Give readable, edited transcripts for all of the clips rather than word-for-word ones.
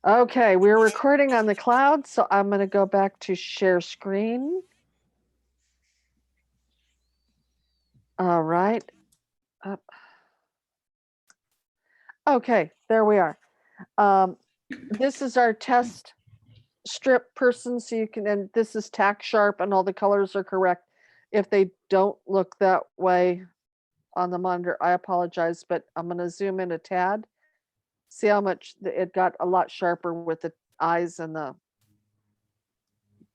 Okay, we're recording on the cloud, so I'm going to go back to share screen. All right. Okay, there we are. This is our test strip person, so you can, and this is tack sharp and all the colors are correct. If they don't look that way on the monitor, I apologize, but I'm going to zoom in a tad. See how much it got a lot sharper with the eyes and the,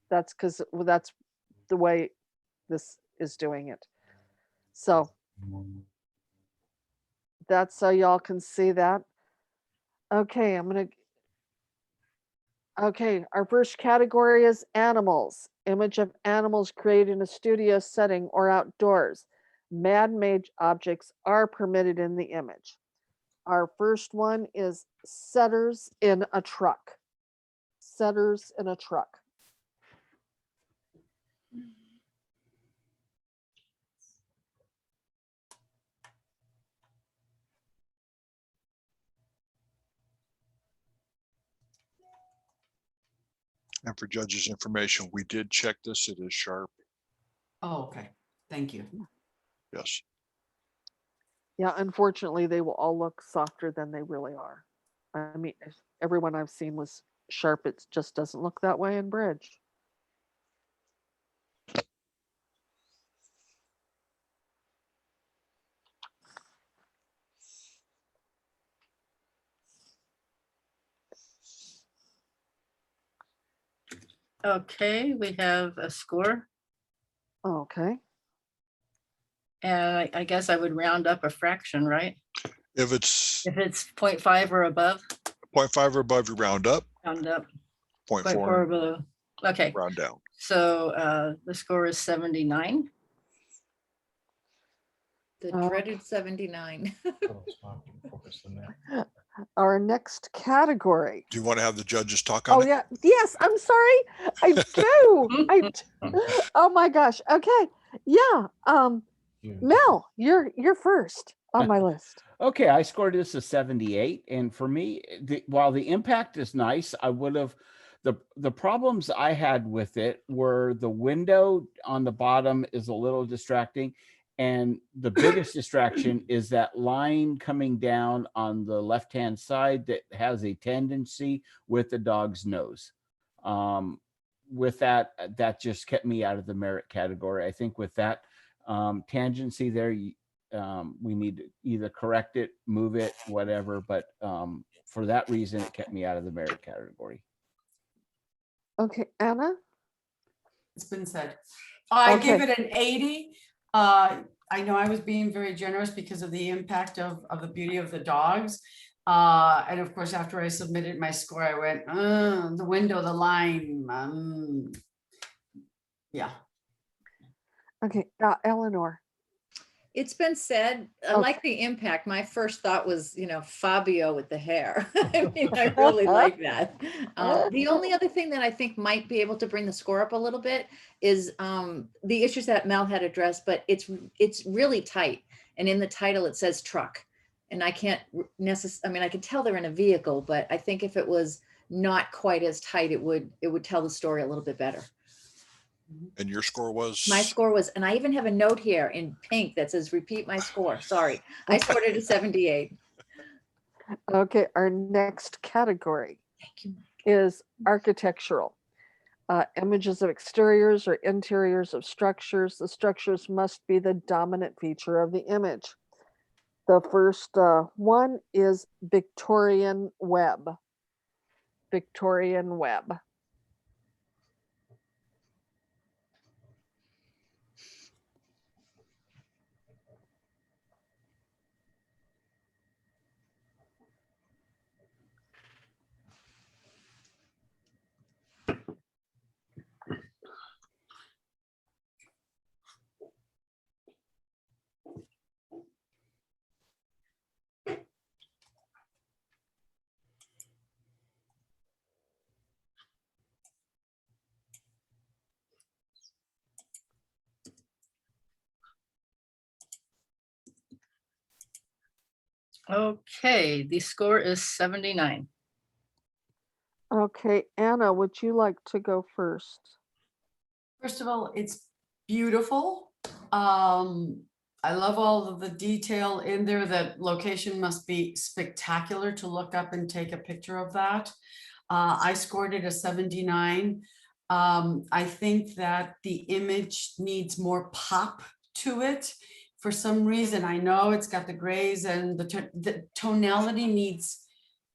that's because that's the way this is doing it. So that's so y'all can see that. Okay, okay, our first category is animals. Image of animals created in a studio setting or outdoors. Man-made objects are permitted in the image. Our first one is setters in a truck. Setters in a truck. And for judges' information, we did check this. It is sharp. Oh, okay. Thank you. Yes. Yeah, unfortunately, they will all look softer than they really are. I mean, everyone I've seen was sharp. It just doesn't look that way in Bridge. Okay, we have a score. Okay. And I guess I would round up a fraction, right? If it's If it's 0.5 or above, 0.5 or above, you round up. round up. 0.4 0.4 or below. Okay, round down. so the score is 79. The Oh. dreaded 79. Our next category. Do you want to have the judges talk on Oh it? yeah, yes, I'm sorry. I do. Oh my gosh. Okay. Yeah. Mel, you're first on my list. Okay, I scored this a 78, and for me, while the impact is nice, I would have the problems I had with it were the window on the bottom is a little distracting, and the biggest distraction is that line coming down on the left-hand side that has a tendency with the dog's nose. With that just kept me out of the merit category. I think with that tangency there, we need to either correct it, move it, whatever, but for that reason it kept me out of the merit category. Okay, Anna. It's been said. I Okay. gave it an 80. I know I was being very generous because of the impact of the beauty of the dogs. And of course, after I submitted my score, I went, the window, the line. Yeah. Okay, Eleanor. It's been said, I Okay. like the impact. My first thought was, Fabio with the hair. I mean, I really like that. The only other thing that I think might be able to bring the score up a little bit is the issues that Mel had addressed, but it's really tight. And in the title, it says truck. And I can't necessarily, I mean, I can tell they're in a vehicle, but I think if it was not quite as tight, it would tell the story a little bit better. And your score was? My score was, and I even have a note here in pink that says repeat my score. Sorry, I scored it a 78. Okay, our next category Thank you. is architectural. Images of exteriors or interiors of structures. The structures must be the dominant feature of the image. The first one is Victorian web. Victorian web. Okay, the score is 79. Okay, Anna, would you like to go first? First of all, it's beautiful. I love all of the detail in there. That location must be spectacular to look up and take a picture of that. I scored it a 79. I think that the image needs more pop to it. For some reason, I know it's got the grays and the tonality needs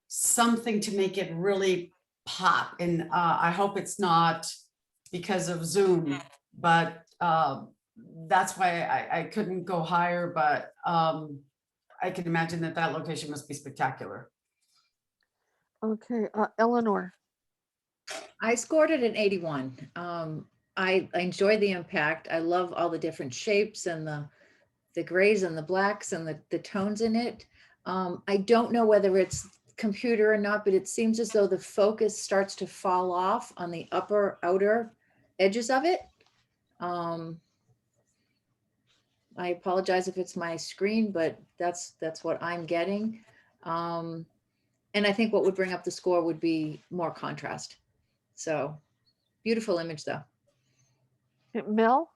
something to make it really pop. And I hope it's not because of Zoom, but that's why I couldn't go higher, but I can imagine that that location must be spectacular. Okay, Eleanor. I scored it an 81. I enjoy the impact. I love all the different shapes and the grays and the blacks and the tones in it. I don't know whether it's computer or not, but it seems as though the focus starts to fall off on the upper outer edges of it. I apologize if it's my screen, but that's what I'm getting. And I think what would bring up the score would be more contrast. So beautiful image though. Mel?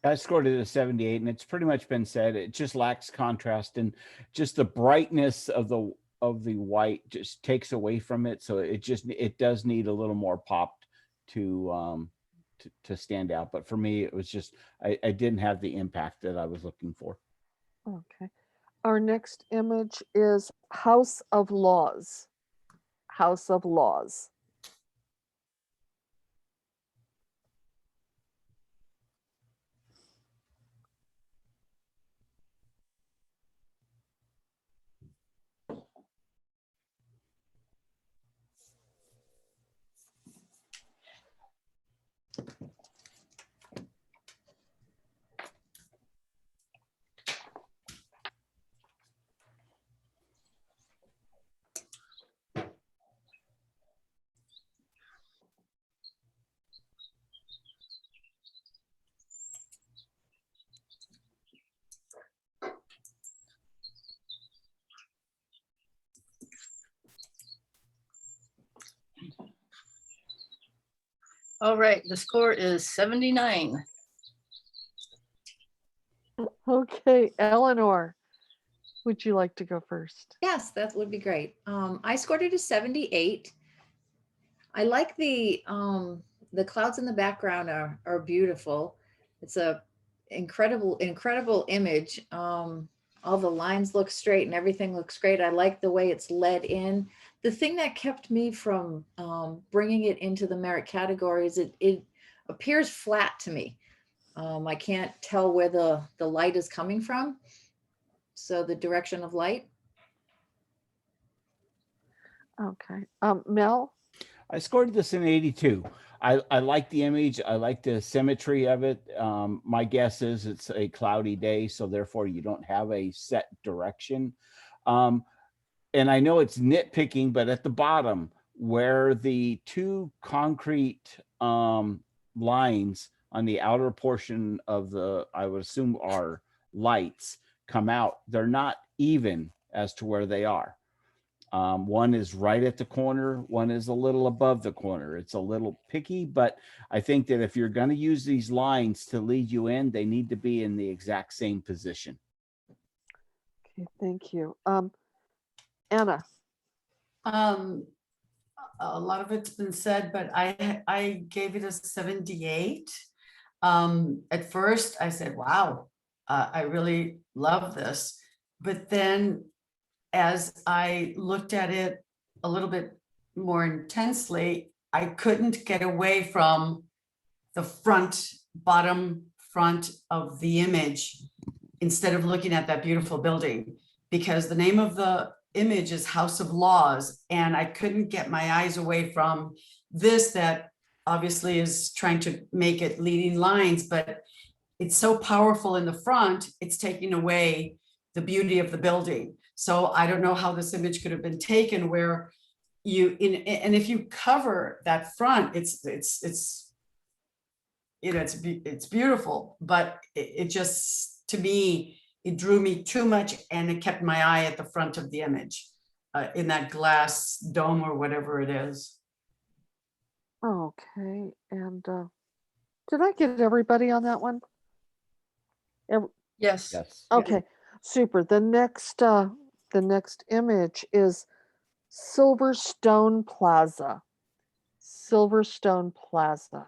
I scored it a 78, and it's pretty much been said. It just lacks contrast, and just the brightness of the white just takes away from it. So it does need a little more pop to stand out. But for me, it was just I didn't have the impact that I was looking for. Okay. Our next image is House of Laws. House of Laws. All right, the score is 79. Okay, Eleanor, would you like to go first? Yes, that would be great. I scored it a 78. I like the clouds in the background are beautiful. It's a incredible image. All the lines look straight and everything looks great. I like the way it's led in. The thing that kept me from bringing it into the merit category is it appears flat to me. I can't tell where the light is coming from. So the direction of light. Okay. Mel? I scored this in 82. I like the image. I like the symmetry of it. My guess is it's a cloudy day, so therefore you don't have a set direction. And I know it's nitpicking, but at the bottom where the two concrete lines on the outer portion of I would assume are lights come out, they're not even as to where they are. One is right at the corner, one is a little above the corner. It's a little picky, but I think that if you're going to use these lines to lead you in, they need to be in the exact same position. Okay, thank you. Anna? A lot of it's been said, but I gave it a 78. At first I said, wow, I really love this. But then as I looked at it a little bit more intensely, I couldn't get away from the bottom front of the image instead of looking at that beautiful building, because the name of the image is House of Laws, and I couldn't get my eyes away from this that obviously is trying to make it leading lines, but it's so powerful in the front, it's taking away the beauty of the building. So I don't know how this image could have been taken where and if you cover that front, it's beautiful, but it just, to me, it drew me too much, and it kept my eye at the front of the image in that glass dome or whatever it is. Okay, and did I get everybody on that one? Yes. Yes. Okay, super. The next image is Silverstone Plaza. Silverstone Plaza.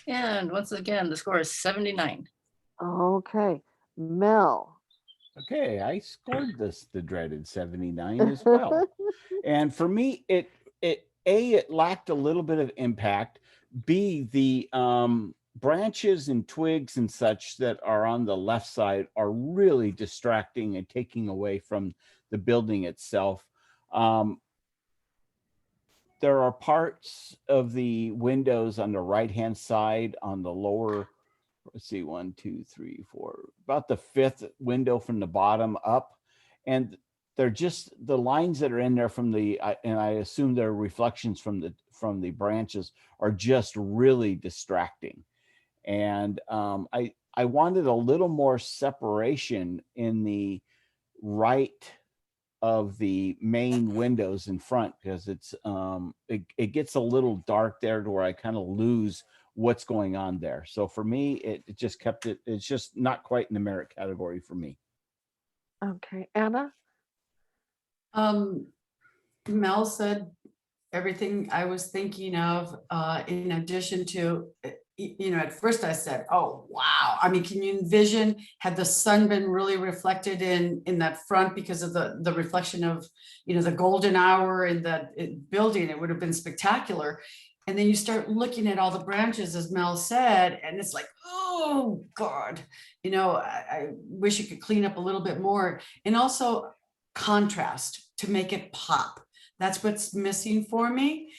And once again, the score is 79. Okay, Mel. Okay, I scored the dreaded 79 as well. And for me, it lacked a little bit of impact. B, the branches and twigs and such that are on the left side are really distracting and taking away from the building itself. There are parts of the windows on the right-hand side on the lower, let's see, 1, 2, 3, 4, about the fifth window from the bottom up. And they're just the lines that are in there from and I assume they're reflections from the branches are just really distracting. And I wanted a little more separation in the right of the main windows in front, because it gets a little dark there to where I kind of lose what's going on there. So for me, it just kept it's just not quite in the merit category for me. Okay, Anna. Mel said everything I was thinking of, in addition to, at first I said, oh, wow. I mean, can you envision, had the sun been really reflected in that front because of the reflection of, the golden hour in that building, it would have been spectacular. And then you start looking at all the branches, as Mel said, and it's like, oh God, I wish you could clean up a little bit more. And also contrast to make it pop. That's what's missing for me.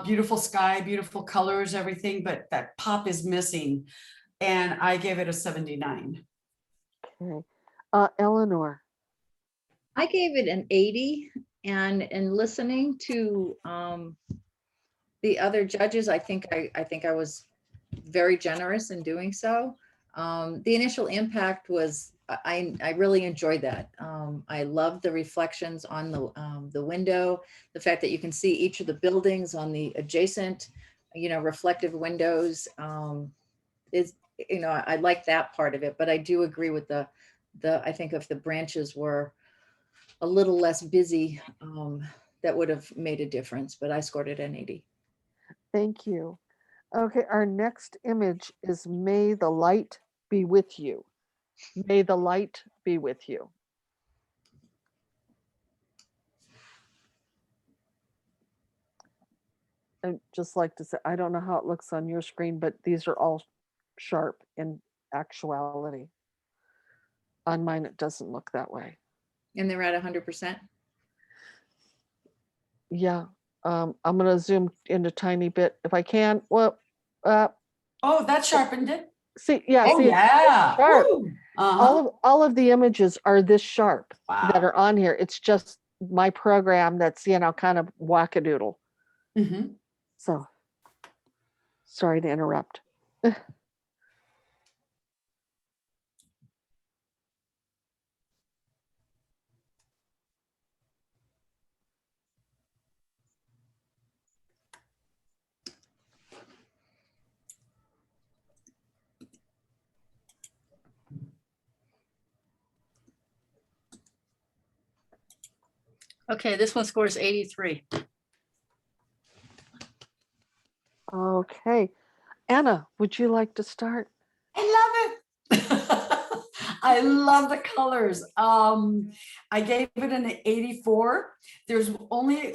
Beautiful sky, beautiful colors, everything, but that pop is missing. And I gave it a 79. Okay, Eleanor. I gave it an 80, and in listening to the other judges, I think I was very generous in doing so. The initial impact was, I really enjoyed that. I loved the reflections on the window, the fact that you can see each of the buildings on the adjacent, reflective windows. I like that part of it, but I do agree with I think if the branches were a little less busy, that would have made a difference, but I scored it an 80. Thank you. Okay, our next image is May the Light Be With You. May the light be with you. I'd just like to say, I don't know how it looks on your screen, but these are all sharp in actuality. On mine, it doesn't look that way. And they're at 100%. Yeah, I'm gonna zoom in a tiny bit if I can. Well, Oh, that sharpened it. see, yeah, Oh, see, it's yeah. sharp. Woo. Uh-huh. All of the images are this sharp that Wow. are on here. It's just my program that's, kind of wackadoodle. Mhm. So, sorry to interrupt. Okay, this one scores 83. Okay, Anna, would you like to start? I love it. I love the colors. I gave it an 84. There's only,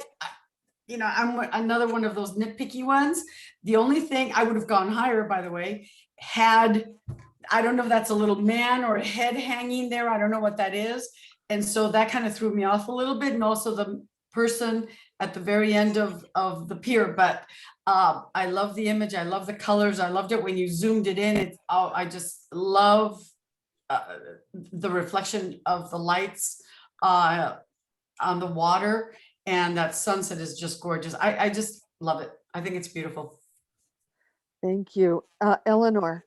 I'm another one of those nitpicky ones. The only thing, I would have gone higher, by the way, I don't know if that's a little man or a head hanging there. I don't know what that is. And so that kind of threw me off a little bit. And also the person at the very end of the pier. But I love the image. I love the colors. I loved it when you zoomed it in. I just love the reflection of the lights on the water. And that sunset is just gorgeous. I just love it. I think it's beautiful. Thank you. Eleanor.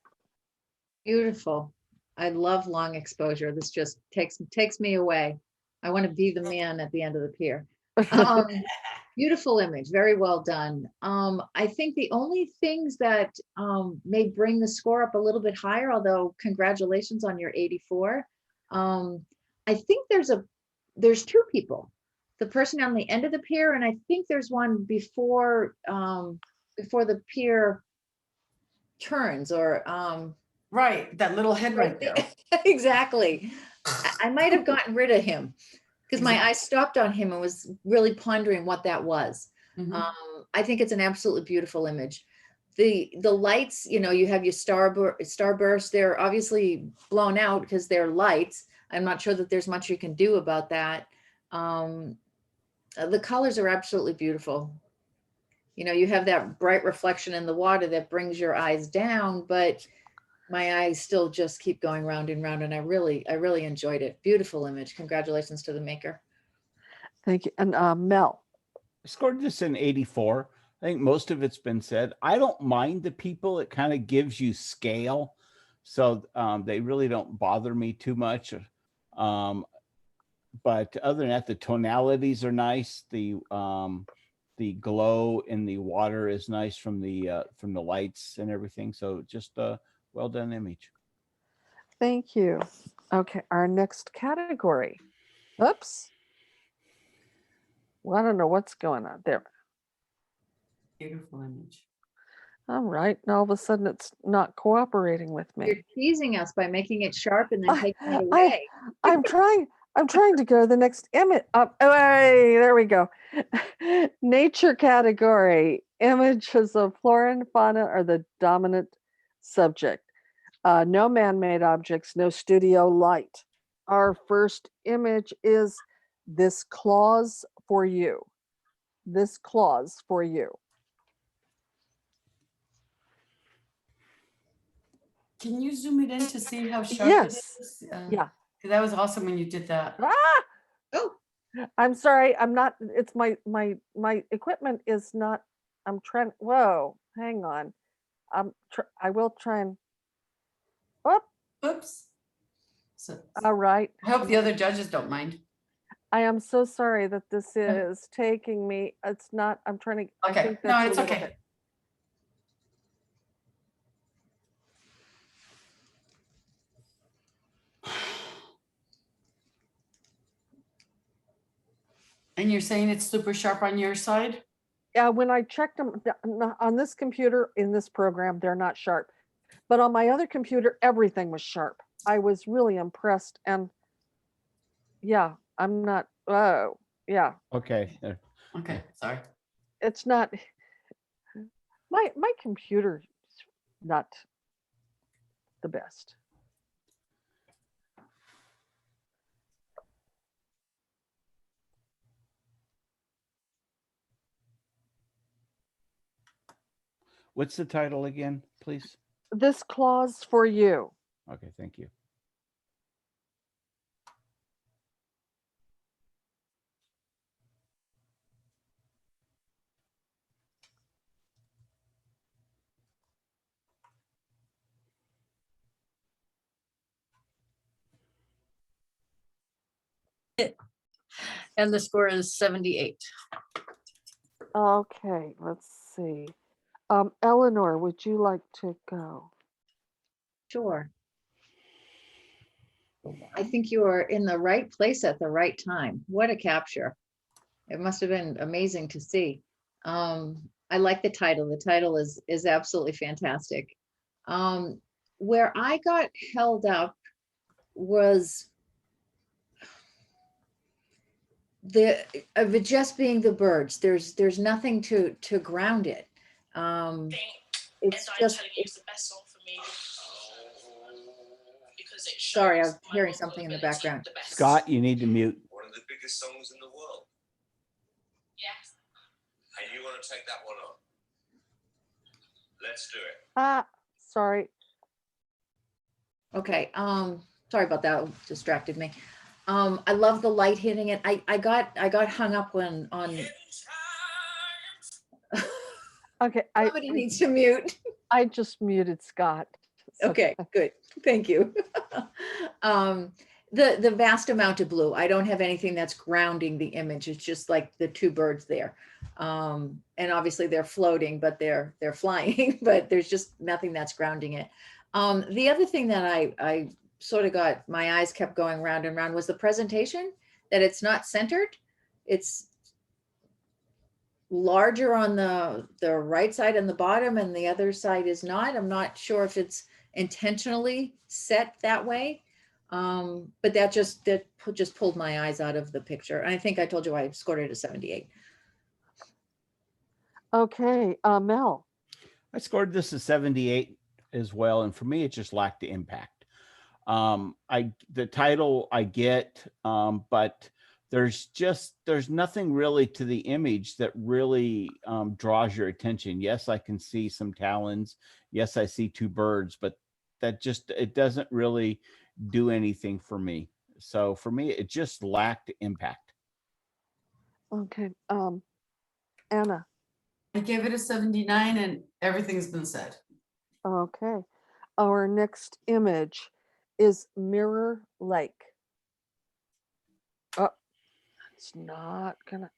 Beautiful. I love long exposure. This just takes me away. I want to be the man at the end of the pier. Beautiful image, very well done. I think the only things that may bring the score up a little bit higher, although congratulations on your 84. I think there's two people, the person on the end of the pier, and I think there's one before the pier turns, or Right, that little head right there. exactly. I might have gotten rid of him because my eyes stopped on him and was really pondering what that was. Mhm. I think it's an absolutely beautiful image. The lights, you have your starburst, they're obviously blown out because they're lights. I'm not sure that there's much you can do about that. The colors are absolutely beautiful. You have that bright reflection in the water that brings your eyes down, but my eyes still just keep going round and round, and I really enjoyed it. Beautiful image. Congratulations to the maker. Thank you. And Mel. I scored this in 84. I think most of it's been said. I don't mind the people. It kind of gives you scale. So they really don't bother me too much. But other than that, the tonalities are nice. The glow in the water is nice from the lights and everything. So just well done image. Thank you. Okay, our next category. Oops. Well, I don't know what's going on there. Beautiful image. All right, and all of a sudden it's not cooperating with You're me. teasing us by making it sharp and then taking it I- away. I'm trying to go to the next image. Oh, hey, there we go. Nature category. Images of flora and fauna are the dominant subject. No man-made objects, no studio light. Our first image is this clause for you. This clause for you. Can you zoom it in to see how sharp Yes. it is? Yeah. That was awesome when you did that. Ah! Oh, I'm sorry. I'm not. It's my equipment is not. I'm trying. Whoa, hang on. I will try and. Oh, Oops. So all right. I hope the other judges don't mind. I am so sorry that this is taking me. It's not. I'm trying to. I Okay, think no, that's a it's little okay. bit- And you're saying it's super sharp on your side? Yeah, when I checked them on this computer in this program, they're not sharp. But on my other computer, everything was sharp. I was really impressed. And yeah, I'm not. Oh, yeah, Okay. There. Okay, sorry. it's not. My computer is not the best. What's the title again, please? This clause for you. Okay, thank you. And the score is 78. Okay, let's see. Eleanor, would you like to go? sure. I think you are in the right place at the right time. What a capture. It must have been amazing to see. I like the title. The title is absolutely fantastic. Where I got held up was of it just being the birds. There's nothing to ground it. It's just, sorry, I'm hearing something in the background. Scott, you need to mute. One of the biggest songs in the world. Yes. And you want to take that one on? Let's do it. Sorry. Okay, sorry about that, it distracted me. I love the light hitting it. I got hung up on Okay, somebody needs to mute. I just muted Scott. So- Okay, good, thank you. The vast amount of blue, I don't have anything that's grounding the image. It's just like the two birds there. And obviously they're floating, but they're flying, but there's just nothing that's grounding it. The other thing that I sort of got, my eyes kept going round and round, was the presentation, that it's not centered. It's larger on the right side and the bottom, and the other side is not. I'm not sure if it's intentionally set that way. But that just pulled my eyes out of the picture. And I think I told you I scored it a 78. Okay, Mel. I scored this a 78 as well, and for me, it just lacked the impact. The title I get, but there's nothing really to the image that really draws your attention. Yes, I can see some talons. Yes, I see two birds, but it doesn't really do anything for me. So for me, it just lacked impact. Okay, Anna. I gave it a 79 and everything's been said. Okay, our next image is Mirror Lake. Oh, it's not gonna.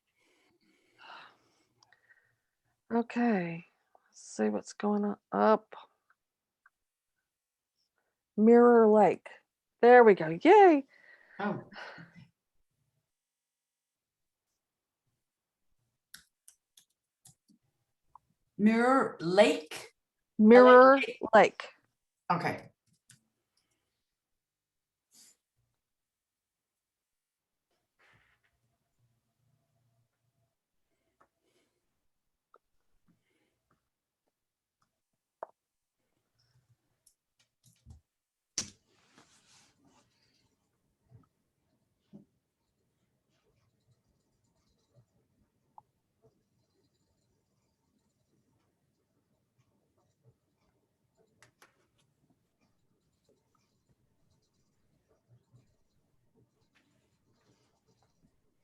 Okay, let's see what's going on. Up. Mirror Lake. There we go. Yay. Oh. Mirror Lake. Mirror Lake. Okay.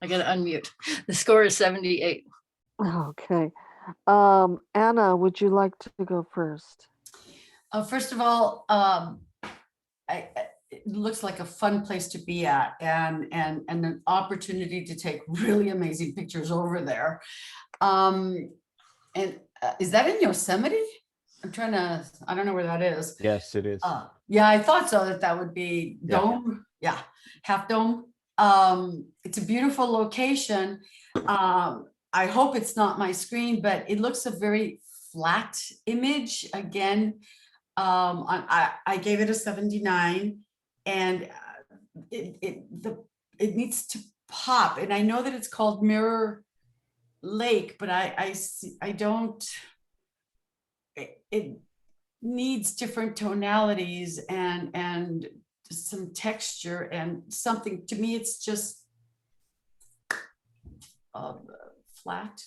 I gotta unmute. The score is 78. Okay. Anna, would you like to go first? First of all, it looks like a fun place to be at, and an opportunity to take really amazing pictures over there. And is that in Yosemite? I don't know where that is. Yes, it is. Yeah, I thought so, that would be Yeah. dome. Yeah, half dome. It's a beautiful location. I hope it's not my screen, but it looks a very flat image again. I gave it a 79, and it needs to pop. And I know that it's called Mirror Lake, but it needs different tonalities and some texture and something. To me, it's just flat.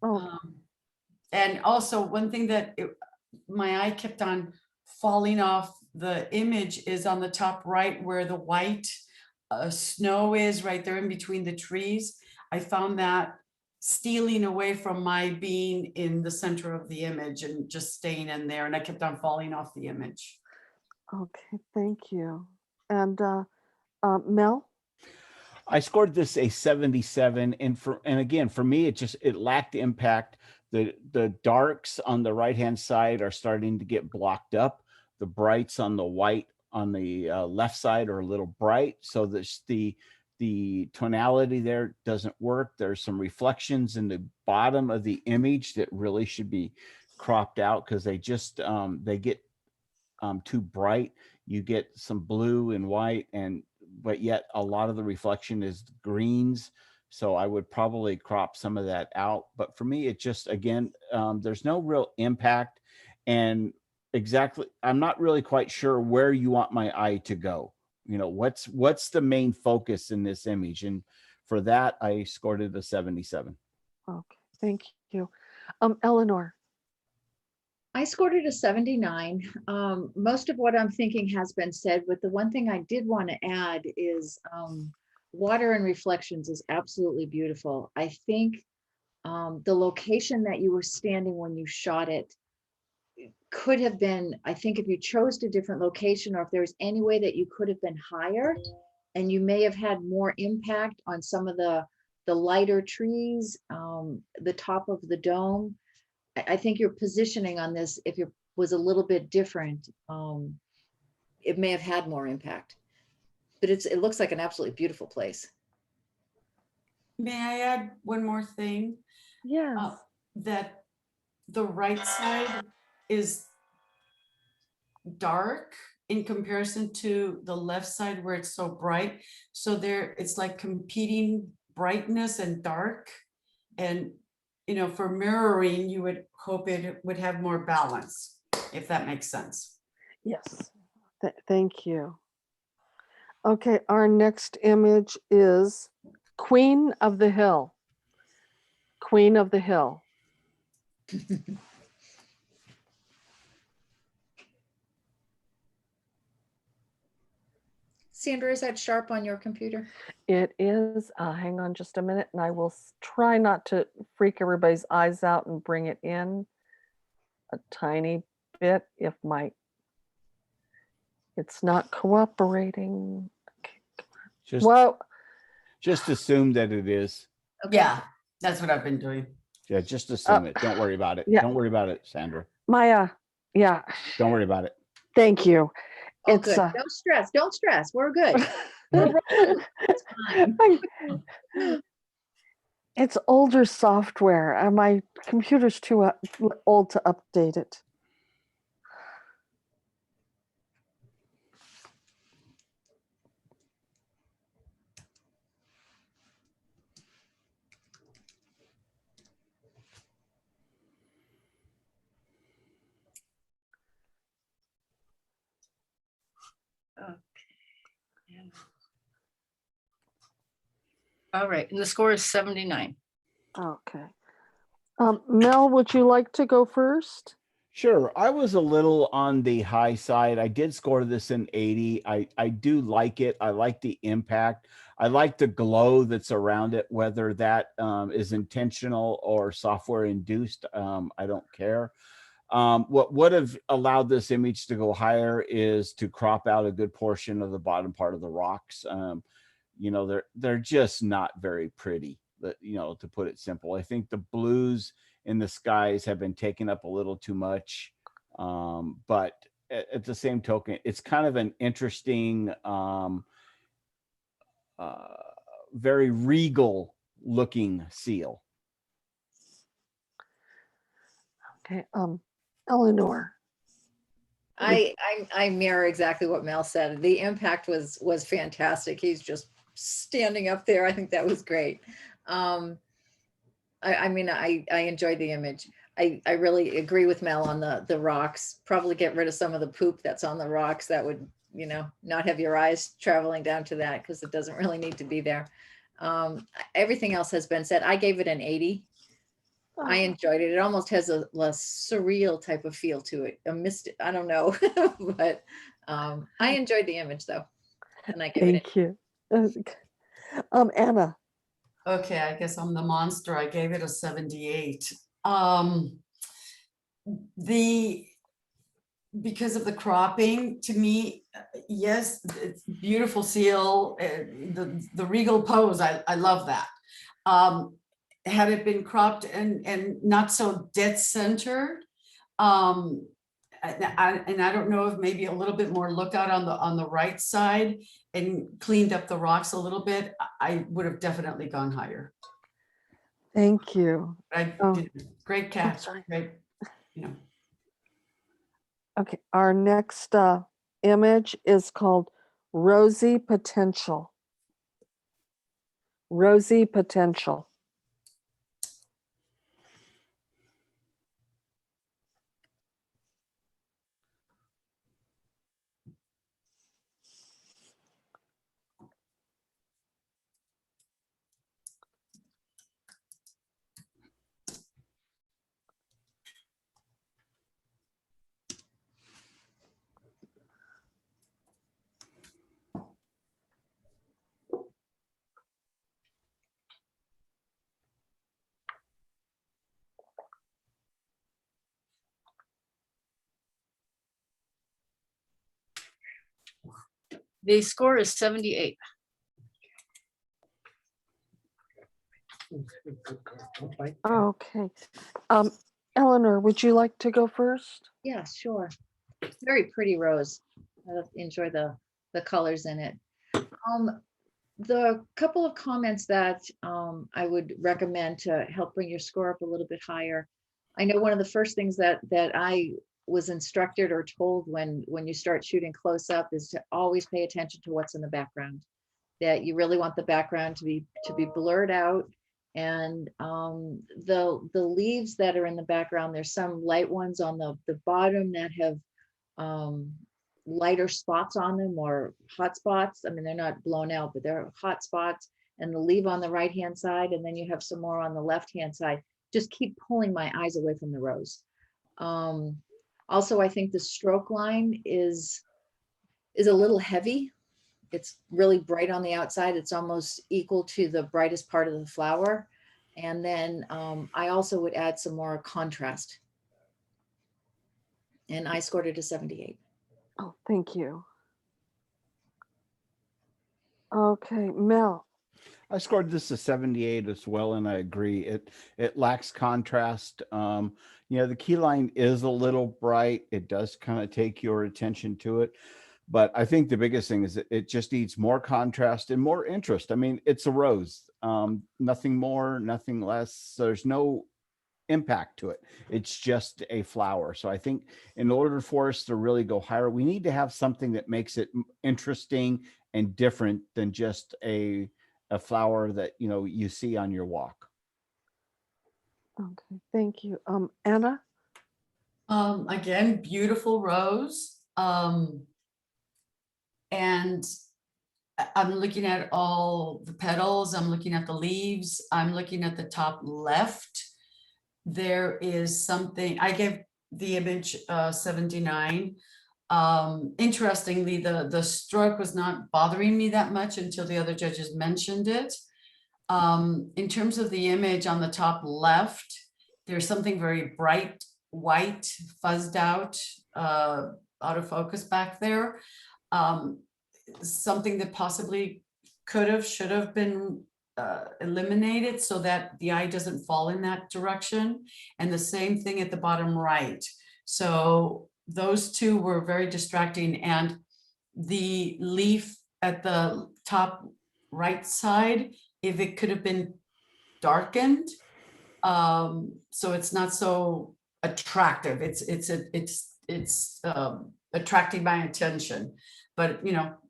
Oh, And also one thing that my eye kept on falling off the image is on the top right, where the white snow is right there in between the trees. I found that stealing away from my being in the center of the image and just staying in there, and I kept on falling off the image. okay, thank you. And Mel? I scored this a 77, and again, for me, it lacked impact. The darks on the right-hand side are starting to get blocked up. The brights on the white on the left side are a little bright. So the tonality there doesn't work. There's some reflections in the bottom of the image that really should be cropped out, because they get too bright. you get some blue and white, but yet a lot of the reflection is greens. So I would probably crop some of that out. But for me, it just, again, there's no real impact. And exactly, I'm not really quite sure where you want my eye to go. You know, what's the main focus in this image? And for that, I scored it a 77. Okay, thank you. Eleanor. I scored it a 79. Most of what I'm thinking has been said, but the one thing I did want to add is water and reflections is absolutely beautiful. I think the location that you were standing when you shot it could have been, I think if you chose a different location, or if there's any way that you could have been higher and you may have had more impact on some of the lighter trees, the top of the dome. I think your positioning on this, if it was a little bit different, it may have had more impact. But it looks like an absolutely beautiful place. May I add one more thing? Yes. That the right side is dark in comparison to the left side where it's so bright. So there, it's like competing brightness and dark. And, you know, for mirroring, you would hope it would have more balance, if that makes sense. Yes. Thank you. Okay, our next image is Queen of the Hill. Queen of the Hill. Sandra, is that sharp on your computer? It is, hang on just a minute, and I will try not to freak everybody's eyes out and bring it in a tiny bit if it's not cooperating. Okay. Whoa. Just assume that it is. Okay. Yeah, that's what I've been doing. Yeah, just assume it. Don't worry about it. Yeah. Don't worry about it, Sandra. Maya, yeah. Don't worry about it. Thank you. Oh, It's good. Don't stress. Don't stress. We're good. We're rolling. It's fine. It's older software, and my computer's too old to update it. All right, and the score is 79. Okay. Mel, would you like to go first? Sure. I was a little on the high side. I did score this in 80. I do like it. I like the impact. I like the glow that's around it, whether that is intentional or software induced. I don't care. What would have allowed this image to go higher is to crop out a good portion of the bottom part of the rocks. You know, they're just not very pretty, you know, to put it simple. I think the blues in the skies have been taken up a little too much. But at the same token, it's kind of an interesting, very regal looking seal. Okay. Eleanor. I mirror exactly what Mel said. The impact was fantastic. He's just standing up there. I think that was great. I mean, I enjoyed the image. I really agree with Mel on the rocks. Probably get rid of some of the poop that's on the rocks. That would, you know, not have your eyes traveling down to that, because it doesn't really need to be there. Everything else has been said. I gave it an 80. I enjoyed it. It almost has a surreal type of feel to it. A mystic, I don't know, but I enjoyed the image though. And I give it. Thank you. Anna. Okay, I guess I'm the monster. I gave it a 78. Because of the cropping, to me, yes, it's beautiful seal, the regal pose. I love that. Had it been cropped and not so dead centered, and I don't know if maybe a little bit more lookout on the right side and cleaned up the rocks a little bit, I would have definitely gone higher. Thank you. Great catch. Great, you know. Okay, our next image is called Rosy Potential. Rosy Potential. The score is 78. Okay. Eleanor, would you like to go first? Yeah, sure. Very pretty rose. I enjoy the colors in it. The couple of comments that I would recommend to help bring your score up a little bit higher. I know one of the first things that I was instructed or told when you start shooting close up is to always pay attention to what's in the background. That you really want the background to be blurred out. And the leaves that are in the background, there's some light ones on the bottom that have lighter spots on them or hot spots. I mean, they're not blown out, but they're hot spots. And the leaf on the right hand side, and then you have some more on the left hand side. Just keep pulling my eyes away from the rose. Also, I think the stroke line is a little heavy. It's really bright on the outside. It's almost equal to the brightest part of the flower. And then I also would add some more contrast. And I scored it a 78. Oh, thank you. Okay, Mel. I scored this a 78 as well, and I agree. It lacks contrast. The key line is a little bright. It does kind of take your attention to it. But I think the biggest thing is that it just needs more contrast and more interest. I mean, it's a rose, nothing more, nothing less. So there's no impact to it. It's just a flower. So I think in order for us to really go higher, we need to have something that makes it interesting and different than just a flower that you see on your walk. Okay, thank you. Anna. Again, beautiful rose. And I'm looking at all the petals. I'm looking at the leaves. I'm looking at the top left. There is something, I gave the image 79. Interestingly, the stroke was not bothering me that much until the other judges mentioned it. In terms of the image on the top left, there's something very bright, white, fuzzed out of focus back there. Something that possibly should have been eliminated so that the eye doesn't fall in that direction. And the same thing at the bottom right. So those two were very distracting, and the leaf at the top right side, if it could have been darkened, so it's not so attractive. It's attracting my attention, but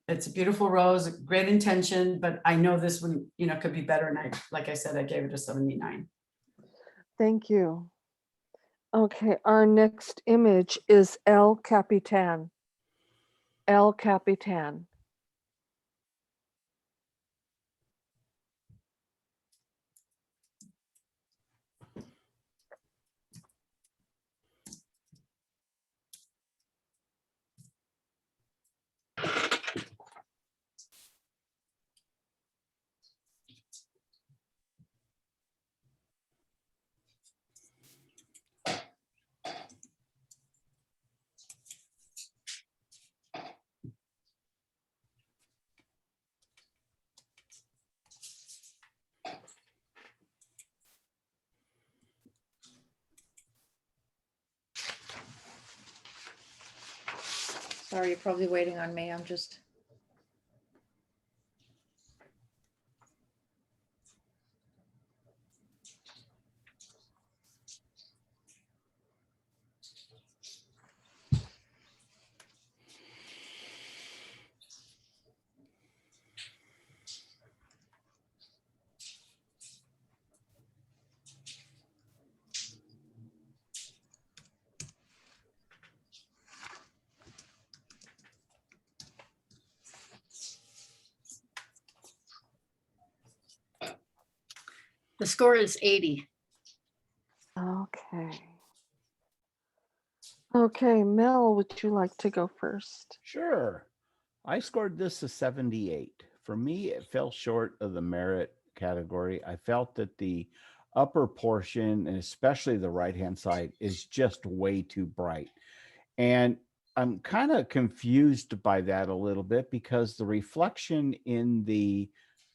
it's a beautiful rose, great intention, but I know this one, could be better. And like I said, I gave it a 79. Thank you. Okay, our next image is El Capitan. El Capitan. Sorry, you're probably waiting on me. I'm just. The score is 80. Okay. Okay, Mel, would you like to go first? Sure. I scored this a 78. For me, it fell short of the merit category. I felt that the upper portion, and especially the right-hand side, is just way too bright. And I'm kind of confused by that a little bit because the reflection in the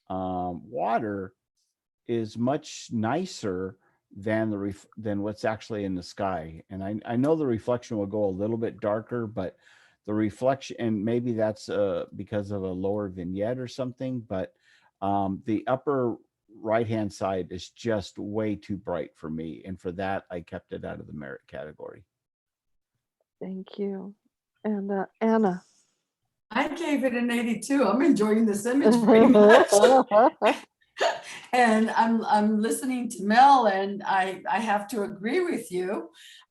water is much nicer than than what's actually in the sky. And I know the reflection will go a little bit darker, but the reflection, and maybe that's because of a lower vignette or something, but the upper right hand side is just way too bright for me, and for that I kept it out of the merit category. Thank you. And Anna. I gave it an 82. I'm enjoying this image very much. And I'm listening to Mel, and I have to agree with you.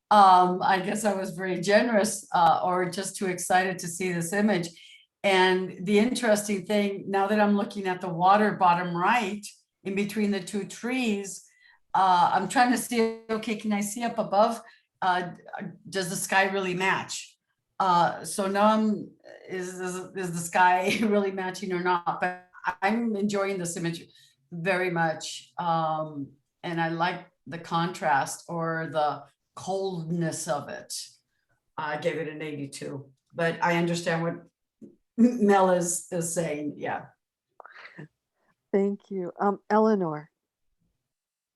I guess I was very generous or just too excited to see this image. And the interesting thing, now that I'm looking at the water bottom right in between the two trees, I'm trying to see, okay, can I see up above? Does the sky really match? So now is the sky really matching or not? But I'm enjoying this image very much. And I like the contrast or the coldness of it. I gave it an 82, but I understand what Mel is saying. Yeah. Thank you. Eleanor.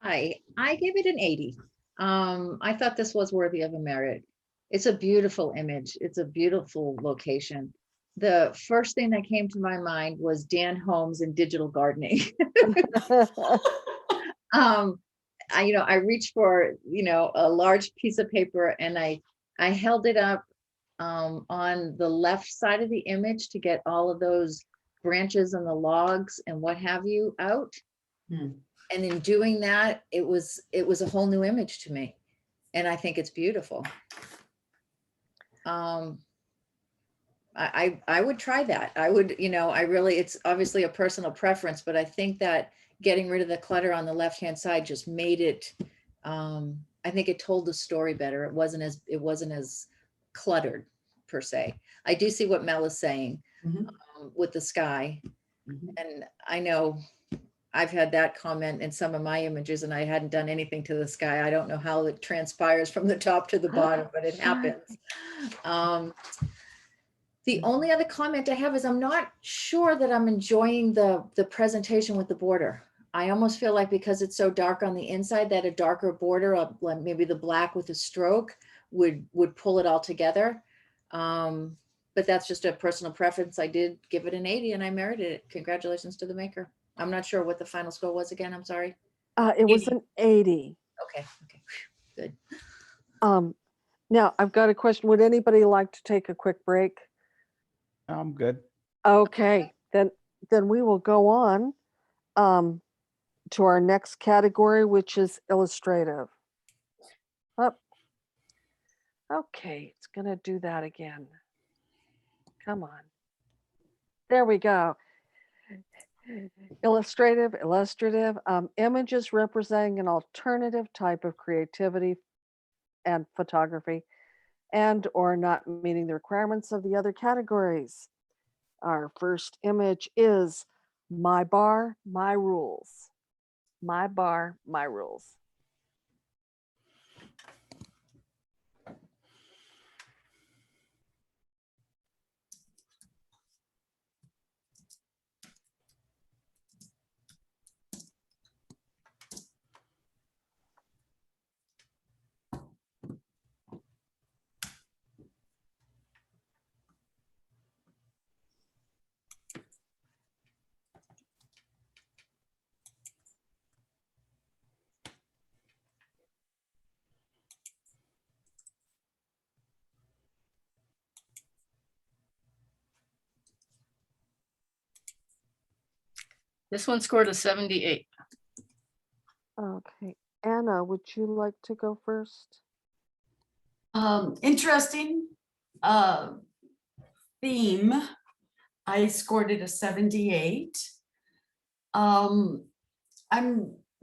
I gave it an 80. I thought this was worthy of a merit. It's a beautiful image. It's a beautiful location. The first thing that came to my mind was Dan Holmes and digital gardening. I reached for, a large piece of paper, and I held it up on the left side of the image to get all of those branches and the logs and what have you out. And in doing that, it was a whole new image to me. And I think it's beautiful. I would try that. I would, it's obviously a personal preference, but I think that getting rid of the clutter on the left-hand side just made it, I think it told the story better. It wasn't as cluttered per se. I do see what Mel is saying with the sky. And I know I've had that comment in some of my images, and I hadn't done anything to the sky. I don't know how it transpires from the top to the bottom, but it happens. The only other comment I have is I'm not sure that I'm enjoying the presentation with the border. I almost feel like because it's so dark on the inside that a darker border of like maybe the black with a stroke would pull it all together. But that's just a personal preference. I did give it an 80 and I merited it. Congratulations to the maker. I'm not sure what the final score was again. I'm sorry. It was an 80. Okay. Good. Now I've got a question. Would anybody like to take a quick break? I'm good. Okay, then we will go on to our next category, which is illustrative. Oh, okay, it's gonna do that again. Come on. There we go. Illustrative, images representing an alternative type of creativity and photography, and or not meeting the requirements of the other categories. Our first image is My Bar, My Rules. My Bar, My Rules. This one scored a 78. Okay, Anna, would you like to go first? Interesting theme. I scored it a 78. I'm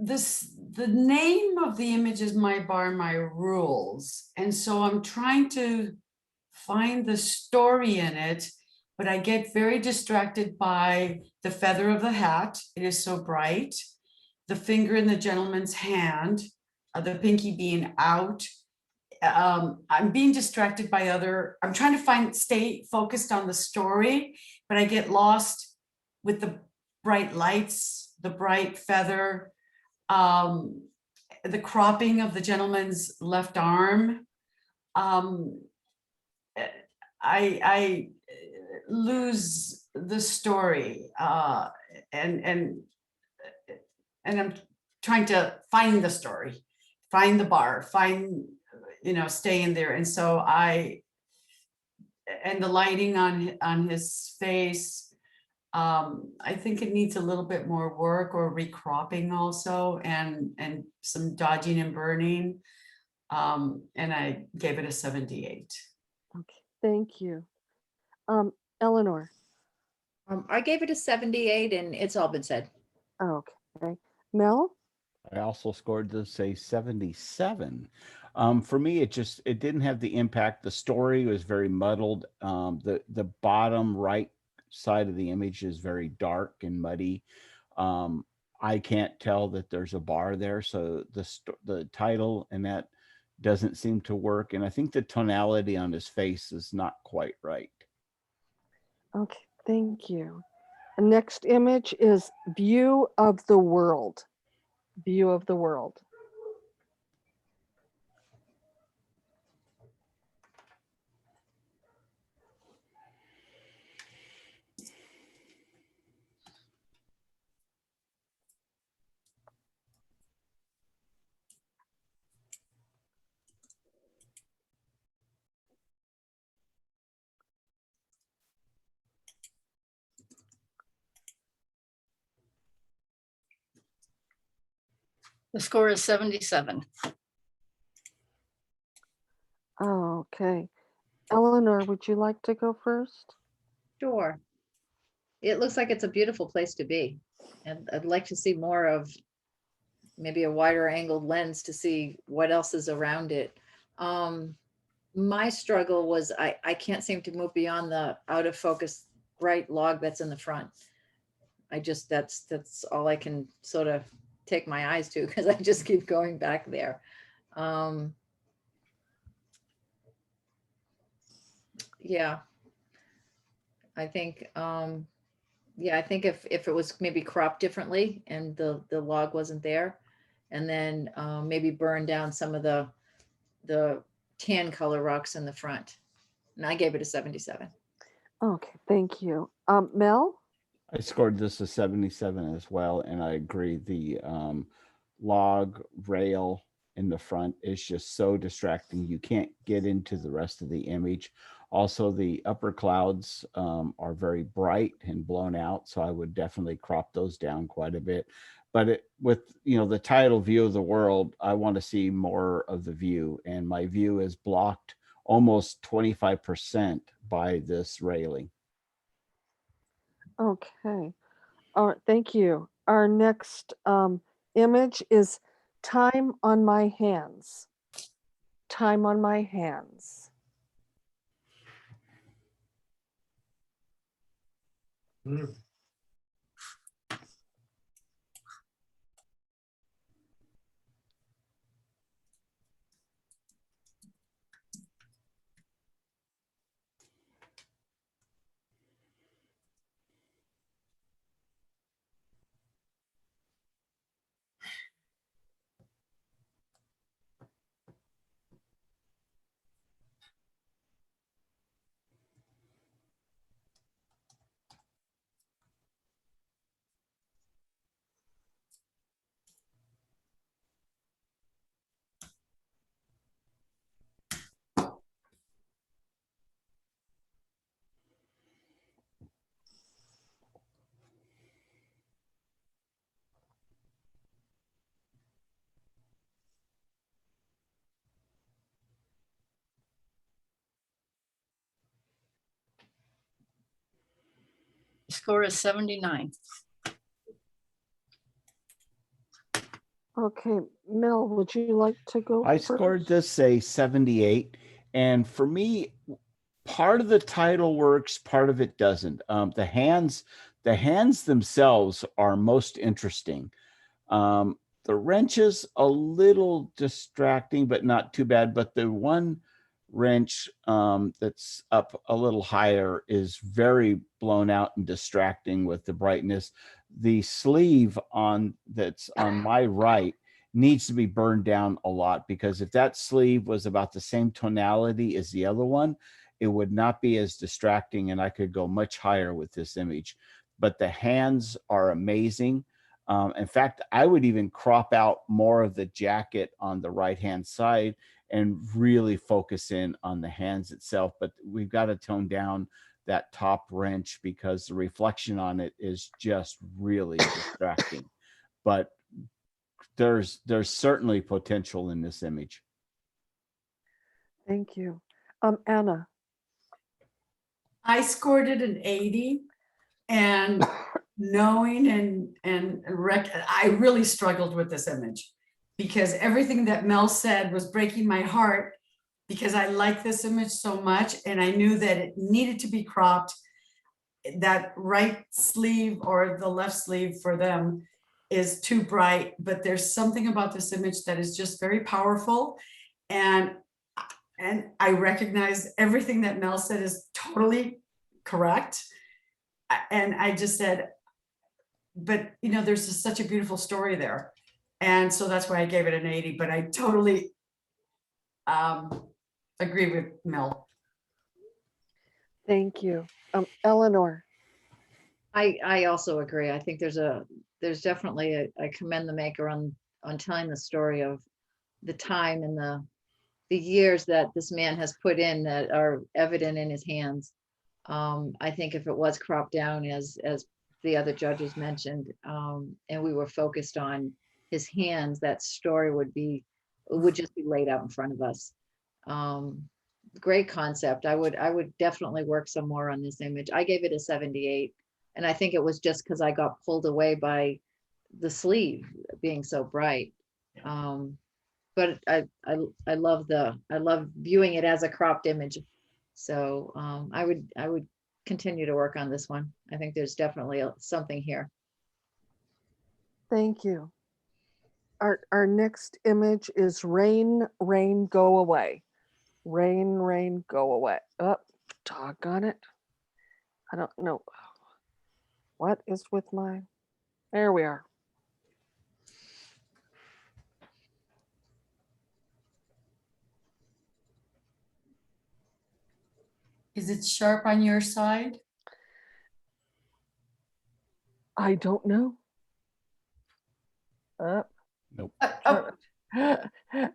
the name of the image is My Bar, My Rules. And so I'm trying to find the story in it, but I get very distracted by the feather of the hat. It is so bright. The finger in the gentleman's hand, the pinky being out. I'm being distracted by I'm trying to stay focused on the story, but I get lost with the bright lights, the bright feather, the cropping of the gentleman's left arm. I lose the story, and I'm trying to find the story, find the bar, stay in there. And so and the lighting on his face, I think it needs a little bit more work, or recropping also, and some dodging and burning. And I gave it a 78. Okay, thank you. Eleanor. I gave it a 78 and it's all been said. Okay. Mel? I also scored this a 77. For me, it didn't have the impact. The story was very muddled. The bottom right side of the image is very dark and muddy. I can't tell that there's a bar there, so the title and that doesn't seem to work. And I think the tonality on his face is not quite right. Okay, thank you. The next image is View of the World. View of the World. The score is 77. Okay. Eleanor, would you like to go first? Sure. It looks like it's a beautiful place to be. And I'd like to see more of maybe a wider angled lens to see what else is around it. My struggle was I can't seem to move beyond the out of focus bright log that's in the front. That's all I can sort of take my eyes to, because I just keep going back there. Yeah. I think I think if it was maybe cropped differently and the log wasn't there, and then maybe burn down some of the tan color rocks in the front. And I gave it a 77. Okay, thank you. Mel? I scored this a 77 as well, and I agree. The log rail in the front is just so distracting. You can't get into the rest of the image. Also, the upper clouds are very bright and blown out, so I would definitely crop those down quite a bit. But with the title View of the World, I want to see more of the view, and my view is blocked almost 25% by this railing. Okay. All right, thank you. Our next image is Time on My Hands. Time on My Hands. The score is 79. Okay, Mel, would you like to go I first? scored this a 78. And for me, part of the title works, part of it doesn't. The hands themselves are most interesting. The wrenches a little distracting, but not too bad. But the one wrench that's up a little higher is very blown out and distracting with the brightness. The sleeve that's on my right needs to be burned down a lot, because if that sleeve was about the same tonality as the other one, it would not be as distracting, and I could go much higher with this image. But the hands are amazing. In fact, I would even crop out more of the jacket on the right-hand side and really focus in on the hands itself. But we've got to tone down that top wrench because the reflection on it is just really distracting. But there's certainly potential in this image. Thank you. Anna. I scored it an 80, and knowing I really struggled with this image because everything that Mel said was breaking my heart, because I like this image so much and I knew that it needed to be cropped. That right sleeve or the left sleeve for them is too bright, but there's something about this image that is just very powerful. And I recognize everything that Mel said is totally correct. And I just said, but you know, there's just such a beautiful story there. And so that's why I gave it an 80, but I totally agree with Mel. Thank you. Eleanor. I also agree. I think there's definitely I commend the maker on telling the story of the time and the years that this man has put in that are evident in his hands. I think if it was cropped down as the other judges mentioned, and we were focused on his hands, that story would just be laid out in front of us. Great concept. I would definitely work some more on this image. I gave it a 78, and I think it was just because I got pulled away by the sleeve being so bright. But I love viewing it as a cropped image. So I would continue to work on this one. I think there's definitely something here. Thank you. Our next image is Rain, Rain, Go Away. Rain, Rain, Go Away. Oh, doggone it. I don't know. What is with my, there we are. Is it sharp on your side? I don't know. Nope.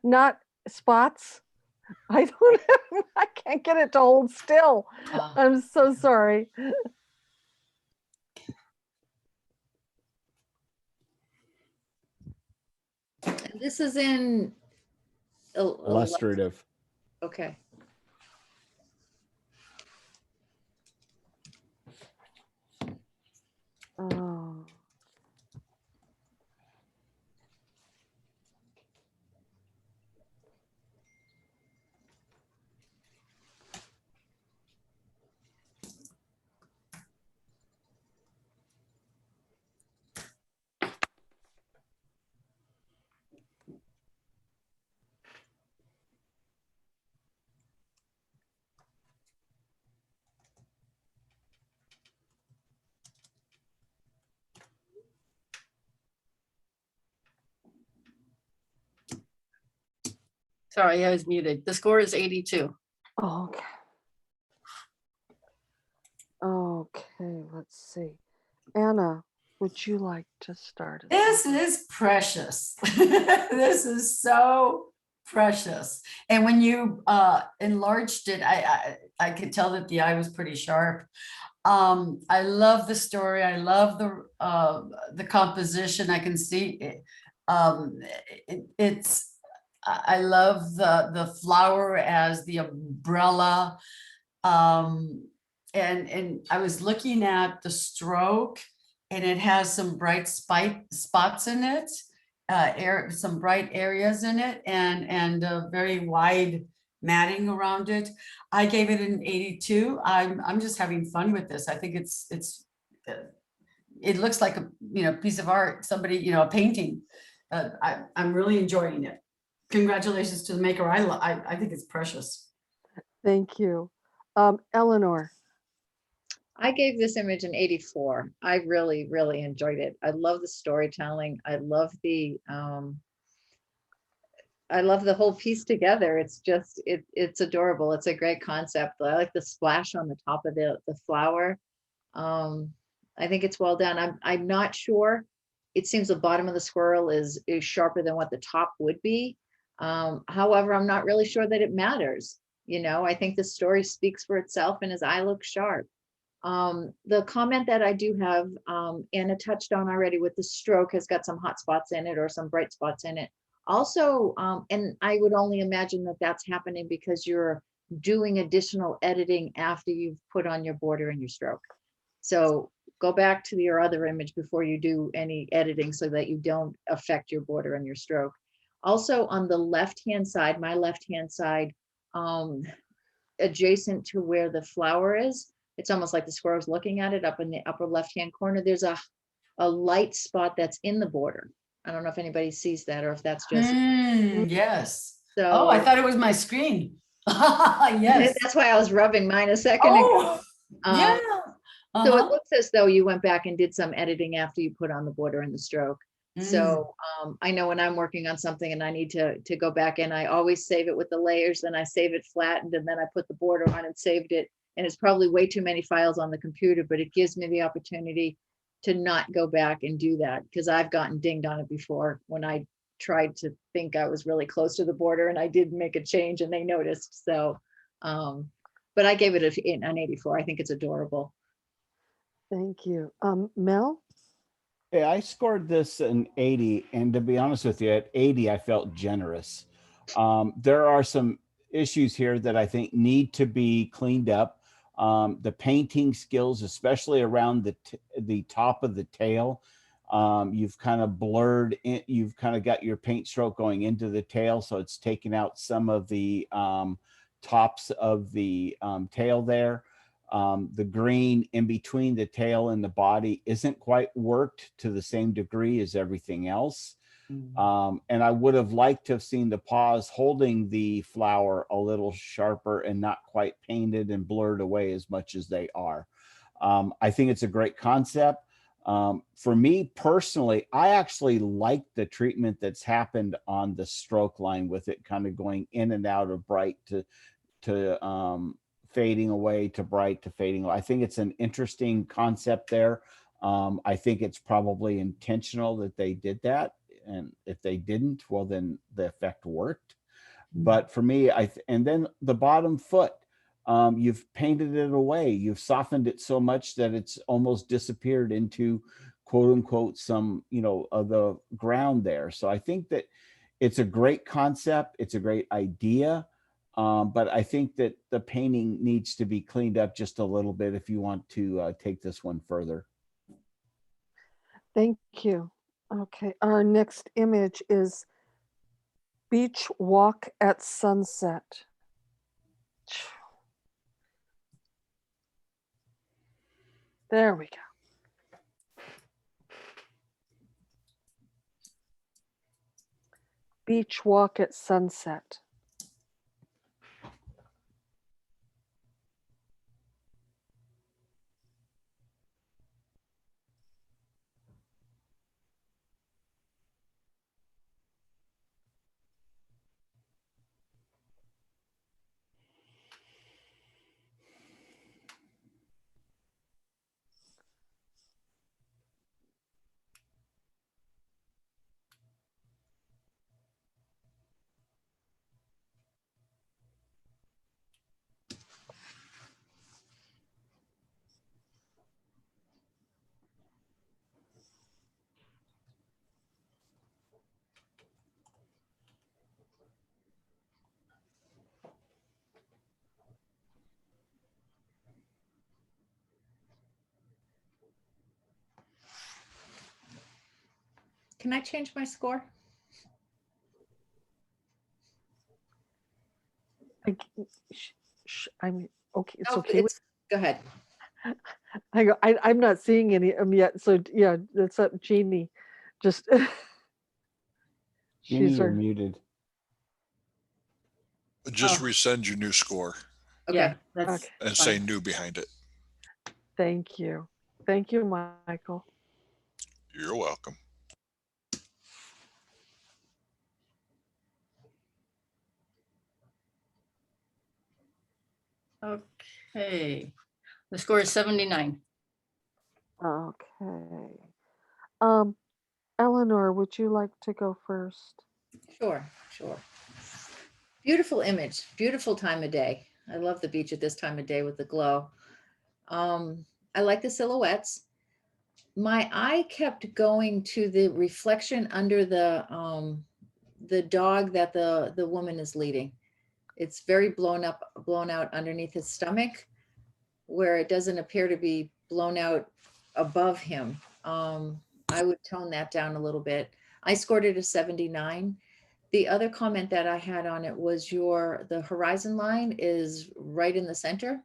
Not spots. I don't have, I can't get it to hold still. I'm so sorry. And this is in Illustrative. Okay. Oh. Sorry, I was muted. The score is 82. Okay. Okay, let's see. Anna, would you like to start? This is precious. This is so precious. And when you enlarged it, I could tell that the eye was pretty sharp. I love the story. I love the composition. I can see it. I love the flower as the umbrella. And I was looking at the stroke, and it has some bright spots in it. some bright areas in it and very wide matting around it. I gave it an 82. I'm just having fun with this. I think it looks like a, piece of art, somebody, a painting. I'm really enjoying it. Congratulations to the maker. I think it's precious. Thank you. Eleanor. I gave this image an 84. I really, really enjoyed it. I love the storytelling. I love the whole piece together. It's just, it's adorable. It's a great concept. I like the splash on the top of the flower. I think it's well done. I'm not sure. It seems the bottom of the squirrel is sharper than what the top would be. However, I'm not really sure that it matters. I think the story speaks for itself and his eye looks sharp. The comment that I do have, Anna touched on already with the stroke, has got some hot spots in it or some bright spots in it. Also, and I would only imagine that that's happening because you're doing additional editing after you've put on your border and your stroke. So go back to your other image before you do any editing so that you don't affect your border and your stroke. Also on the left-hand side, my left-hand side, adjacent to where the flower is, it's almost like the squirrel's looking at it up in the upper left-hand corner. There's a light spot that's in the border. I don't know if anybody sees that or if that's just. Yes. So, oh, I thought it was my screen. Yes. That's why I was rubbing mine a second ago. Yeah. So it looks as though you went back and did some editing after you put on the border and the stroke. So I know when I'm working on something and I need to go back in, I always save it with the layers, then I save it flattened, and then I put the border on and saved it. And it's probably way too many files on the computer, but it gives me the opportunity to not go back and do that, because I've gotten dinged on it before when I tried to think I was really close to the border and I did make a change and they noticed. So, but I gave it an 84. I think it's adorable. Thank you. Mel? Yeah, I scored this an 80, and to be honest with you, at 80, I felt generous. There are some issues here that I think need to be cleaned up. The painting skills, especially around the top of the tail, you've kind of blurred in, you've kind of got your paint stroke going into the tail, so it's taken out some of the tops of the tail there. The green in between the tail and the body isn't quite worked to the same degree as everything else. And I would have liked to have seen the paws holding the flower a little sharper and not quite painted and blurred away as much as they are. I think it's a great concept. For me personally, I actually like the treatment that's happened on the stroke line with it kind of going in and out of bright to fading away to bright to fading away. I think it's an interesting concept there. I think it's probably intentional that they did that. And if they didn't, well, then the effect worked. But for me, and then the bottom foot, you've painted it away. You've softened it so much that it's almost disappeared into quote unquote some, of the ground there. So I think that it's a great concept. It's a great idea. But I think that the painting needs to be cleaned up just a little bit if you want to take this one further. Thank you. Okay, our next image is beach walk at sunset. There we go. Beach walk at sunset. can I change my score? I mean, okay, it's Oh, okay. go ahead. I'm not seeing any of them yet. So yeah, that's up Jeannie. Just Jeannie, she's you're our, muted. Just Oh. resend your new score Yeah, Okay. that's okay. and say fine. new behind it. Thank you. Thank you, Michael. You're welcome. Okay. The score is 79. Okay. Um, Eleanor, would you like to go first? Sure, sure. Beautiful image, beautiful time of day. I love the beach at this time of day with the glow. I like the silhouettes. My eye kept going to the reflection under the dog that the woman is leading. It's very blown out underneath his stomach, where it doesn't appear to be blown out above him. I would tone that down a little bit. I scored it a 79. The other comment that I had on it was the horizon line is right in the center.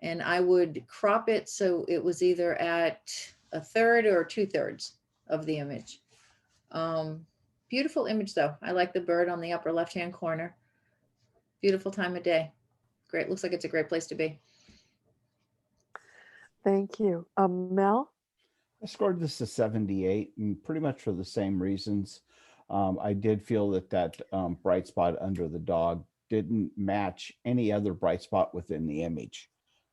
And I would crop it so it was either at a third or 2/3 of the image. Beautiful image though. I like the bird on the upper left-hand corner. Beautiful time of day. Great. Looks like it's a great place to be. Thank you. Mel? I scored this a 78, and pretty much for the same reasons. I did feel that bright spot under the dog didn't match any other bright spot within the image.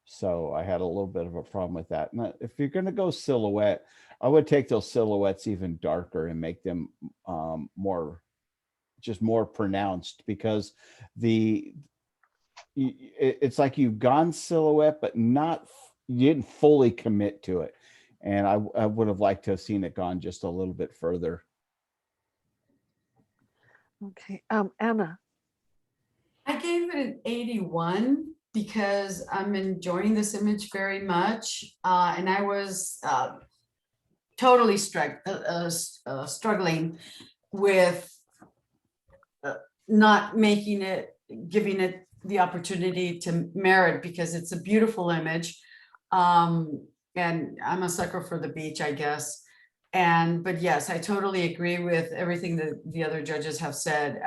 So I had a little bit of a problem with that. Now, if you're going to go silhouette, I would take those silhouettes even darker and make them more pronounced, because it's like you've gone silhouette, but you didn't fully commit to it. And I would have liked to have seen it gone just a little bit further. Okay. Anna? I gave it an 81 because I'm enjoying this image very much. And I was totally struggling with not giving it the opportunity to merit, because it's a beautiful image. And I'm a sucker for the beach, I guess. But yes, I totally agree with everything that the other judges have said,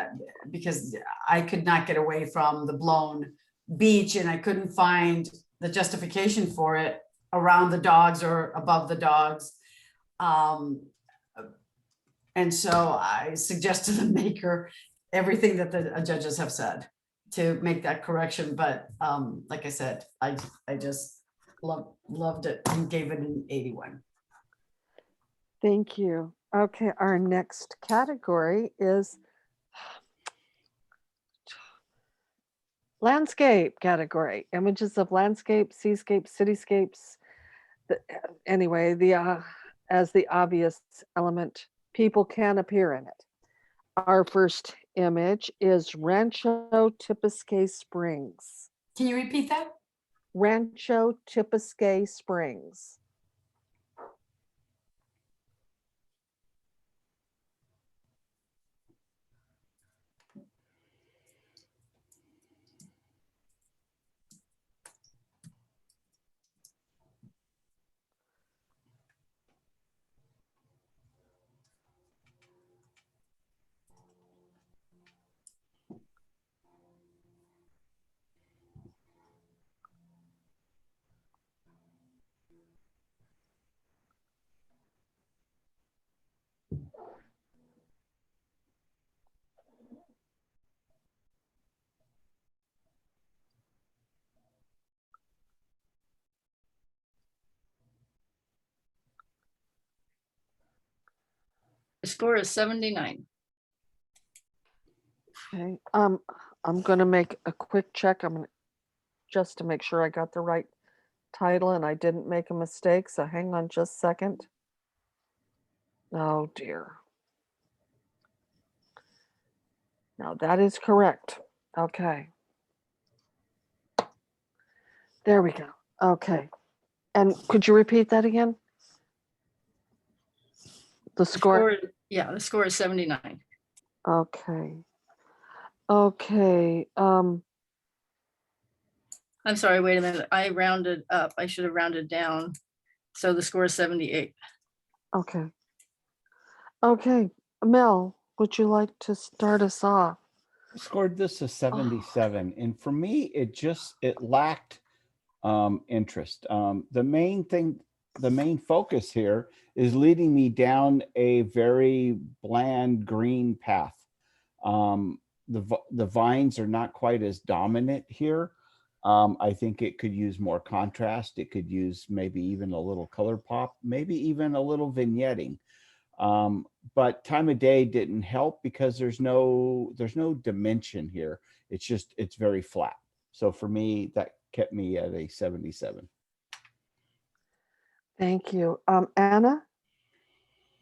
because I could not get away from the blown beach, and I couldn't find the justification for it around the dogs or above the dogs. And so I suggest to the maker everything that the judges have said to make that correction. But like I said, I just loved it and gave it an 81. Thank you. Okay, our next category is landscape category. Images of landscape, seascape, cityscapes. Anyway, as the obvious element, people can appear in it. Our first image is Rancho Tipisque Springs. Can you repeat that? Rancho Tipisque Springs. The score is 79. Okay. I'm gonna make a quick check. Just to make sure I got the right title and I didn't make a mistake. So hang on just a second. Oh dear. Now that is correct. Okay. There we go. Okay. And could you repeat that again? The score, Yeah, the score is 79. okay. Okay, I'm sorry, wait a minute. I rounded up. I should have rounded down. So the score is 78. okay. Okay, Mel, would you like to start us off? Scored this a 77, and for me, it lacked interest. The main focus here is leading me down a very bland green path. The vines are not quite as dominant here. I think it could use more contrast. It could use maybe even a little color pop, maybe even a little vignetting. But time of day didn't help because there's no dimension here. It's very flat. So for me, that kept me at a 77. Thank you. Anna?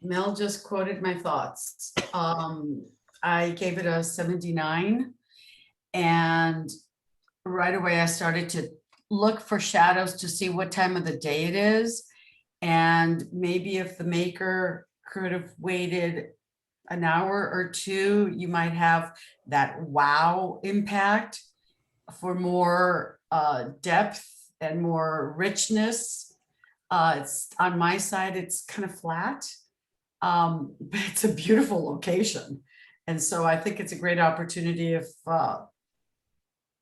Mel just quoted my thoughts. I gave it a 79. And right away I started to look for shadows to see what time of the day it is. And maybe if the maker could have waited an hour or two, you might have that wow impact for more depth and more richness. It's on my side, it's kind of flat, but it's a beautiful location. And so I think it's a great opportunity if,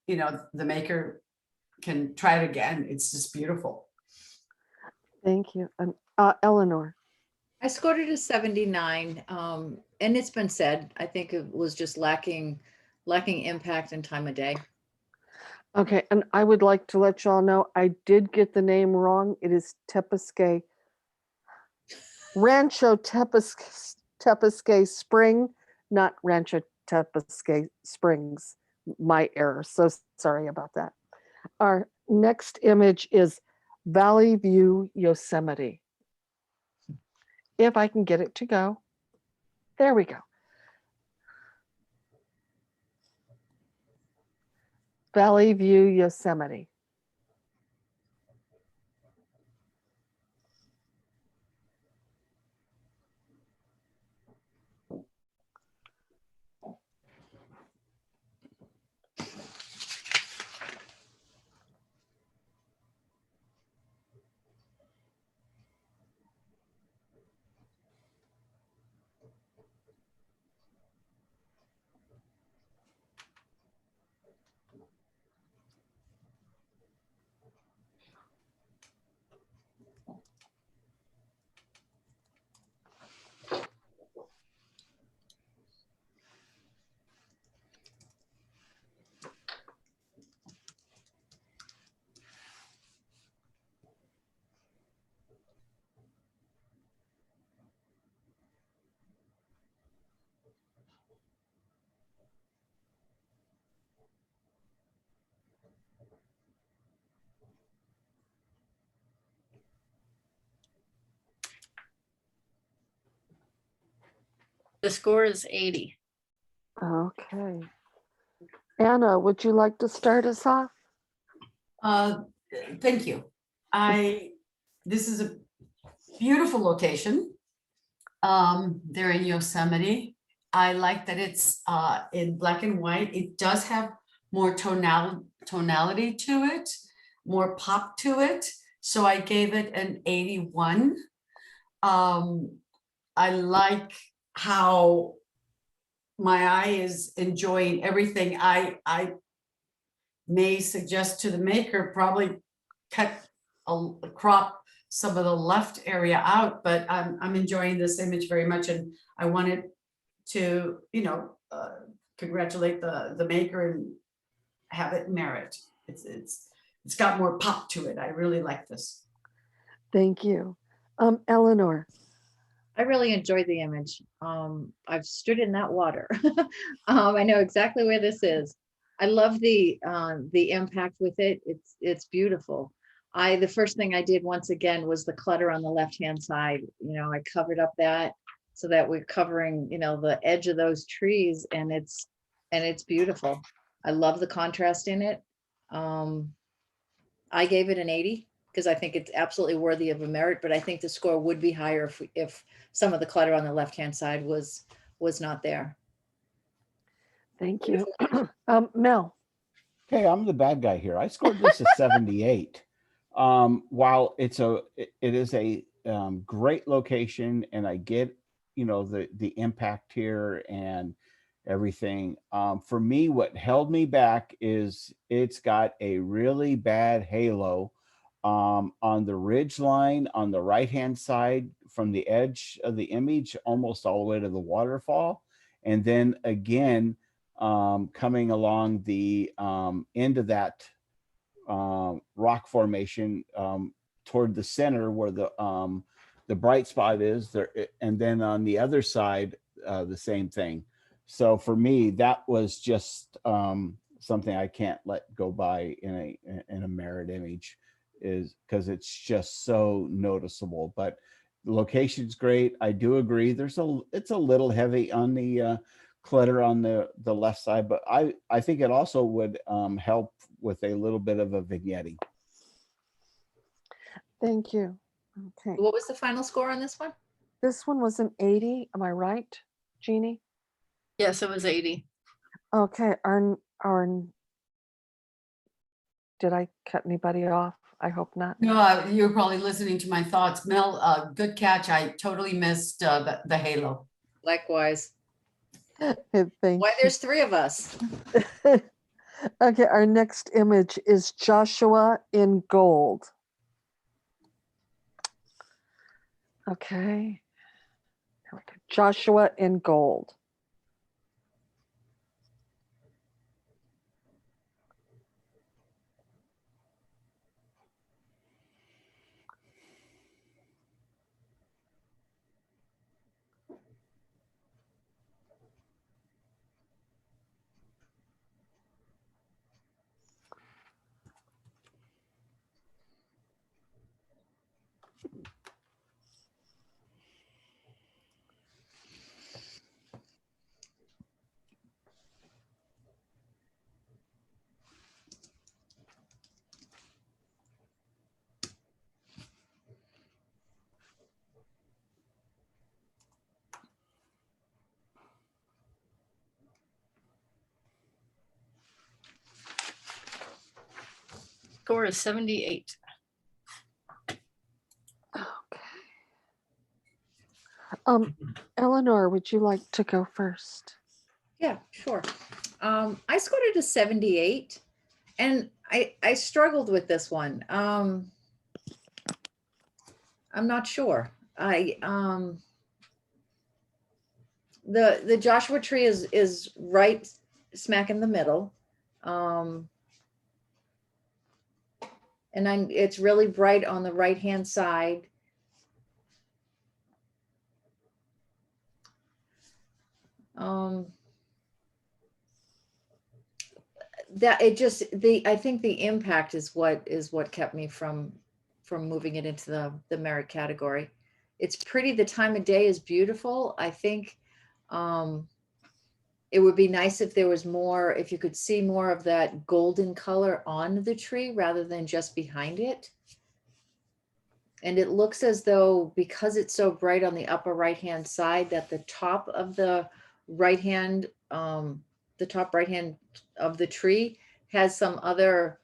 you know, the maker can try it again. It's just beautiful. Thank you. And Eleanor? I scored it a 79. And it's been said, I think it was just lacking impact and time of day. Okay, and I would like to let y'all know, I did get the name wrong. It is Tepesque, Rancho Tepesque Spring, not Rancho Tepesque Springs. My error, so sorry about that. Our next image is Valley View, Yosemite. If I can get it to go. There we go. Valley View, Yosemite. The score is 80. Okay. Anna, would you like to start us off? Thank you. This is a beautiful location. They're in Yosemite. I like that it's in black and white. It does have more tonality to it, more pop to it. So I gave it an 81. I like how my eye is enjoying everything. I may suggest to the maker probably crop some of the left area out, but I'm enjoying this image very much, and I wanted to, you know, congratulate the maker and have it merit. It's got more pop to it. I really like this. Thank you. Eleanor? I really enjoyed the image. I've stood in that water. I know exactly where this is. I love the impact with it. It's beautiful. The first thing I did once again was the clutter on the left-hand side. You know, I covered up that so that we're covering, you know, the edge of those trees, and it's beautiful. I love the contrast in it. I gave it an 80. because I think it's absolutely worthy of a merit, but I think the score would be higher if some of the clutter on the left-hand side was not there. Thank you. Mel, Okay, I'm the bad guy here. I scored this a 78. While it is a great location, and I get, you know, the impact here and everything. For me, what held me back is it's got a really bad halo on the ridge line on the right-hand side from the edge of the image almost all the way to the waterfall. And then again, coming along the end of that rock formation toward the center where the bright spot is there, and then on the other side the same thing. So for me, that was just something I can't let go by in a mirrored image, is because it's just so noticeable. But the location's great. I do agree. It's a little heavy on the clutter on the left side, but I think it also would help with a little bit of a vignetting. thank you. Okay, What was the final score on this one? this one was an 80. Am I right, Jeannie? Yes, it was 80. Okay, did I cut anybody off? I hope not. No, you're probably listening to my thoughts. Mel, good catch. I totally missed the halo. Likewise. Thank Why there's three of us? you. Okay, our next image is Joshua in gold. Okay. There we go. Joshua in gold. Score is 78. Okay. Eleanor, would you like to go first? Yeah, sure. I scored it a 78, and I struggled with this one. I'm not sure. The Joshua tree is right smack in the middle. And it's really bright on the right-hand side. That it just I think the impact is what kept me from moving it into the merit category. It's pretty. The time of day is beautiful. I think it would be nice if there was more, if you could see more of that golden color on the tree rather than just behind it. And it looks as though, because it's so bright on the upper right-hand side, that the top of the right-hand, the top right-hand of the tree has some other,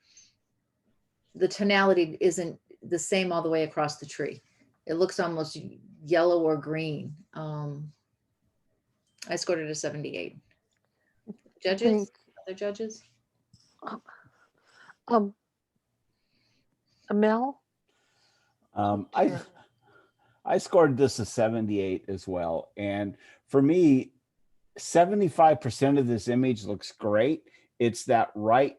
the tonality isn't the same all the way across the tree. It looks almost yellow or green. I scored it a 78. Judges, other judges? Mel? I scored this a 78 as well. And for me, 75% of this image looks great. It's that right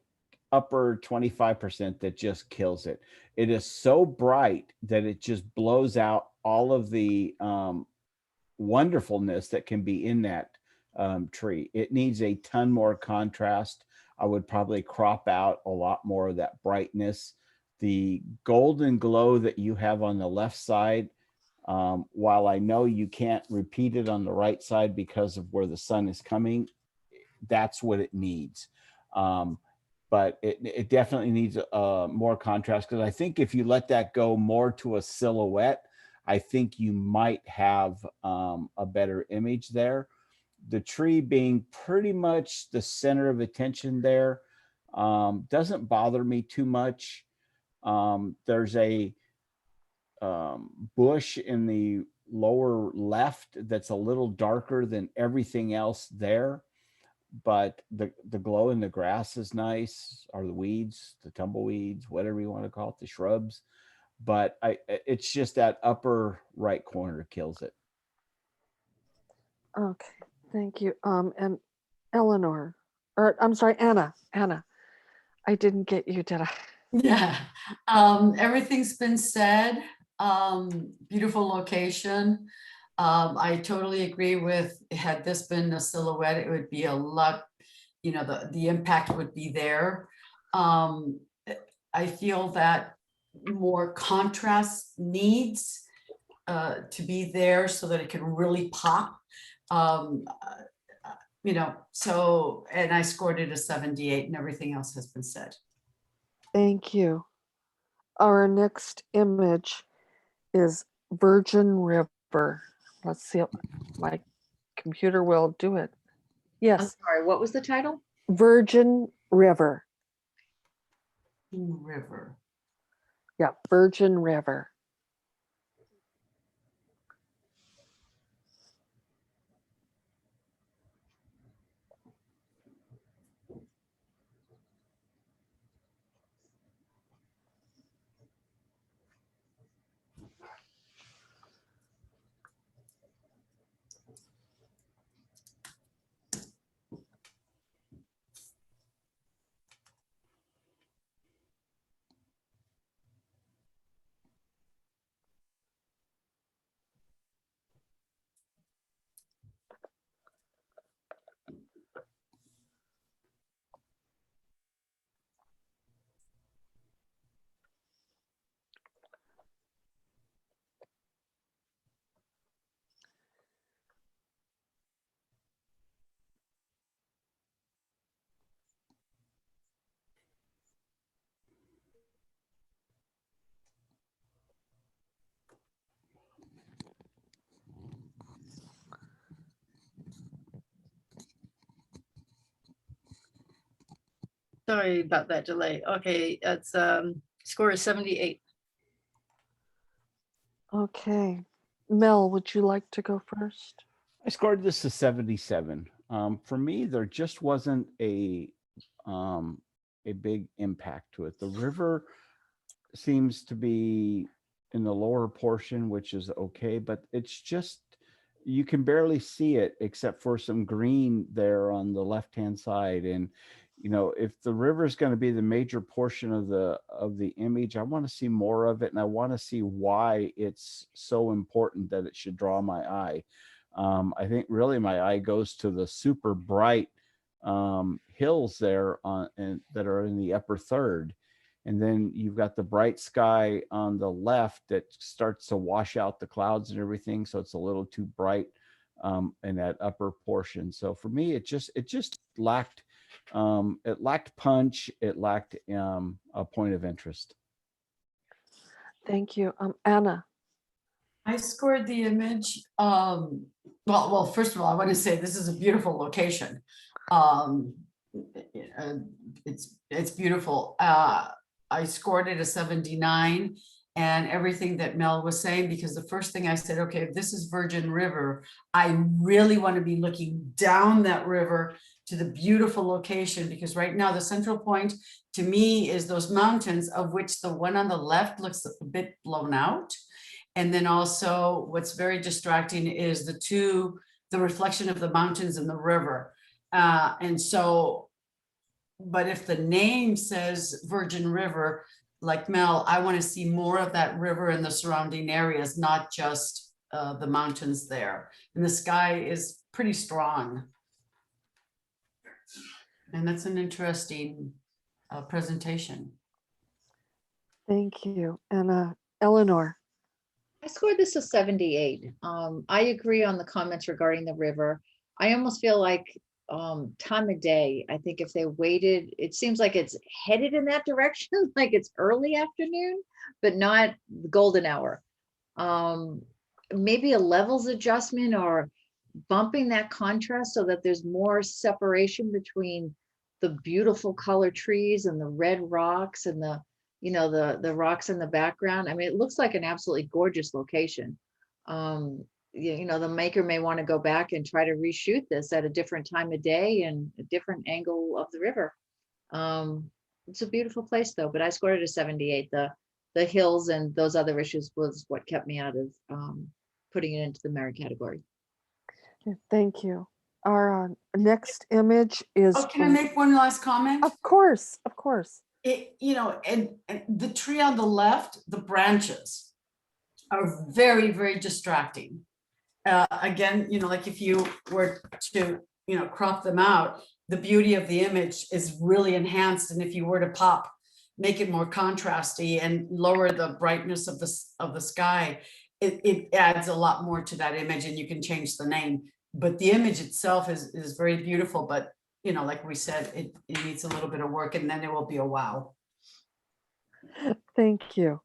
upper 25% that just kills it. It is so bright that it just blows out all of the wonderfulness that can be in that tree. It needs a ton more contrast. I would probably crop out a lot more of that brightness. The golden glow that you have on the left side, while I know you can't repeat it on the right side because of where the sun is coming, that's what it needs. but it definitely needs more contrast, because I think if you let that go more to a silhouette, I think you might have a better image there. The tree being pretty much the center of attention there doesn't bother me too much. There's a bush in the lower left that's a little darker than everything else there, but the glow in the grass is nice, or the weeds, the tumbleweeds, whatever you want to call it, the shrubs. But it's just that upper right corner kills it. Okay, thank you. And Eleanor, or I'm sorry, Anna, I didn't get you, did I? Yeah, everything's been said. Beautiful location. I totally agree with, had this been a silhouette, it would be a lot, you know, the impact would be there. I feel that more contrast needs to be there so that it can really pop. You know, so, and I scored it a 78 and everything else has been said. Thank you. Our next image is Virgin River. Let's see if my computer will do it. I'm Yes, sorry, what was the title? Virgin River. River. Yeah, Virgin River. Sorry about that delay. Okay, that's score is 78. Okay. Mel, would you like to go first? I scored this a 77. For me, there just wasn't a big impact to it. The river seems to be in the lower portion, which is okay, but it's just, you can barely see it except for some green there on the left-hand side. And you know, if the river is going to be the major portion of the image, I want to see more of it, and I want to see why it's so important that it should draw my eye. I think really my eye goes to the super bright hills there and that are in the upper third. And then you've got the bright sky on the left that starts to wash out the clouds and everything. So it's a little too bright in that upper portion. So for me, it just lacked, it lacked punch. It lacked a point of interest. Thank you. Anna. I scored the image. Well, first of all, I want to say this is a beautiful location. It's beautiful. I scored it a 79, and everything that Mel was saying, because the first thing I said, okay, if this is Virgin River, I really want to be looking down that river to the beautiful location, because right now the central point to me is those mountains, of which the one on the left looks a bit blown out. And then also what's very distracting is the reflection of the mountains and the river. And so, but if the name says Virgin River, like Mel, I want to see more of that river and the surrounding areas, not just the mountains there. And the sky is pretty strong. And that's an interesting presentation. Thank you. And Eleanor. I scored this a 78. I agree on the comments regarding the river. I almost feel like time of day. I think if they waited, it seems like it's headed in that direction, like it's early afternoon, but not the golden hour. Maybe a levels adjustment or bumping that contrast so that there's more separation between the beautiful color trees and the red rocks and the, you know, the rocks in the background. I mean, it looks like an absolutely gorgeous location. You know, the maker may want to go back and try to reshoot this at a different time of day and a different angle of the river. It's a beautiful place though, but I scored it a 78. The hills and those other issues was what kept me out of putting it into the merit category. Thank you. Our next image is. Oh, can I make one last comment? Of course, of course. You know, and the tree on the left, the branches are very, very distracting. Again, you know, like if you were to, you know, crop them out, the beauty of the image is really enhanced. And if you were to make it more contrasty and lower the brightness of the sky, it adds a lot more to that image, and you can change the name. But the image itself is very beautiful, but you know, like we said, it needs a little bit of work, and then it will be a wow. Thank you.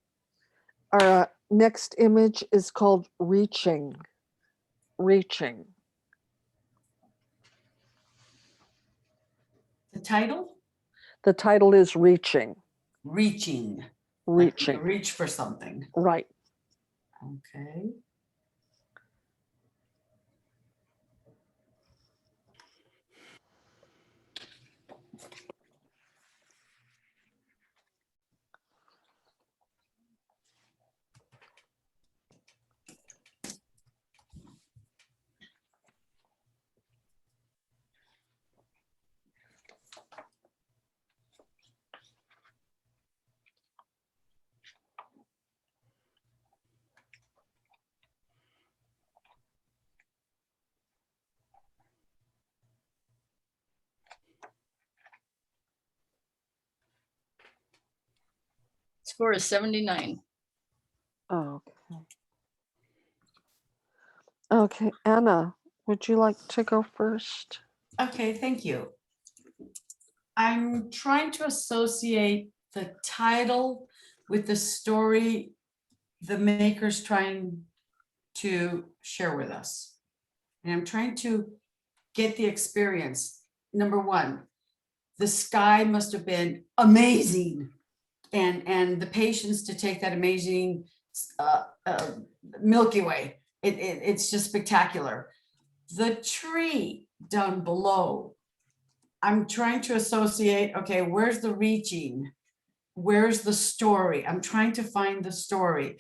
Our next image is called Reaching. Reaching. The title? The title is Reaching. Reaching. Like Reaching. reach for something. Right. Okay. Score is 79. Okay. Okay, Anna, would you like to go first? Okay, thank you. I'm trying to associate the title with the story the maker's trying to share with us. And I'm trying to get the experience. Number one, the sky must have been amazing. And the patience to take that amazing Milky Way. It's just spectacular. The tree down below, I'm trying to associate, okay, where's the reaching? Where's the story? I'm trying to find the story.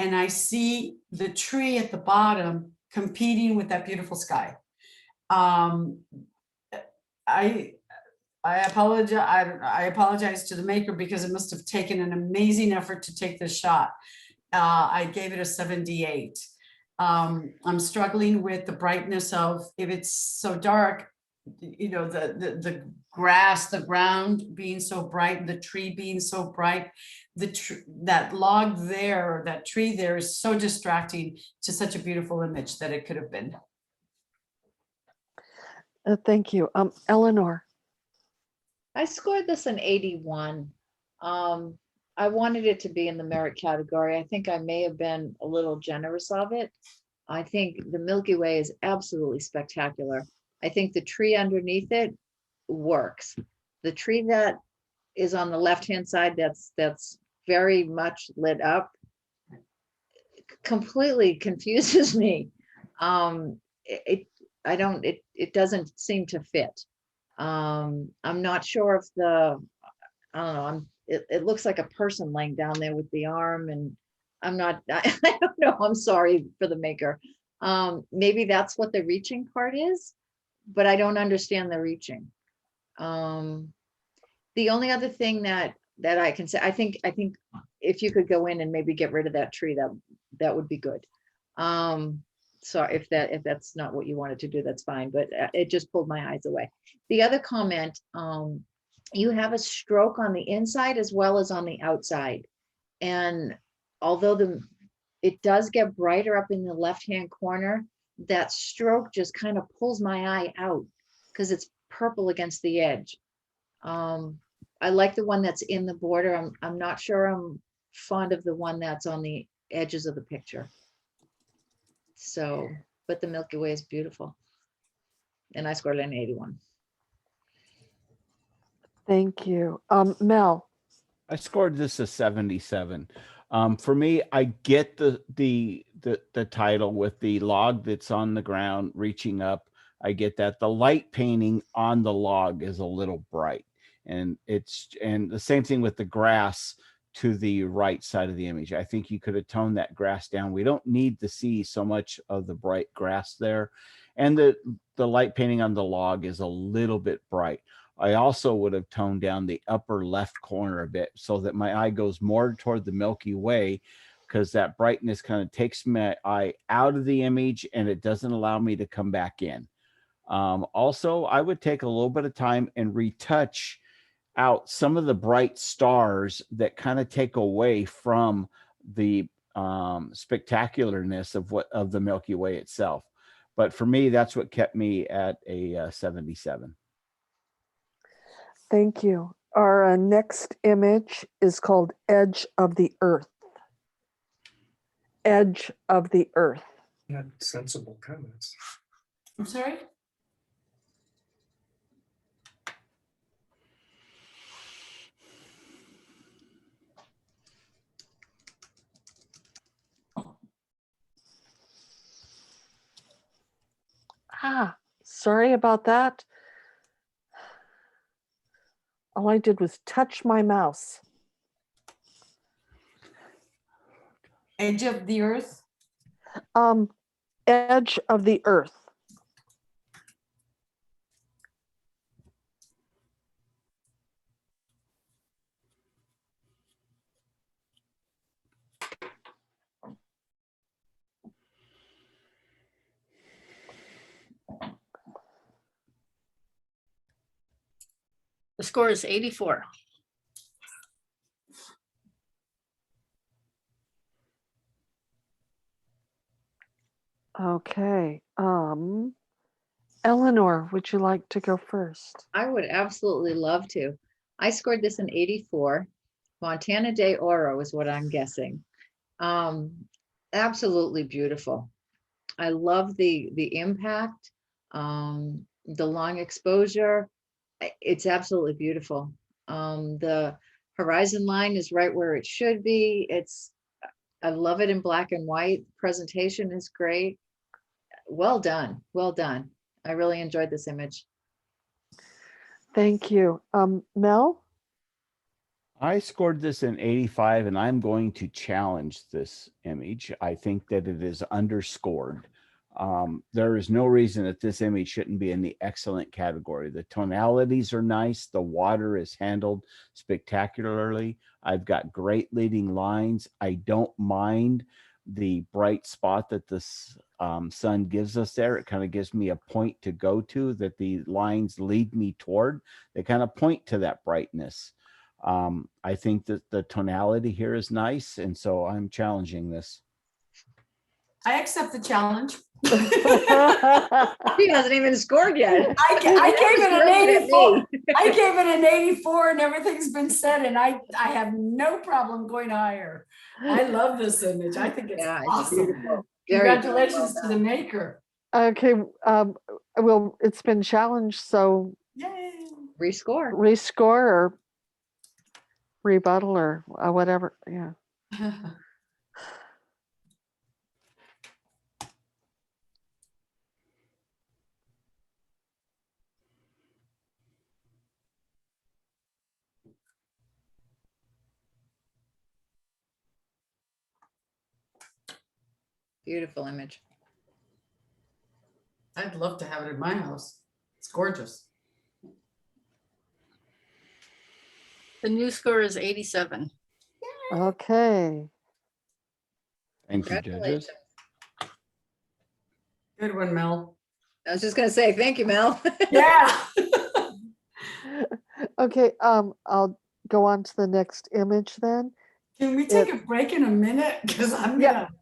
And I see the tree at the bottom competing with that beautiful sky. I apologize to the maker because it must have taken an amazing effort to take this shot. I gave it a 78. I'm struggling with the brightness of, if it's so dark, you know, the grass, the ground being so bright, the tree being so bright, that log there, or that tree there is so distracting to such a beautiful image that it could have been. Thank you. Eleanor. I scored this an 81. I wanted it to be in the merit category. I think I may have been a little generous of it. I think the Milky Way is absolutely spectacular. I think the tree underneath it works. The tree that is on the left-hand side, that's very much lit up, completely confuses me. It doesn't seem to fit. I'm not sure if I don't know, it looks like a person laying down there with the arm, and I don't know, I'm sorry for the maker. Maybe that's what the reaching part is, but I don't understand the reaching. The only other thing that I can say, I think if you could go in and maybe get rid of that tree, that would be good. So if that's not what you wanted to do, that's fine, but it just pulled my eyes away. The other comment, you have a stroke on the inside as well as on the outside. And although it does get brighter up in the left-hand corner, that stroke just kind of pulls my eye out because it's purple against the edge. I like the one that's in the border. I'm not sure I'm fond of the one that's on the edges of the picture. So, but the Milky Way is beautiful. And I scored an 81. Thank you. Mel, I scored this a 77. For me, I get the title with the log that's on the ground reaching up. I get that. The light painting on the log is a little bright, and the same thing with the grass to the right side of the image. I think you could have toned that grass down. We don't need to see so much of the bright grass there, and the light painting on the log is a little bit bright. I also would have toned down the upper left corner a bit so that my eye goes more toward the Milky Way, because that brightness kind of takes my eye out of the image and it doesn't allow me to come back in. Also, I would take a little bit of time and retouch out some of the bright stars that kind of take away from the spectacularness of the Milky Way itself. But for me, that's what kept me at a 77. thank you. Our next image is called Edge of the Earth. Edge of the Earth. Had sensible comments. I'm sorry? Sorry about that. All I did was touch my mouse. Edge of the Earth? Edge of the Earth. The score is 84. Okay. Eleanor, would you like to go first? I would absolutely love to. I scored this an 84. Montana de Oro is what I'm guessing. Absolutely beautiful. I love the impact, the long exposure. It's absolutely beautiful. The horizon line is right where it should be. I love it in black and white. Presentation is great. Well done. Well done. I really enjoyed this image. Thank you. Mel? I scored this in 85, and I'm going to challenge this image. I think that it is underscored. There is no reason that this image shouldn't be in the excellent category. The tonalities are nice. The water is handled spectacularly. I've got great leading lines. I don't mind the bright spot that the sun gives us there. It kind of gives me a point to go to that the lines lead me toward. They kind of point to that brightness. I think that the tonality here is nice, and so I'm challenging this. I accept the challenge. He hasn't even scored yet. I gave it an Looking at 84. me. I gave it an 84 and everything's been said, and I have no problem going higher. I love this image. I think it's Yeah, it's awesome. beautiful. Very Congratulations well to the maker. Okay. Well, it's been challenged, so Yay. Rescore. rescore or rebuttal or whatever. Yeah. Beautiful image. I'd love to have it in my house. It's gorgeous. The new score is 87. Okay. Thank you, judges. Congratulations. Good one, Mel. I was just gonna say, thank you, Mel. Yeah. Okay. I'll go on to the next image then. Can we take a break in a minute? Because I'm Yeah. gonna.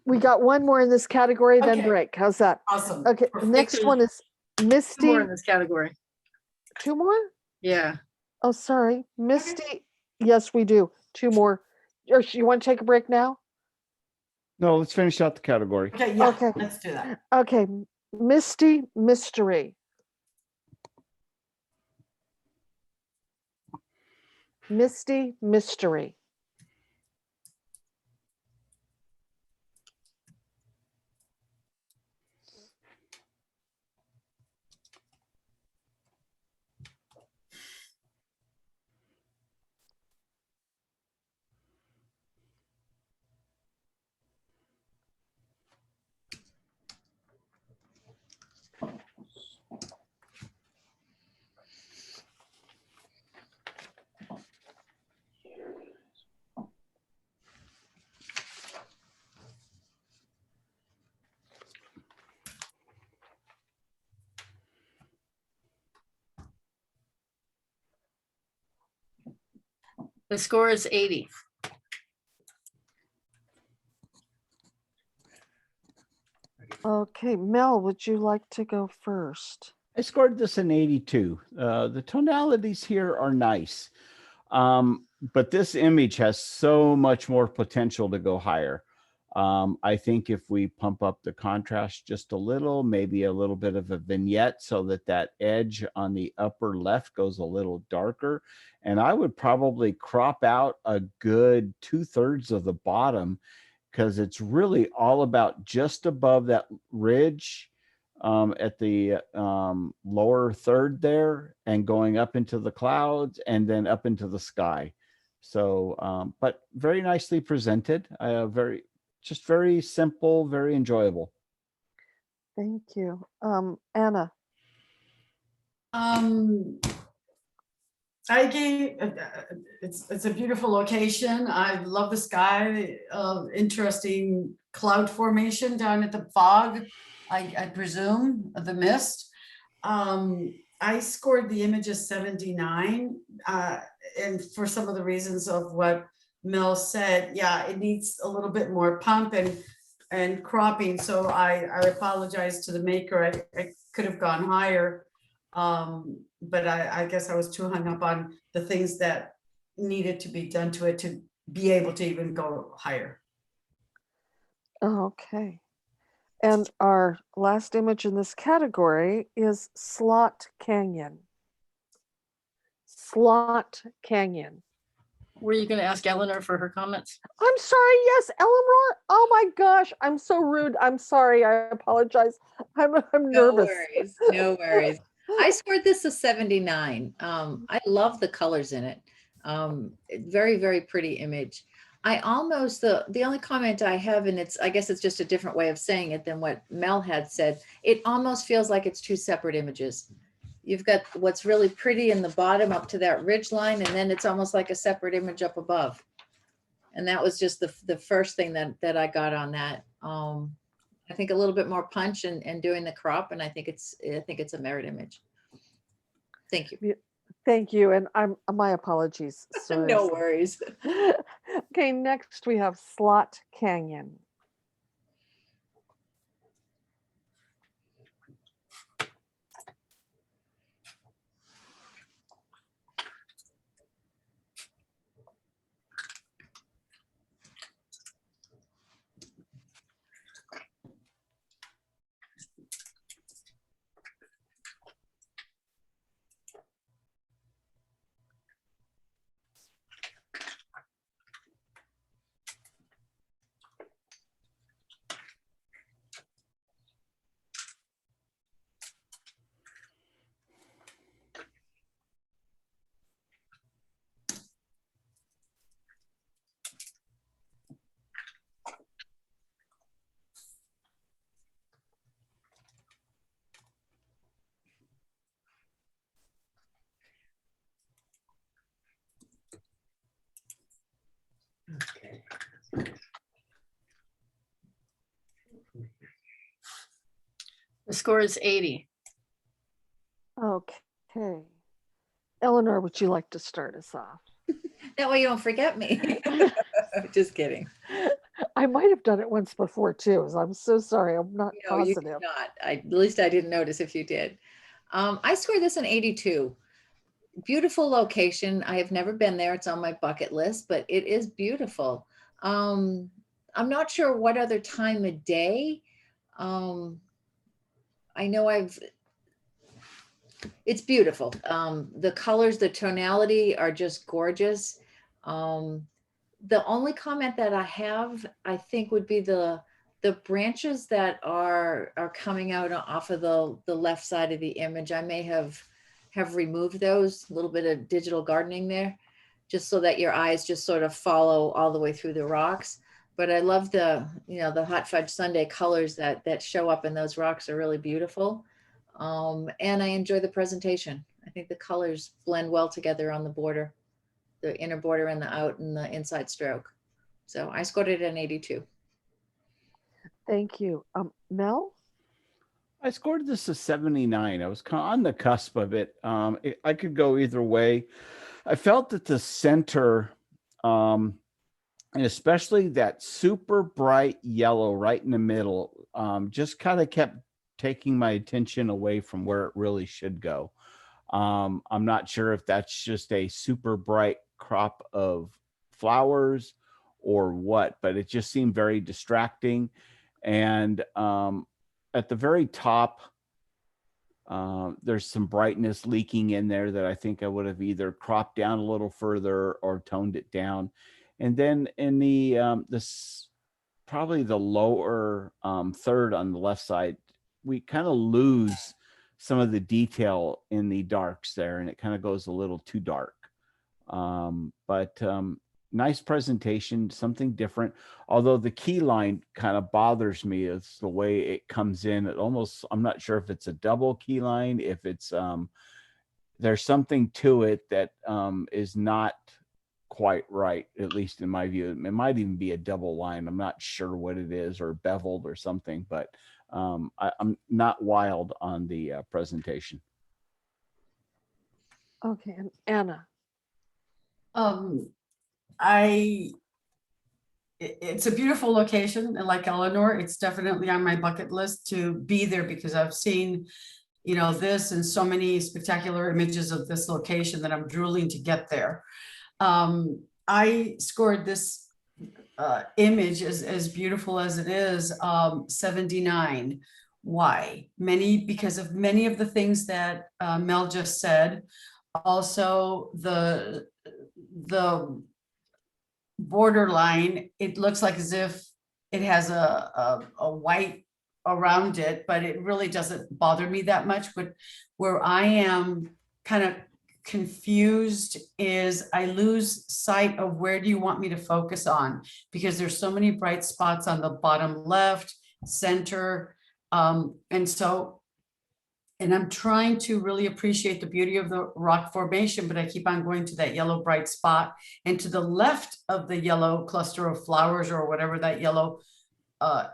We got one more in this category, then Okay. break. How's that? Awesome. Okay. The next one is Two Misty, more in this category. 2 more? Yeah. Oh, sorry. Misty, yes, we do. 2 more. Or you want to take a break now? No, let's finish out the category. Okay, yeah, Okay. let's do that. Okay, Misty Mystery. Misty Mystery. The score is 80. Okay, Mel, would you like to go first? I scored this an 82. The tonalities here are nice, but this image has so much more potential to go higher. I think if we pump up the contrast just a little, maybe a little bit of a vignette so that that edge on the upper left goes a little darker. And I would probably crop out a good 2/3 of the bottom, because it's really all about just above that ridge at the lower third there, and going up into the clouds and then up into the sky. So, but very nicely presented. Just very simple, very enjoyable. Thank you. Anna. I gave, it's a beautiful location. I love the sky, interesting cloud formation down at the fog, I presume, the mist. I scored the image as 79, and for some of the reasons of what Mel said, yeah, it needs a little bit more pump and cropping. So I apologize to the maker. I could have gone higher. But I guess I was too hung up on the things that needed to be done to it to be able to even go higher. Okay. And our last image in this category is Slot Canyon. Slot Canyon. Were you going to ask Eleanor for her comments? I'm sorry, yes, Eleanor. Oh my gosh, I'm so rude. I'm sorry. I apologize. I'm No nervous. worries, no worries. I scored this a 79. I love the colors in it. Very, very pretty image. I almost, the only comment I have, and I guess it's just a different way of saying it than what Mel had said, it almost feels like it's 2 separate images. You've got what's really pretty in the bottom up to that ridge line, and then it's almost like a separate image up above. And that was just the first thing that I got on that. I think a little bit more punch and doing the crop, and I think it's a merit image. Thank you. Thank you, and my apologies. No worries. Okay, next we have Slot Canyon. Okay. The score is 80. Okay. Eleanor, would you like to start us off? That way you don't forget me. Just kidding. I might have done it once before too. So I'm so sorry. I'm not No, you did positive. not. At least I didn't notice if you did. I scored this an 82. Beautiful location. I have never been there. It's on my bucket list, but it is beautiful. I'm not sure what other time of day. I know it's beautiful. The colors, the tonality are just gorgeous. The only comment that I have, I think, would be the branches that are coming out off of the left side of the image. I may have removed those, a little bit of digital gardening there, just so that your eyes just sort of follow all the way through the rocks. But I love the hot fudge sundae colors that show up in those rocks are really beautiful. And I enjoy the presentation. I think the colors blend well together on the border, the inner border and the out and the inside stroke. So I scored it an 82. Thank you. Mel? I scored this a 79. I was on the cusp of it. I could go either way. I felt that the center, and especially that super bright yellow right in the middle, just kind of kept taking my attention away from where it really should go. I'm not sure if that's just a super bright crop of flowers or what, but it just seemed very distracting. And at the very top, there's some brightness leaking in there that I think I would have either cropped down a little further or toned it down. And then in the this probably the lower third on the left side, we kind of lose some of the detail in the darks there, and it kind of goes a little too dark. But nice presentation, something different. Although the key line kind of bothers me, it's the way it comes in. It almost, I'm not sure if it's a double key line, if it's there's something to it that is not quite right, at least in my view. It might even be a double line. I'm not sure what it is, or beveled or something, but I'm not wild on the presentation. Okay, and Anna. It's a beautiful location, and like Eleanor, it's definitely on my bucket list to be there, because I've seen, this and so many spectacular images of this location that I'm drooling to get there. I scored this image, as beautiful as it is, 79. Why? Because of many of the things that Mel just said. Also, the borderline, it looks like as if it has a white around it, but it really doesn't bother me that much. But where I am kind of confused is I lose sight of where do you want me to focus on, because there's so many bright spots on the bottom left, center. And I'm trying to really appreciate the beauty of the rock formation, but I keep on going to that yellow bright spot. And to the left of the yellow cluster of flowers, or whatever that yellow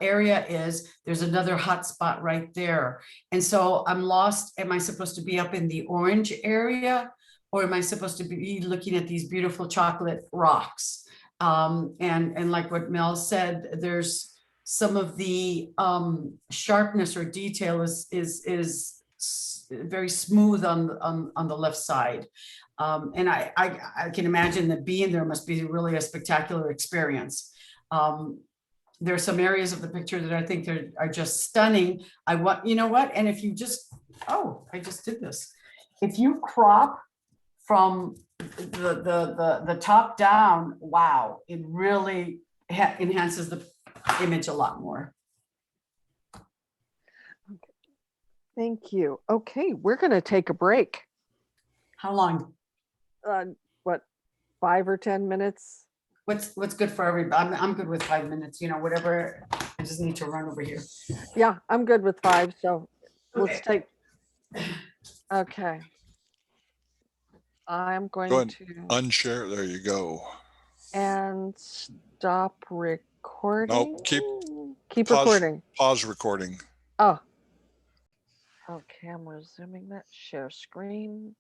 area is, there's another hot spot right there. And so I'm lost. Am I supposed to be up in the orange area, or am I supposed to be looking at these beautiful chocolate rocks? And like what Mel said, there's some of the sharpness or detail is very smooth on the left side. And I can imagine that being there must be really a spectacular experience. There are some areas of the picture that I think are just stunning. You know what? And if you just, I just did this. If you crop from the top down, wow, it really enhances the image a lot more. Thank you. Okay, we're going to take a break. How long? What, 5 or 10 minutes? What's good for everybody? I'm good with 5 minutes, whatever. I just need to run over here. Yeah, I'm good with 5. So let's take. Okay. I'm going Go ahead, to unshare. There you go. and stop recording. Nope, keep pause, recording. Pause recording. Oh. Okay, I'm resuming that. Share screen.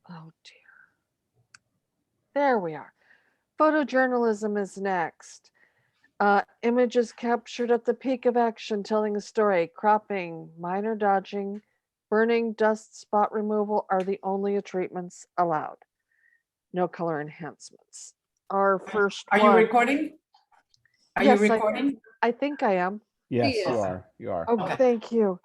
Oh dear. There we are. Photojournalism is next. Images captured at the peak of action, telling a story, cropping, minor dodging, burning, dust spot removal are the only treatments allowed. No color enhancements. Our first Are you one. recording? Are you Yes, recording? I think I am. Yes, you Yes. are. You are. Oh, Okay. thank you.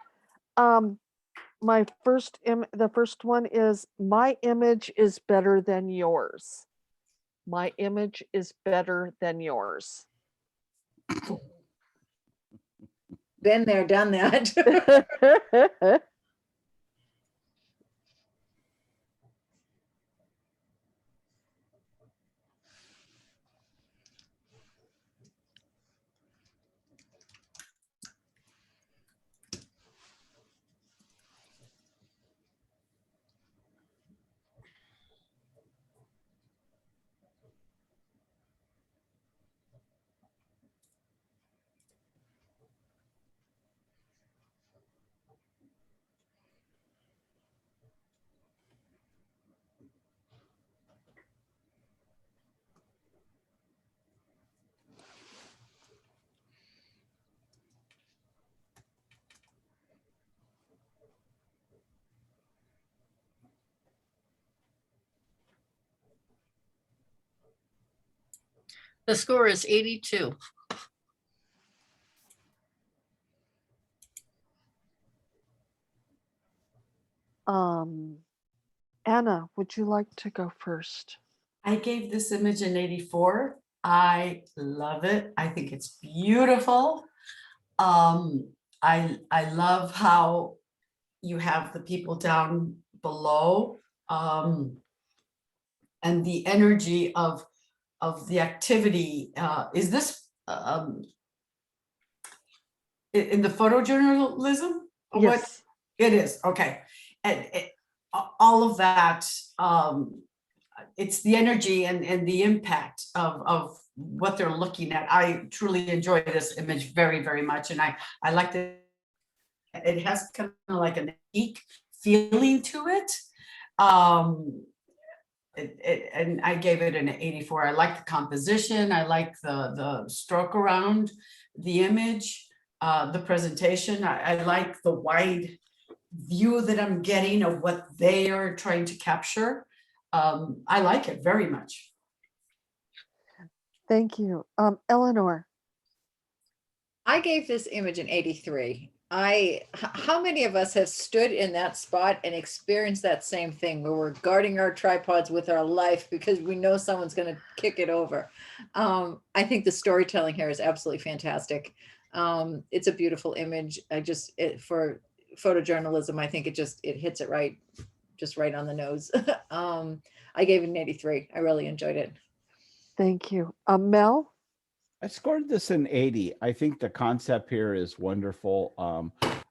My the first one is my image is better than yours. My image is better than yours. Been there, done that. The score is 82. Anna, would you like to go first? I gave this image an 84. I love it. I think it's beautiful. I love how you have the people down below, and the energy of the activity. Is this in the photojournalism? Or what? Yes. It is, okay. And all of that, it's the energy and the impact of what they're looking at. I truly enjoy this image very, very much. And I like that it has kind of like an antique feeling to it. And I gave it an 84. I like the composition. I like the stroke around the image, the presentation. I like the wide view that I'm getting of what they are trying to capture. I like it very much. Thank you. Eleanor. I gave this image an 83. How many of us have stood in that spot and experienced that same thing where we're guarding our tripods with our life because we know someone's going to kick it over? I think the storytelling here is absolutely fantastic. It's a beautiful image. For photojournalism, I think it hits it right, just right on the nose. I gave it an 83. I really enjoyed it. Thank you. Mel. I scored this an 80. I think the concept here is wonderful.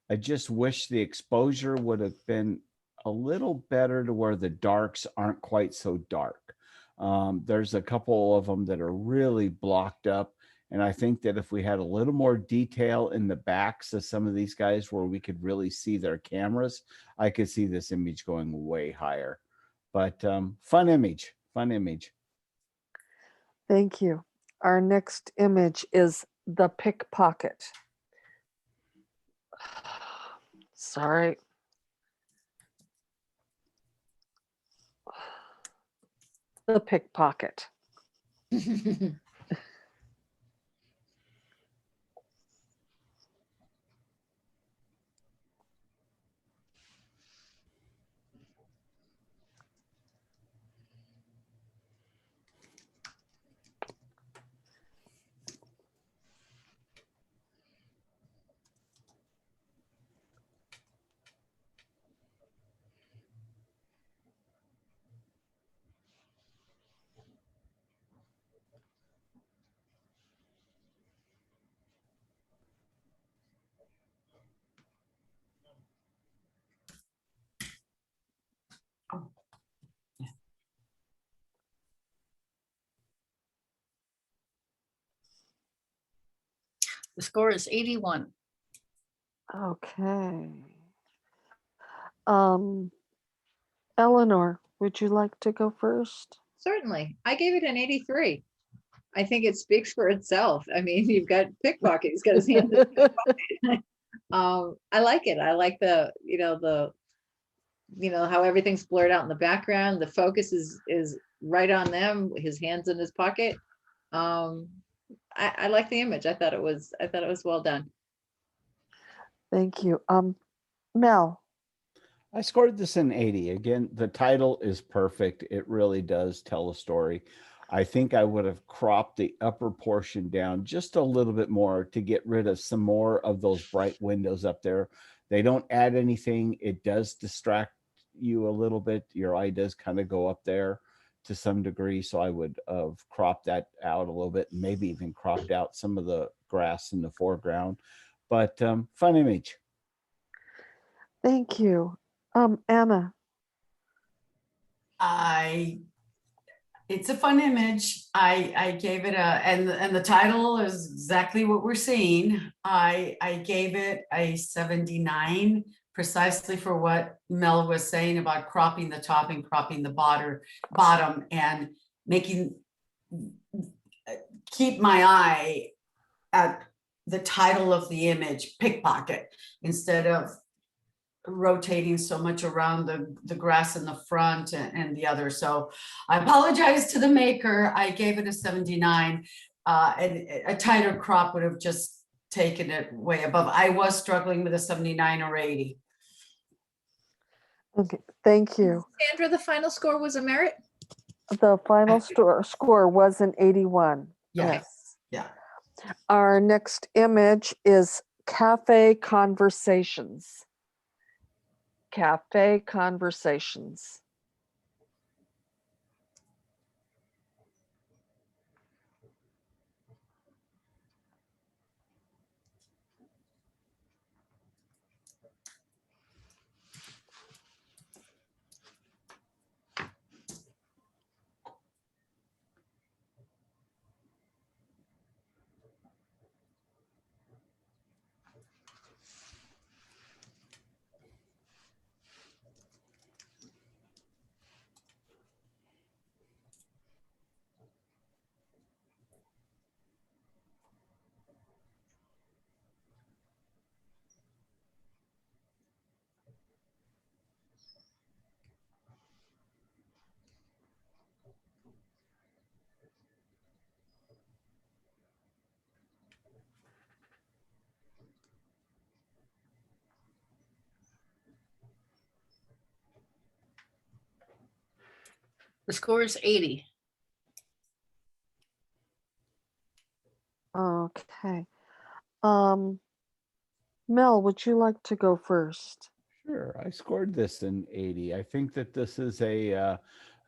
I just wish the exposure would have been a little better to where the darks aren't quite so dark. There's a couple of them that are really blocked up. And I think that if we had a little more detail in the backs of some of these guys where we could really see their cameras, I could see this image going way higher. But fun image, fun image. Thank you. Our next image is the pickpocket. Sorry. The pickpocket. The score is 81. Okay. Eleanor, would you like to go first? Certainly. I gave it an 83. I think it speaks for itself. I mean, you've got Pickpocket, he's got his hands in his pocket. I like it. I like the how everything's blurred out in the background. The focus is right on them, his hands in his pocket. I like the image. I thought it was well done. Thank you. Mel, I scored this an 80. Again, the title is perfect. It really does tell a story. I think I would have cropped the upper portion down just a little bit more to get rid of some more of those bright windows up there. They don't add anything. It does distract you a little bit. Your eye does kind of go up there to some degree. So I would have cropped that out a little bit, maybe even cropped out some of the grass in the foreground. But fun image. thank you. Anna, It's a fun image. I gave it and the title is exactly what we're seeing. I gave it a 79, precisely for what Mel was saying about cropping the top and cropping the bottom and keep my eye at the title of the image, Pickpocket, instead of rotating so much around the grass in the front and the other. So I apologize to the maker. I gave it a 79. And a tighter crop would have just taken it way above. I was struggling with a 79 or 80. okay, thank you. Sandra, the final score was a merit? The final score was an 81. Yes. Yeah. Our next image is Cafe Conversations. Cafe Conversations. The score is 80. Okay. Mel, would you like to go first? Sure, I scored this an 80. I think that this is a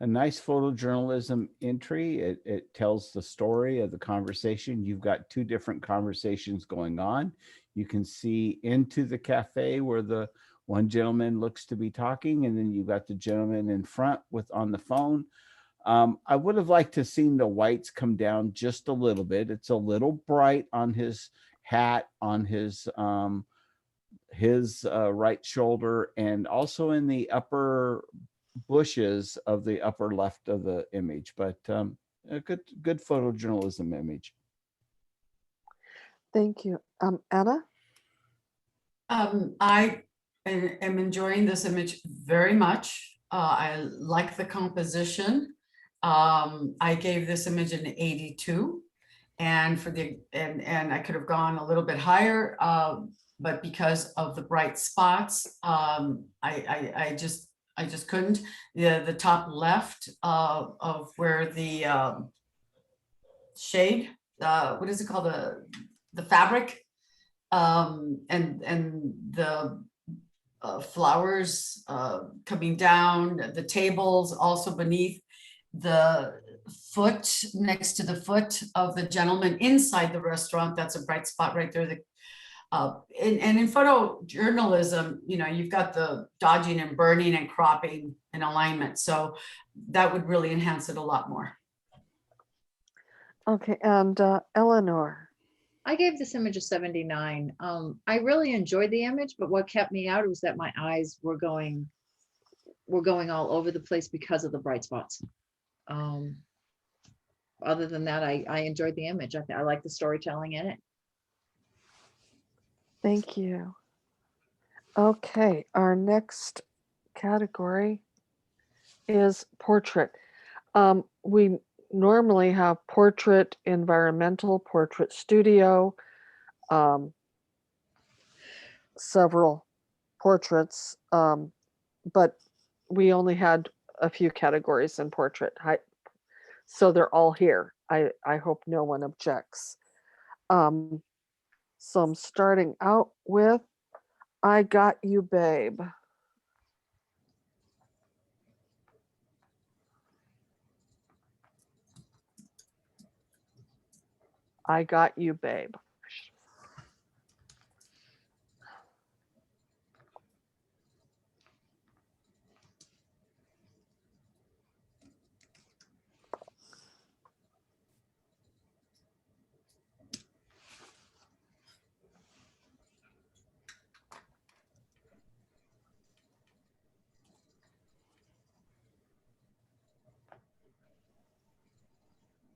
nice photojournalism entry. It tells the story of the conversation. You've got two different conversations going on. You can see into the cafe where the one gentleman looks to be talking, and then you've got the gentleman in front on the phone. I would have liked to have seen the whites come down just a little bit. It's a little bright on his hat, on his right shoulder, and also in the upper bushes of the upper left of the image, but a good photojournalism image. Thank you. Anna? I am enjoying this image very much. I like the composition. I gave this image an 82, and I could have gone a little bit higher, but because of the bright spots, I just couldn't. The top left of where the shade, what is it called, the fabric, and the flowers coming down, the tables also beneath, the foot next to the foot of the gentleman inside the restaurant. That's a bright spot right there. And in photojournalism, you've got the dodging and burning and cropping and alignment. So that would really enhance it a lot more. Okay, and Eleanor? I gave this image a 79. I really enjoyed the image, but what kept me out was that my eyes were going all over the place because of the bright spots. Other than that, I enjoyed the image. I like the storytelling in it. Thank you. Okay, our next category is portrait. We normally have portrait, environmental, portrait studio, several portraits, but we only had a few categories in portrait. So they're all here. I hope no one objects. So I'm starting out with I Got You, Babe. I Got You, Babe.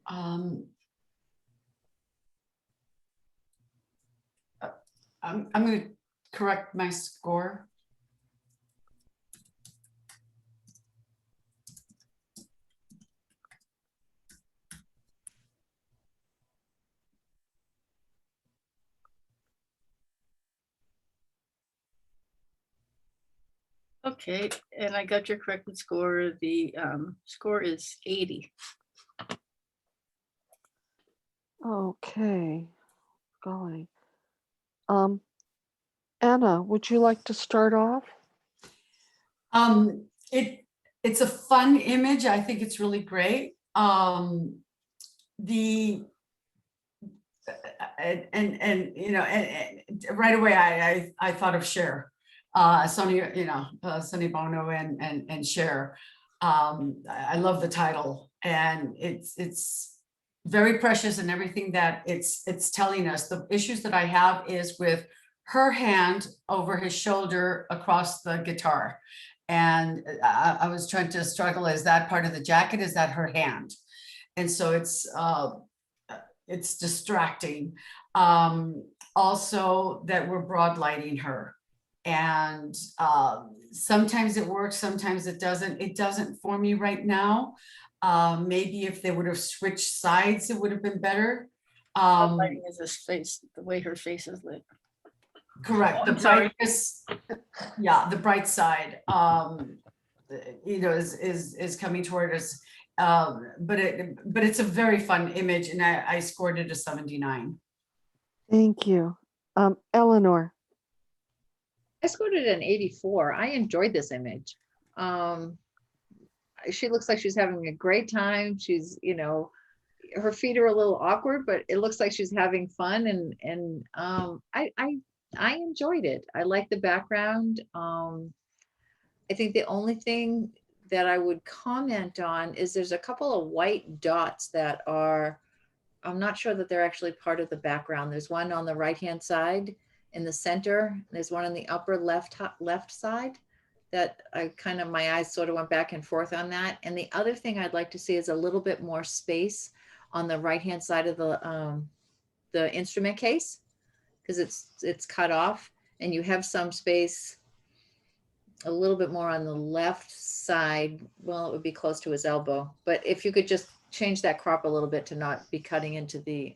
Um, I'm going to correct my score. Okay, and I got your corrected score. The score is 80. Okay, golly. Anna, would you like to start off? It's a fun image. I think it's really great. The and you know, and right away I thought of Cher, Sonny, Sonny Bono and Cher. I love the title, and it's very precious in everything that it's telling us. The issues that I have is with her hand over his shoulder across the guitar. And I was trying to struggle, is that part of the jacket? Is that her hand? And so it's distracting. Also that we're broad lighting her. And sometimes it works, sometimes it doesn't. It doesn't for me right now. Maybe if they would have switched sides, it would have been better. Lighting is this face, the way her face is lit. Correct. The I'm sorry. brightness, yeah, the bright side, is coming toward us. But it's a very fun image, and I scored it a 79. Thank you. Eleanor. I scored it an 84. I enjoyed this image. She looks like she's having a great time. She's, her feet are a little awkward, but it looks like she's having fun, and I enjoyed it. I like the background. I think the only thing that I would comment on is there's a couple of white dots that are, I'm not sure that they're actually part of the background. There's one on the right-hand side in the center. There's one on the upper left side that my eyes sort of went back and forth on that. And the other thing I'd like to see is a little bit more space on the right-hand side of the instrument case, because it's cut off, and you have some space a little bit more on the left side. Well, it would be close to his elbow, but if you could just change that crop a little bit to not be cutting into the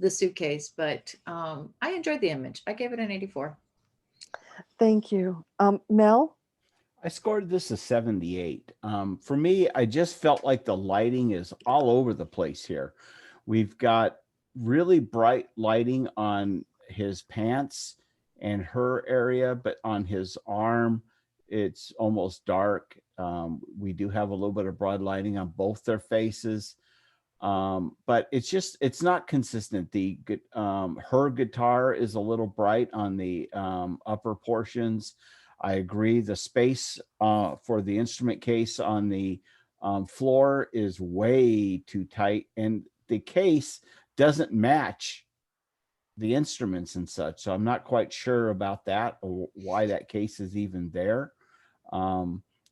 suitcase. But I enjoyed the image. I gave it an 84. Thank you. Mel? I scored this a 78. For me, I just felt like the lighting is all over the place here. We've got really bright lighting on his pants and her area, but on his arm, it's almost dark. We do have a little bit of broad lighting on both their faces. But it's not consistent. Her guitar is a little bright on the upper portions. I agree. The space for the instrument case on the floor is way too tight, and the case doesn't match the instruments and such. So I'm not quite sure about that, or why that case is even there.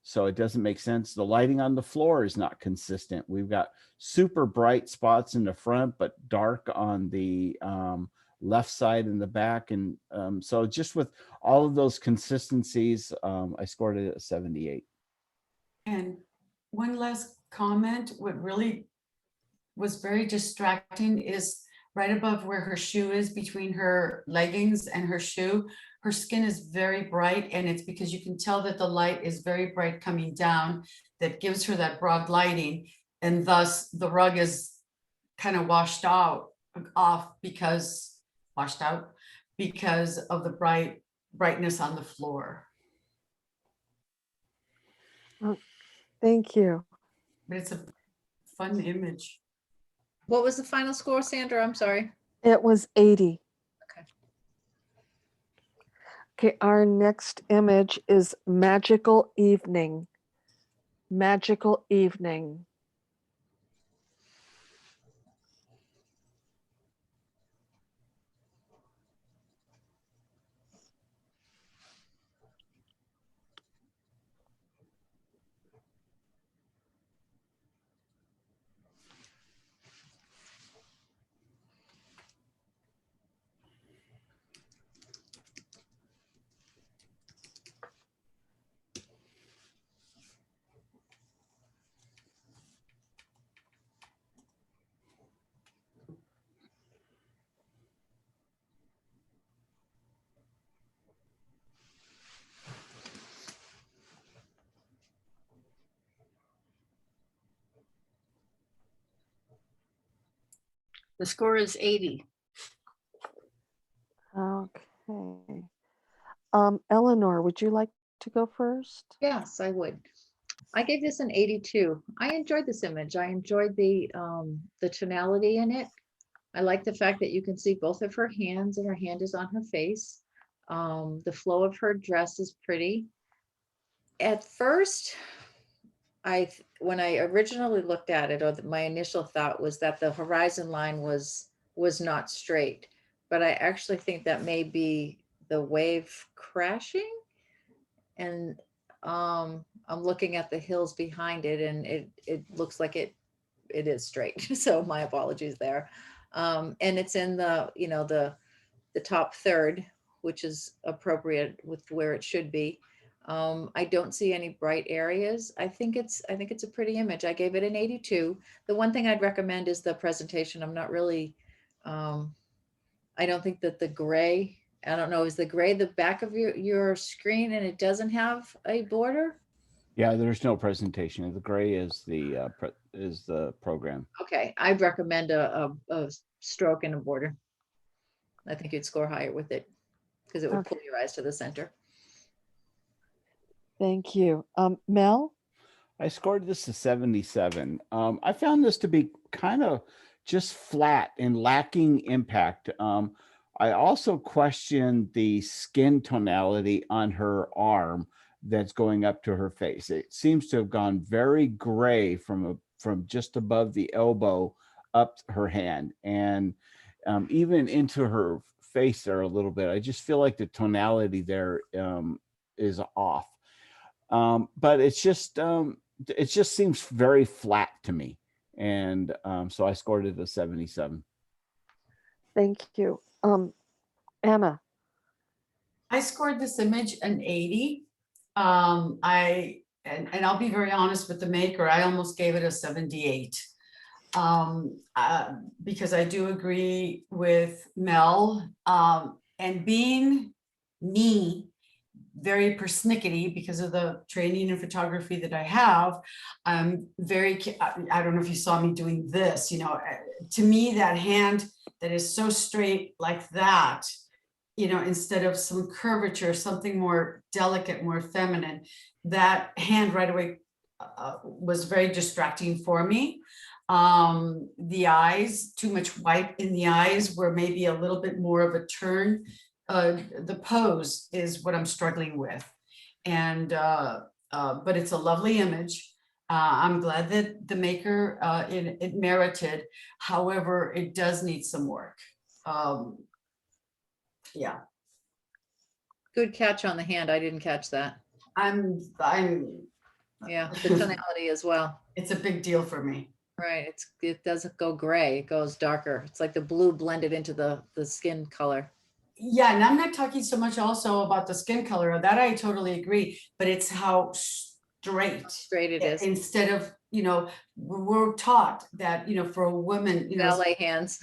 So it doesn't make sense. The lighting on the floor is not consistent. We've got super bright spots in the front, but dark on the left side and the back. And so just with all of those consistencies, I scored it at 78. And one last comment, what really was very distracting is right above where her shoe is, between her leggings and her shoe, her skin is very bright, and it's because you can tell that the light is very bright coming down that gives her that broad lighting, and thus the rug is kind of washed out because of the brightness on the floor. Thank you. But it's a fun image. What was the final score, Sandra? I'm sorry. It was 80. Okay. Okay, our next image is Magical Evening. Magical Evening. The score is 80. Okay. Eleanor, would you like to go first? Yes, I would. I gave this an 82. I enjoyed this image. I enjoyed the tonality in it. I like the fact that you can see both of her hands and her hand is on her face. The flow of her dress is pretty. At first, when I originally looked at it, or my initial thought was that the horizon line was not straight, but I actually think that may be the wave crashing. And I'm looking at the hills behind it, and it looks like it is straight. So my apologies there. And it's in the, you know, the top third, which is appropriate with where it should be. I don't see any bright areas. I think it's a pretty image. I gave it an 82. The one thing I'd recommend is the presentation. I'm not really, I don't think that the gray, I don't know, is the gray the back of your screen and it doesn't have a border? Yeah, there's no presentation. The gray is the program. Okay, I'd recommend a stroke and a border. I think you'd score higher with it because it would pull your eyes to the center. Thank you. Mel? I scored this a 77. I found this to be kind of just flat and lacking impact. I also questioned the skin tonality on her arm that's going up to her face. It seems to have gone very gray from just above the elbow up her hand, and even into her face there a little bit. I just feel like the tonality there is off. But it just seems very flat to me. And so I scored it a 77. Thank you. Anna? I scored this image an 80. And I'll be very honest with the maker, I almost gave it a 78. Because I do agree with Mel, and being me, very persnickety because of the training in photography that I have. I'm very, I don't know if you saw me doing this, you know, to me, that hand that is so straight like that, you know, instead of some curvature, something more delicate, more feminine, that hand right away was very distracting for me. The eyes, too much white in the eyes, were maybe a little bit more of a turn. The pose is what I'm struggling with. And, but it's a lovely image. I'm glad that the maker, it merited. However, it does need some work. Yeah. Good catch on the hand. I didn't catch that. I'm Yeah, the tonality as well. It's a big deal for me. Right, it doesn't go gray, it goes darker. It's like the blue blended into the skin color. Yeah, and I'm not talking so much also about the skin color, that I totally agree, but it's how straight. Straight it is. Instead of, we're taught that, for a woman, Ballet hands.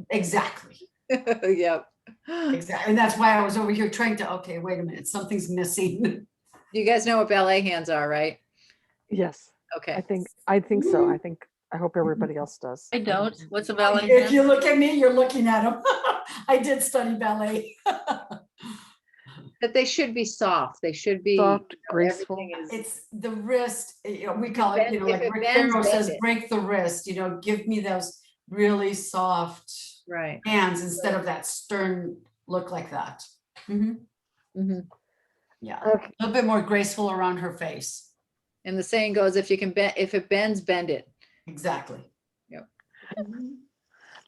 exactly. Yep. Exactly. And that's why I was over here trying to, okay, wait a minute, something's missing. You guys know what ballet hands are, right? Yes, Okay. I think so. I hope everybody else does. I don't. What's a ballet If hand? you look at me, you're looking at them. I did study ballet. That they should be soft. They should be Soft, graceful. everything is It's the wrist, we call it, bend- like if it Rick bends, Barrow bend says, it. break the wrist, give me those really soft right. hands instead of that stern look like that. Mhm. Mhm. Yeah, Okay, a little bit more graceful around her face. And the saying goes, if you can bend, if it bends, bend it. Exactly. Yep.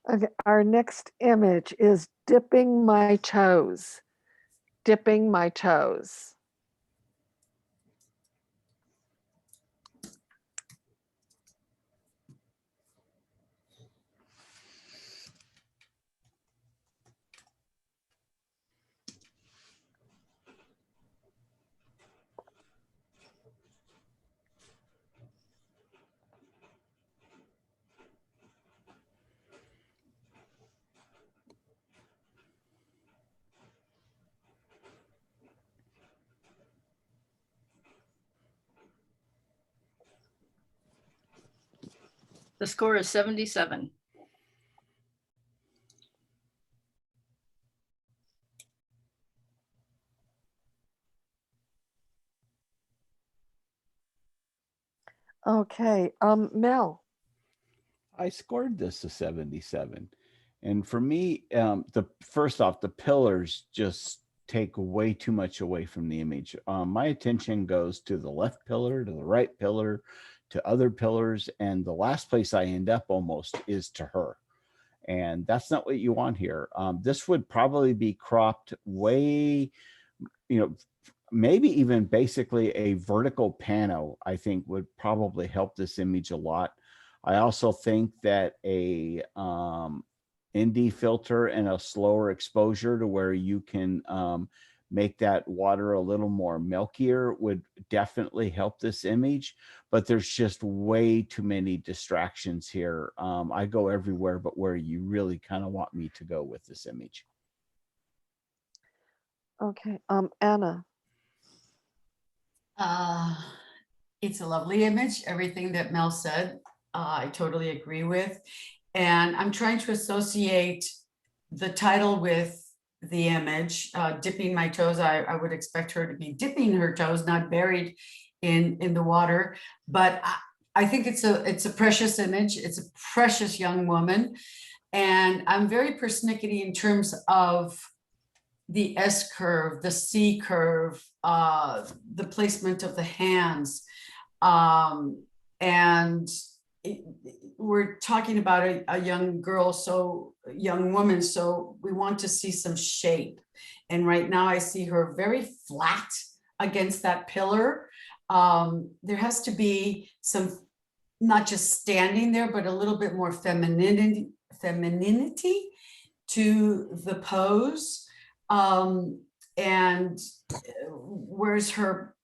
okay. Our next image is dipping my toes. Dipping my toes. The score is 77. Okay, Mel. I scored this a 77. And for me, first off, the pillars just take way too much away from the image. My attention goes to the left pillar, to the right pillar, to other pillars, and the last place I end up almost is to her. And that's not what you want here. This would probably be cropped way, maybe even basically a vertical pano, I think would probably help this image a lot. I also think that a ND filter and a slower exposure to where you can make that water a little more milkier would definitely help this image, but there's just way too many distractions here. I go everywhere but where you really kind of want me to go with this image. Okay, Anna. It's a lovely image. Everything that Mel said, I totally agree with. And I'm trying to associate the title with the image, dipping my toes. I would expect her to be dipping her toes, not buried in the water. But I think it's a precious image. It's a precious young woman. And I'm very persnickety in terms of the S curve, the C curve, the placement of the hands. And we're talking about a young girl, so young woman, so we want to see some shape. And right now I see her very flat against that pillar. There has to be some, not just standing there, but a little bit more femininity to the pose. And where's her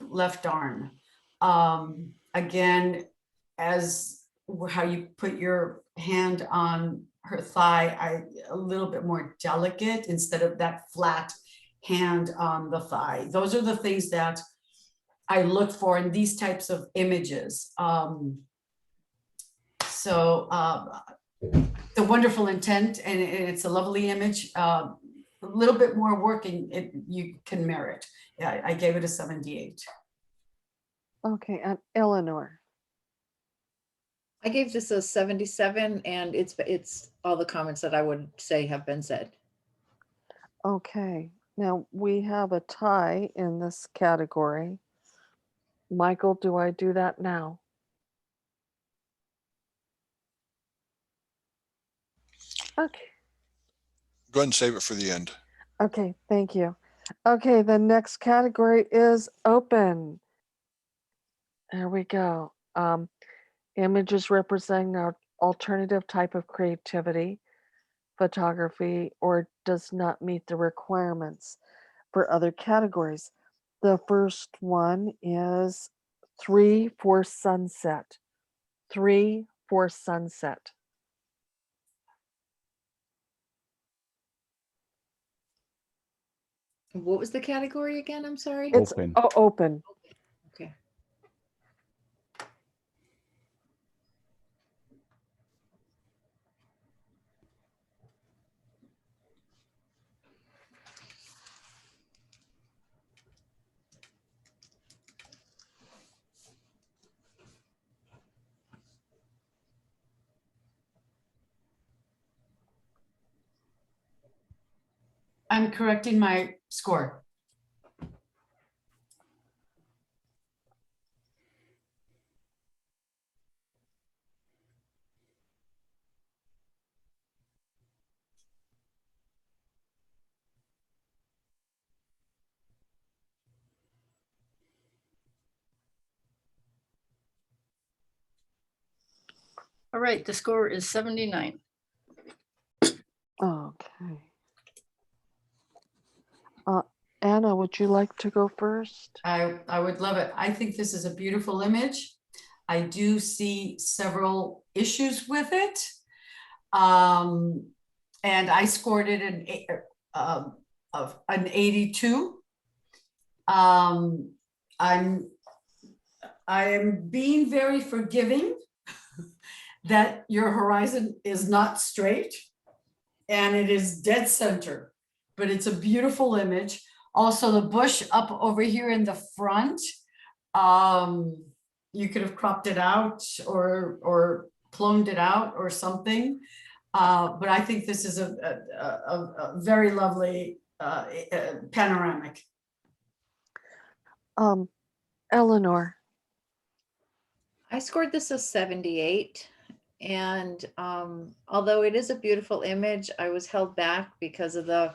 left arm? Again, as how you put your hand on her thigh, a little bit more delicate instead of that flat hand on the thigh. Those are the things that I look for in these types of images. The wonderful intent, and it's a lovely image. A little bit more working, you can merit. Yeah, I gave it a 78. Okay, and Eleanor. I gave this a 77, and it's all the comments that I would say have been said. Okay, now we have a tie in this category. Michael, do I do that now? Okay. Go ahead and save it for the end. Okay, thank you. Okay, the next category is open. There we go. Images representing our alternative type of creativity, photography, or does not meet the requirements for other categories. The first one is 3 for sunset. 3 for sunset. What was the category again? I'm sorry. It's Open. open. Okay. I'm correcting my score. All right, the score is 79. Okay. Anna, would you like to go first? I would love it. I think this is a beautiful image. I do see several issues with it. And I scored it of an 82. I am being very forgiving that your horizon is not straight and it is dead center, but it's a beautiful image. Also, the bush up over here in the front, you could have cropped it out or cloned it out or something. But I think this is a very lovely panoramic. Eleanor. I scored this a 78. And although it is a beautiful image, I was held back because of the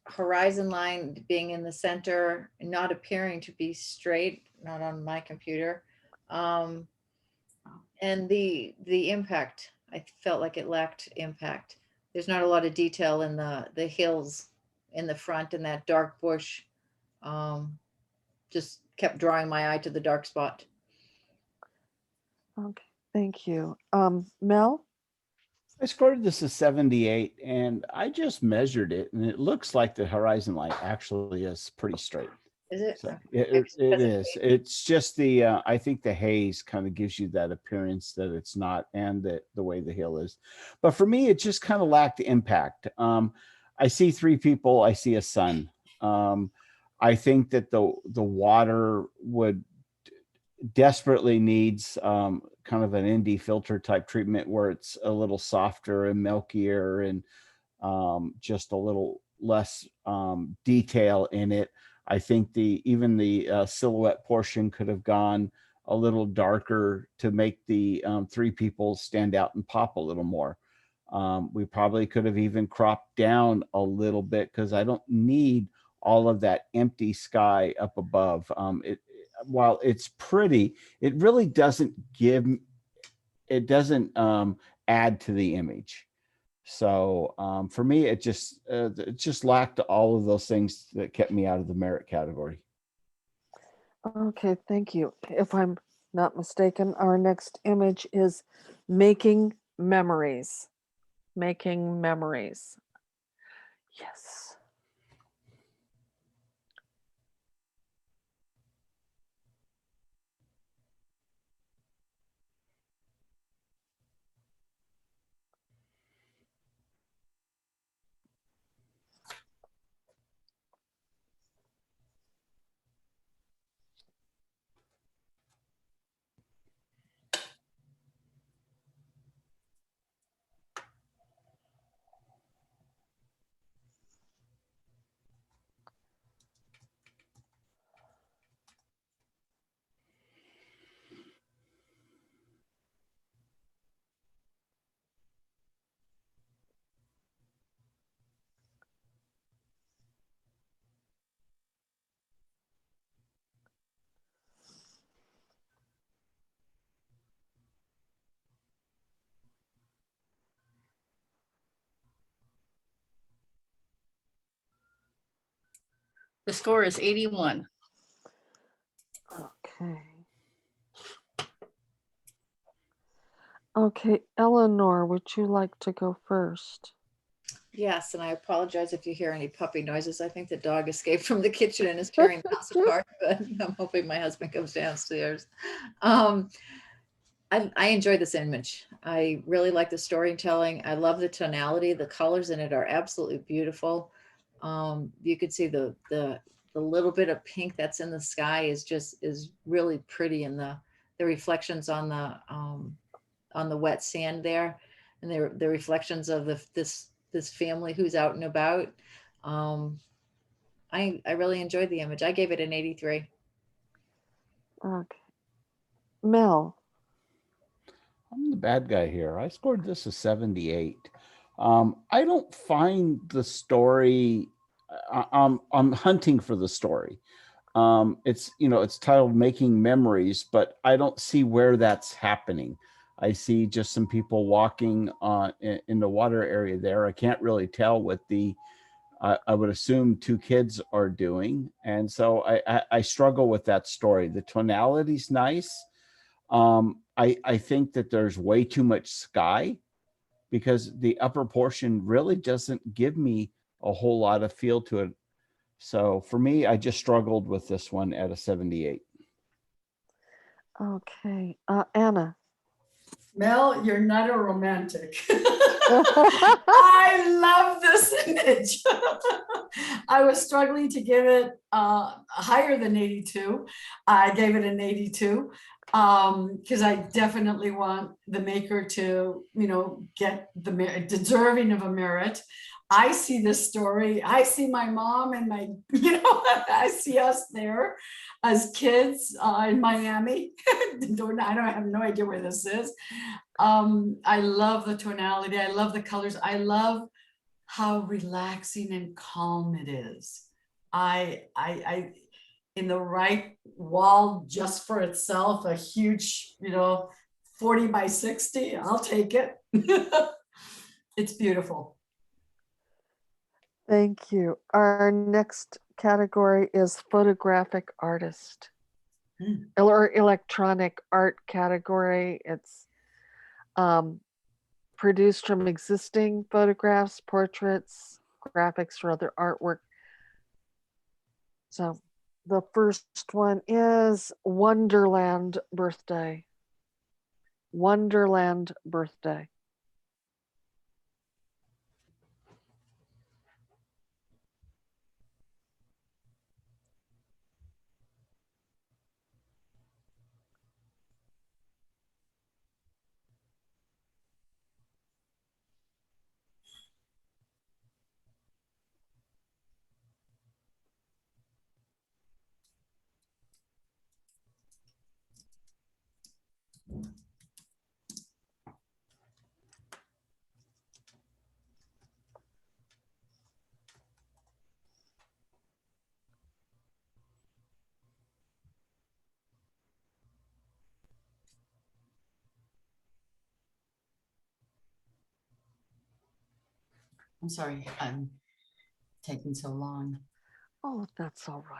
horizon line being in the center and not appearing to be straight, not on my computer. And the impact, I felt like it lacked impact. There's not a lot of detail in the hills in the front, and that dark bush just kept drawing my eye to the dark spot. Okay, thank you. Mel? I scored this as 78, and I just measured it, and it looks like the horizon line actually is pretty straight. Is it? So Okay. it is. It's just the I think the haze kind of gives you that appearance that it's not, and the way the hill is. But for me, it just kind of lacked impact. I see 3 people. I see a sun. I think that the water would desperately needs kind of an ND filter type treatment where it's a little softer and milkier and just a little less detail in it. I think even the silhouette portion could have gone a little darker to make the 3 people stand out and pop a little more. We probably could have even cropped down a little bit because I don't need all of that empty sky up above. While it's pretty, it really doesn't add to the image. So for me, it just lacked all of those things that kept me out of the merit category. Okay, thank you. If I'm not mistaken, our next image is making memories. Making memories. Yes. The score is 81. Okay. Okay, Eleanor, would you like to go first? Yes, and I apologize if you hear any puppy noises. I think the dog escaped from the kitchen and is tearing the house apart, but I'm hoping my husband comes downstairs. I enjoy this image. I really like the storytelling. I love the tonality. The colors in it are absolutely beautiful. You could see the little bit of pink that's in the sky is really pretty, and the reflections on the wet sand there, and the reflections of this family who's out and about. I really enjoyed the image. I gave it an 83. Okay. Mel. I'm the bad guy here. I scored this a 78. I don't find the story. I'm hunting for the story. It's titled Making Memories, but I don't see where that's happening. I see just some people walking in the water area there. I can't really tell what I would assume two kids are doing. And so I struggle with that story. The tonality's nice. I think that there's way too much sky, because the upper portion really doesn't give me a whole lot of feel to it. So for me, I just struggled with this one at a 78. Okay, Anna. Mel, you're not a romantic. I love this image. I was struggling to give it higher than 82. I gave it an 82 because I definitely want the maker to, get the deserving of a merit. I see this story. I see my mom and my, I see us there as kids in Miami. I have no idea where this is. I love the tonality. I love the colors. I love how relaxing and calm it is. I in the right wall just for itself, a huge, 40 by 60, I'll take it. It's beautiful. Thank you. Our next category is photographic artist or electronic art category. It's produced from existing photographs, portraits, graphics, or other artwork. So the first one is Wonderland Birthday. Wonderland Birthday. I'm sorry, I'm taking so long. Oh, that's all right.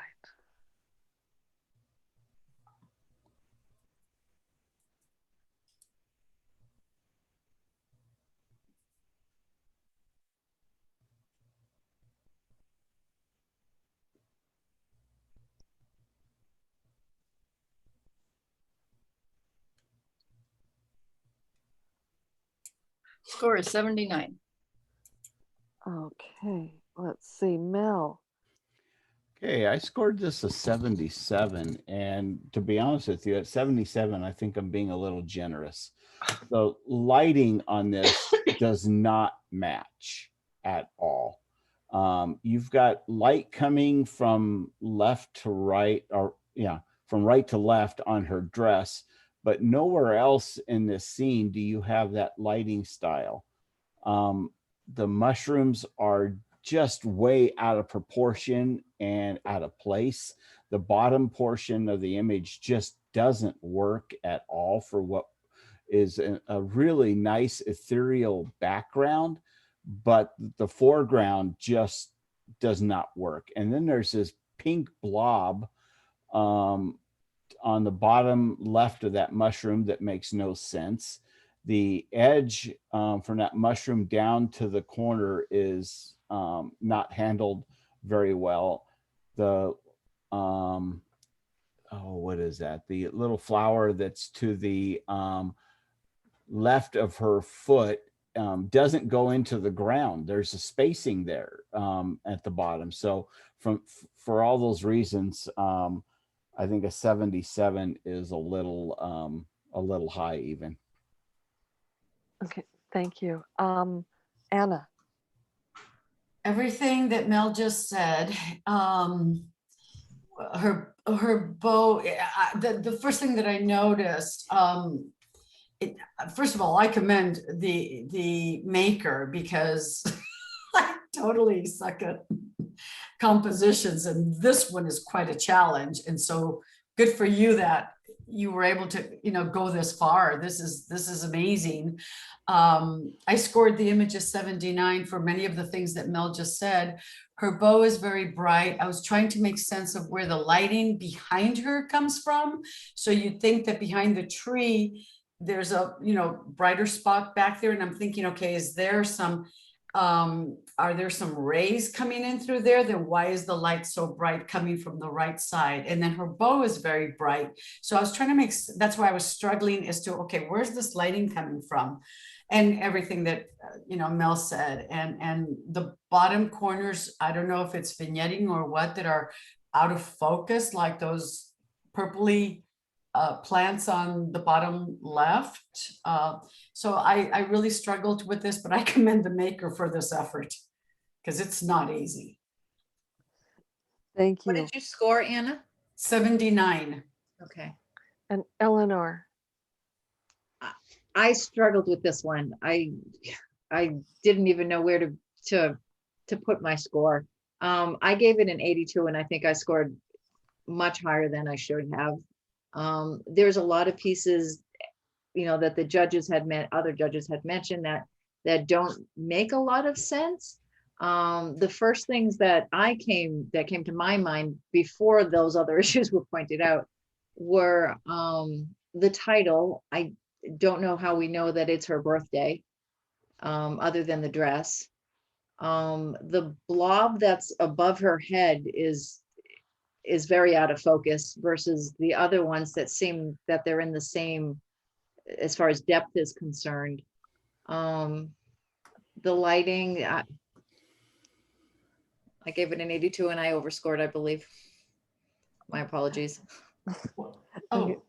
Score is 79. Okay, let's see, Mel. Okay, I scored this a 77. And to be honest with you, at 77, I think I'm being a little generous. The lighting on this does not match at all. You've got light coming from left to right, or from right to left on her dress, but nowhere else in this scene do you have that lighting style. The mushrooms are just way out of proportion and out of place. The bottom portion of the image just doesn't work at all for what is a really nice ethereal background, but the foreground just does not work. And then there's this pink blob on the bottom left of that mushroom that makes no sense. The edge from that mushroom down to the corner is not handled very well. The what is that? The little flower that's to the left of her foot doesn't go into the ground. There's a spacing there at the bottom. So for all those reasons, I think a 77 is a little high even. Okay, thank you. Anna. Everything that Mel just said, her bow, the first thing that I noticed, first of all, I commend the maker, because I totally suck at compositions, and this one is quite a challenge. And so good for you that you were able to, go this far. This is amazing. I scored the image of 79 for many of the things that Mel just said. Her bow is very bright. I was trying to make sense of where the lighting behind her comes from. So you'd think that behind the tree, there's a, brighter spot back there. And I'm thinking, okay, is there some, are there some rays coming in through there? Then why is the light so bright coming from the right side? And then her bow is very bright. So I was trying to that's why I was struggling as to, okay, where's this lighting coming from? And everything that, Mel said, and the bottom corners, I don't know if it's vignetting or what, that are out of focus, like those purpley plants on the bottom left. So I really struggled with this, but I commend the maker for this effort, because it's not easy. Thank What you. did you score, Anna? 79. Okay. And Eleanor. I struggled with this one. I didn't even know where to put my score. I gave it an 82, and I think I scored much higher than I should have. There's a lot of pieces, that the judges other judges had mentioned that don't make a lot of sense. The first things that came to my mind before those other issues were pointed out were the title. I don't know how we know that it's her birthday, other than the dress. The blob that's above her head is very out of focus versus the other ones that seem that they're in the same as far as depth is concerned. The lighting, I gave it an 82 and I overscored, I believe. My apologies. Oh,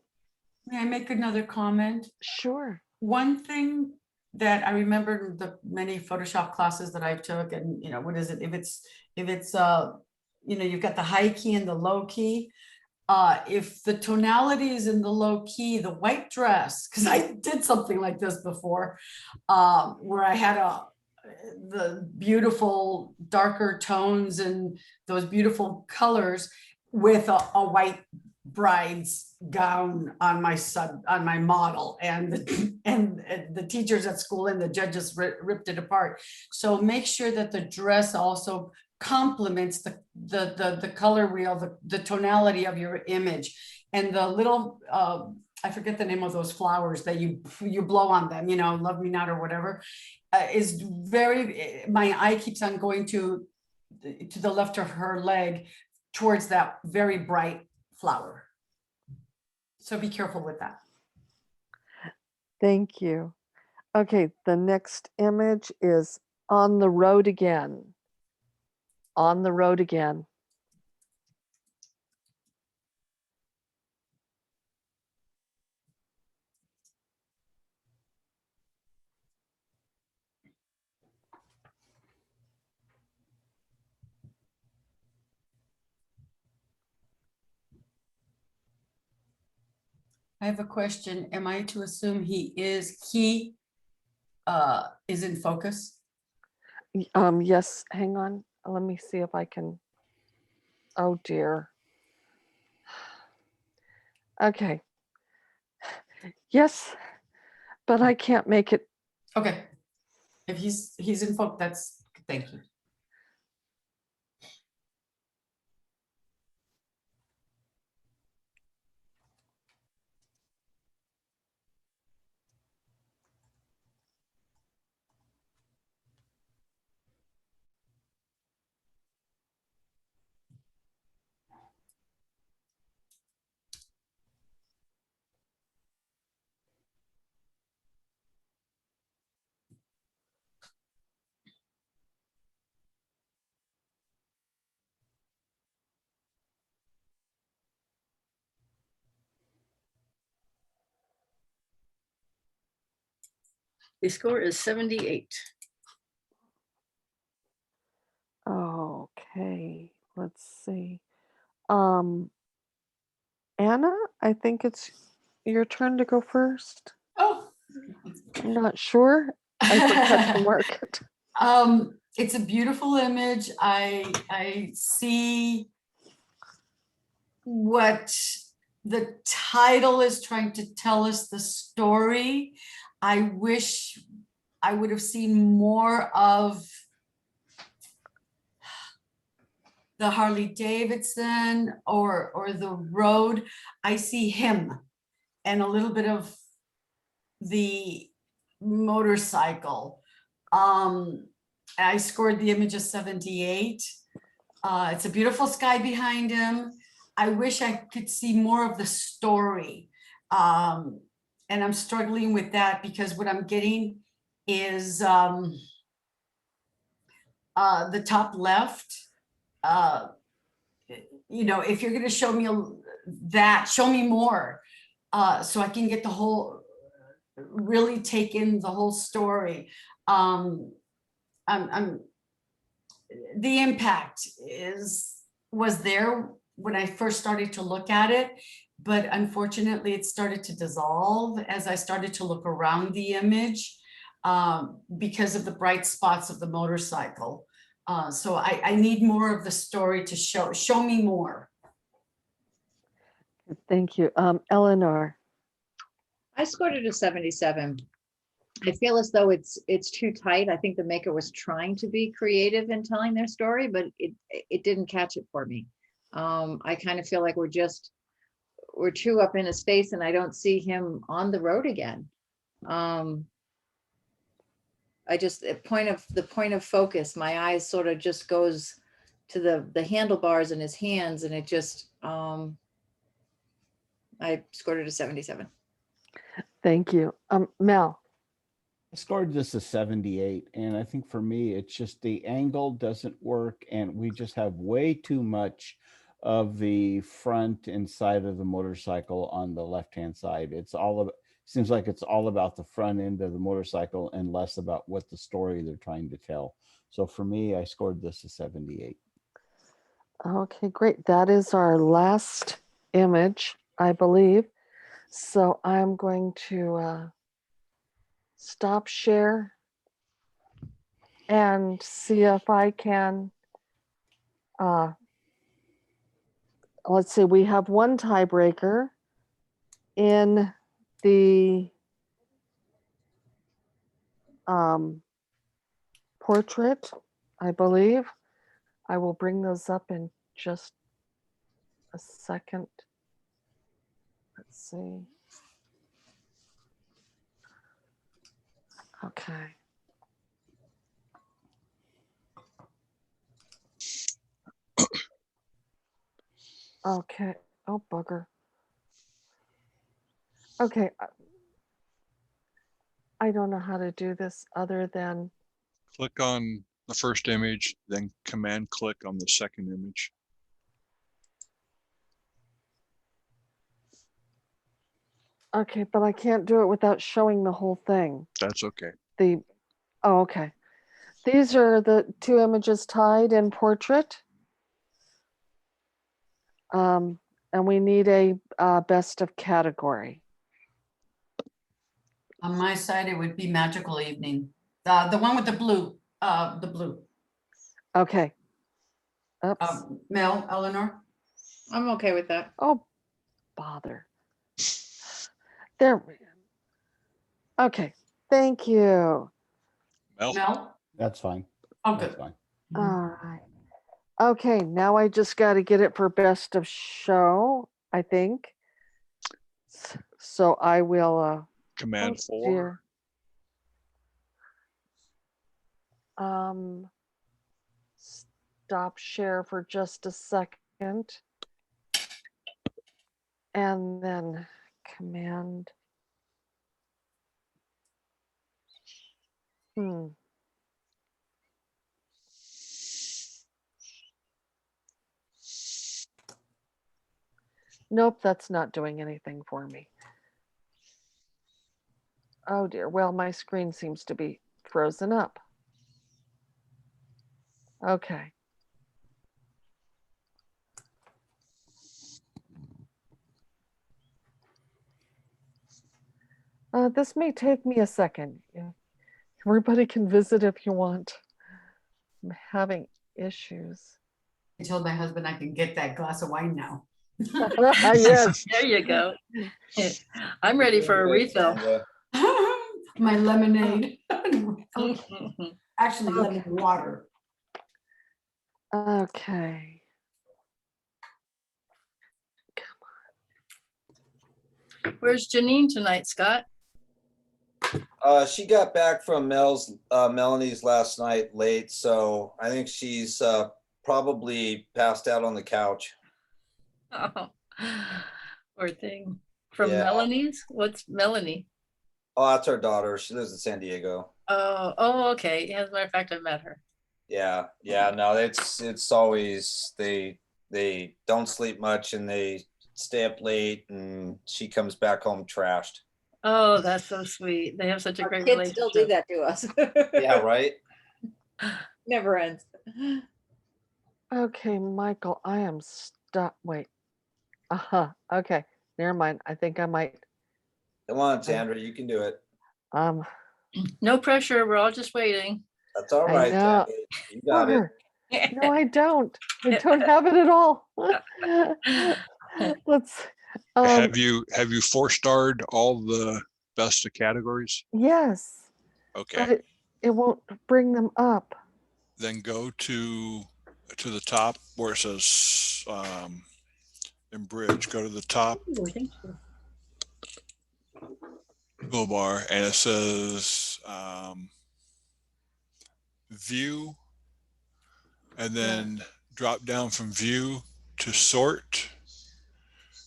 may I make another comment? Sure. One thing that I remember the many Photoshop classes that I took, and what is it? If it's you've got the high key and the low key. If the tonality is in the low key, the white dress, because I did something like this before, where I had the beautiful darker tones and those beautiful colors with a white bride's gown on my model, and the teachers at school and the judges ripped it apart. So make sure that the dress also complements the color wheel, the tonality of your image, and the little I forget the name of those flowers that you blow on them, love me not or whatever, is very, my eye keeps on going to the left of her leg towards that very bright flower. So be careful with that. Thank you. Okay, the next image is On the Road Again. On the Road Again. I have a question. Am I to assume he is in focus? Yes, hang on. Let me see if I can. Oh dear. Okay. Yes, but I can't make it. Okay. If he's in focus, thank you. The score is 78. Okay, let's see. Um, Anna, I think it's your turn to go first. Oh. I'm not sure. I forgot to mark it. It's a beautiful image. I see what the title is trying to tell us, the story. I wish I would have seen more of the Harley Davidson or the road. I see him and a little bit of the motorcycle. I scored the image of 78. It's a beautiful sky behind him. I wish I could see more of the story. And I'm struggling with that because what I'm getting is the top left. If you're going to show me that, show me more so I can get the whole, really take in the whole story. The impact was there when I first started to look at it, but unfortunately it started to dissolve as I started to look around the image because of the bright spots of the motorcycle. So I need more of the story to show me more. Thank you. Eleanor. I scored it a 77. I feel as though it's too tight. I think the maker was trying to be creative in telling their story, but it didn't catch it for me. I kind of feel like we're too up in a space and I don't see him on the road again. I just, the point of focus, my eyes sort of just goes to the handlebars in his hands, and it just, I scored it a 77. Thank you. Mel. I scored this a 78, and I think for me, it's just the angle doesn't work, and we just have way too much of the front and side of the motorcycle on the left-hand side. Seems like it's all about the front end of the motorcycle and less about what the story they're trying to tell. So for me, I scored this a 78. Okay, great. That is our last image, I believe. So I'm going to stop share and see if I can, let's see, we have one tiebreaker in the portrait, I believe. I will bring those up in just a second. Let's see. Okay. Okay. Oh, bugger. Okay. I don't know how to do this other than, Click on the first image, then command click on the second image. okay, but I can't do it without showing the whole thing. That's okay. Oh, okay. These are the two images tied in portrait. And we need a best of category. On my side, it would be Magical Evening. The one with the blue, Okay. Oops. Mel, Eleanor. I'm okay with that. Oh, bother. There we go. Okay. Thank you. Mel? That's fine. Oh, That's good. fine. All right. Okay, now I just got to get it for best of show, I think. So I will Command oh, 4. dear. Stop share for just a second. And then command. Nope, that's not doing anything for me. Oh dear. Well, my screen seems to be frozen up. Okay. This may take me a second. Yeah. Everybody can visit if you want. I'm having issues. I told my husband I could get that glass of wine now. Yes. There you go. I'm ready for a refill. My lemonade. Okay. Actually, lemon water. Okay. Where's Janine tonight, Scott? She got back from Melanie's last night late, so I think she's probably passed out on the couch. Oh, poor thing. From Yeah. Melanie's? What's Melanie? Oh, that's our daughter. She lives in San Diego. Oh, okay. As a matter of fact, I met her. Yeah, no, it's always they don't sleep much and they stay up late, and she comes back home trashed. Oh, that's so sweet. They have such a Our great kids still do relationship. that to us. Yeah, right. Never ends. Okay, Michael, I am stuck. Wait. Okay. Never mind. I think I might. Come on, Sandra, you can do it. Um. No pressure. We're all just waiting. That's all I right. know. Sandra. You got it. No, I don't. I don't have it at all. Let's. Have you 4-starred all the best of categories? Yes, Okay, but it won't bring them up. then go to the top where it says in bridge. Go to the top toolbar, and it says view, and then drop down from view to sort.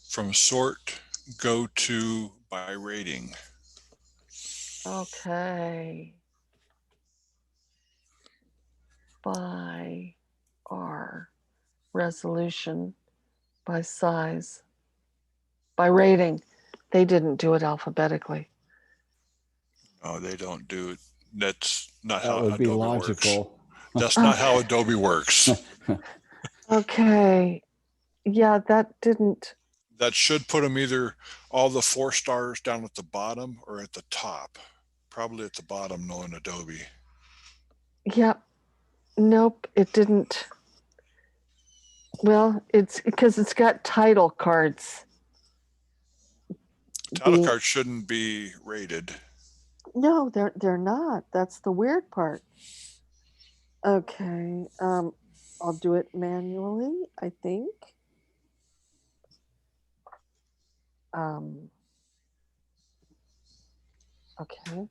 From sort, go to by rating. Okay. By our resolution, by size, by rating. They didn't do it alphabetically. Oh, they don't do it. That's not That how would be Adobe works. logical. That's not how Adobe works. Okay. Yeah, that didn't. That should put them either all the 4 stars down at the bottom or at the top. Probably at the bottom, knowing Adobe. Yep. Nope, it didn't. Well, it's because it's got title cards. Title cards shouldn't be rated. No, they're not. That's the weird part. Okay. I'll do it manually, I think. Okay.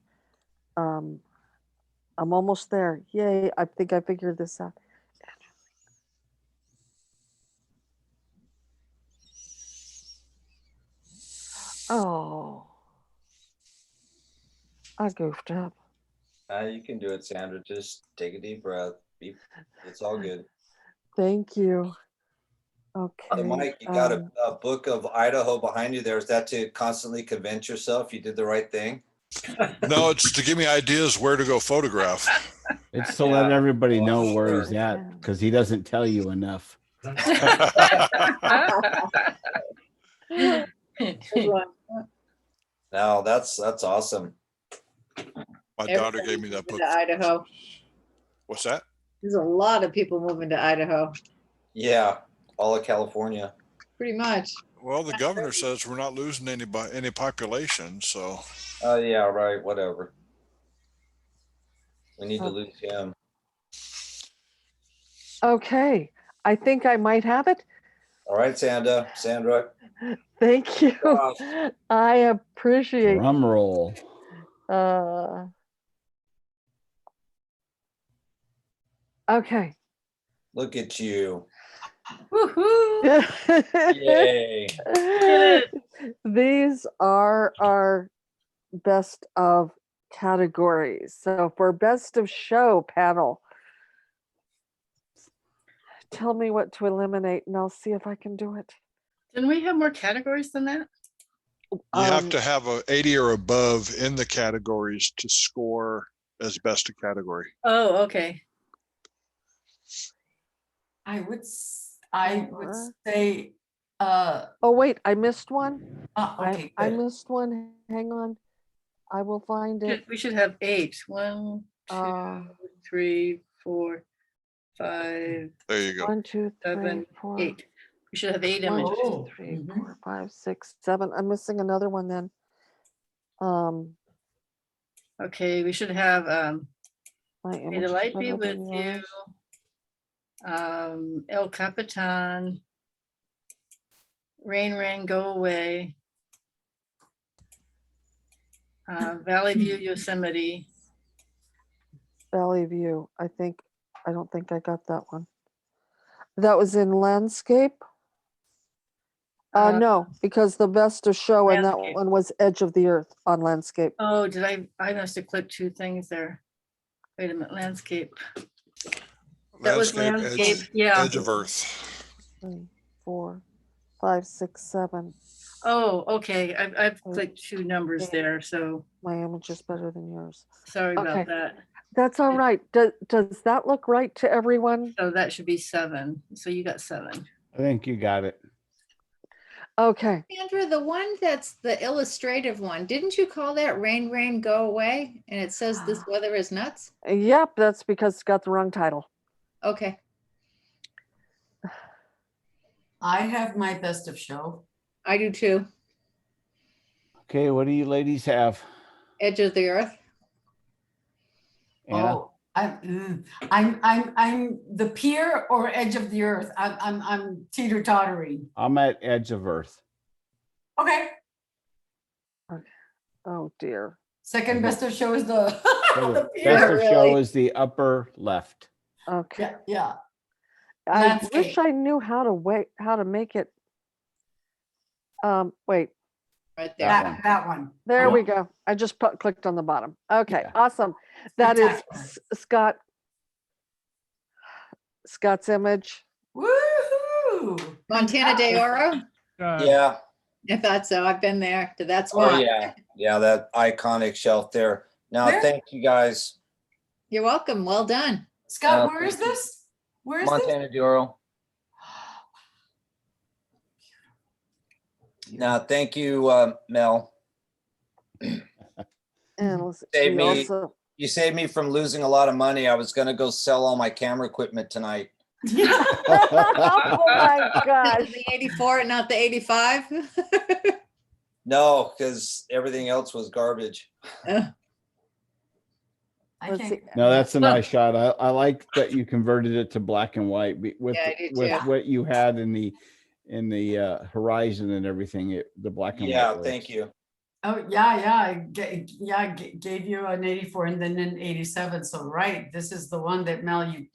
I'm almost there. Yay, I think I figured this out. Oh, I goofed up. You can do it, Sandra. Just take a deep breath. It's all good. Thank you. Okay. Hey, Mike, you got a book of Idaho behind you there. Is that to constantly convince yourself you did the right thing? No, it's to give me ideas where to go photograph. It's to let everybody know where sure. he's at because he doesn't tell you enough. Good one. No, that's awesome. My daughter Everybody gave me that moving book. to Idaho. What's that? There's a lot of people moving to Idaho, Yeah, all of California. pretty much. Well, the governor says we're not losing any population, so. Oh, yeah, right. Whatever. We need to lose him. Okay. I think I might have it. All right, Sandra. Thank you. Gosh. I appreciate. Drum roll. Okay. Look at you. Woohoo! Yay. These are our best of categories. So for best of show panel, tell me what to eliminate and I'll see if I can do it. Didn't we have more categories than that? You have Um, to have a 80 or above in the categories to score as best of category. Oh, okay. I would Four. say, Oh, wait, I missed one. okay, I good. missed one. Hang on. I will find it. We should have 8. 1, 2, Uh, 3, 4, 5, There you go. 1, 2, 3, 7, 4. 8. We should have 8 1, images. 2, Oh, 3, mhm. 4, 5, 6, 7. I'm missing another one then. Okay, we should have My May image the is light be better with than you. yours. El Capitan. Rain, rain, go away. Valley View, Yosemite. Valley View. I don't think I got that one. That was in landscape? No, because the best of show and that Landscape. one was Edge of the Earth on landscape. Oh, did I must have clicked 2 things there. Wait a minute, landscape. That was landscape, yeah. Edge of Earth. 3, 4, 5, 6, 7. Oh, okay, I've Oh, clicked 2 numbers yeah. there, so My image is better than yours. sorry Okay. about that. That's all right. Does that look right to everyone? So that should be 7. So you got 7. I think you got it. Okay. Sandra, the one that's the illustrative one, didn't you call that rain, rain, go away? And it says this weather is nuts? Yep, that's because it's got the wrong title. Okay. I have my best of show. I do too. Okay, what do you ladies have? Edge of the Earth. Anna? Oh, I'm the pier or edge of the earth. I'm teeter-tottering. I'm at Edge of Earth. Okay. Oh dear. Second Okay. best of show is the, So the the pier. best of show Really? is the upper left. Okay. Yeah, yeah. I Landscape. wish I knew how to make it. Wait, Right there. That one. That one. there Yeah. we go. I just clicked on the bottom. Okay, Yeah. awesome. That is Spectacular. Scott's image. Woohoo! Montana de Oro? Yeah, I thought so. I've been there to that oh spot. yeah, yeah, that iconic shelf there. Now, Where? thank you guys. You're welcome. Well done. Scott, No, where is thank you. this? Where is this? Montana de Oro. Now, thank you, Mel. And let's Save we me. also You saved me from losing a lot of money. I was gonna go sell all my camera equipment tonight. oh my gosh. The 84 and not the 85? No, because everything else was garbage. I Let's can't. see. No, that's a nice shot. I like that you converted it to black and white with Yeah, I do with too. what you had in the horizon and everything. The black and Yeah, white. works. thank you. Oh, yeah. Gave you an 84 and then an 87. So right, this is the one that Mel, you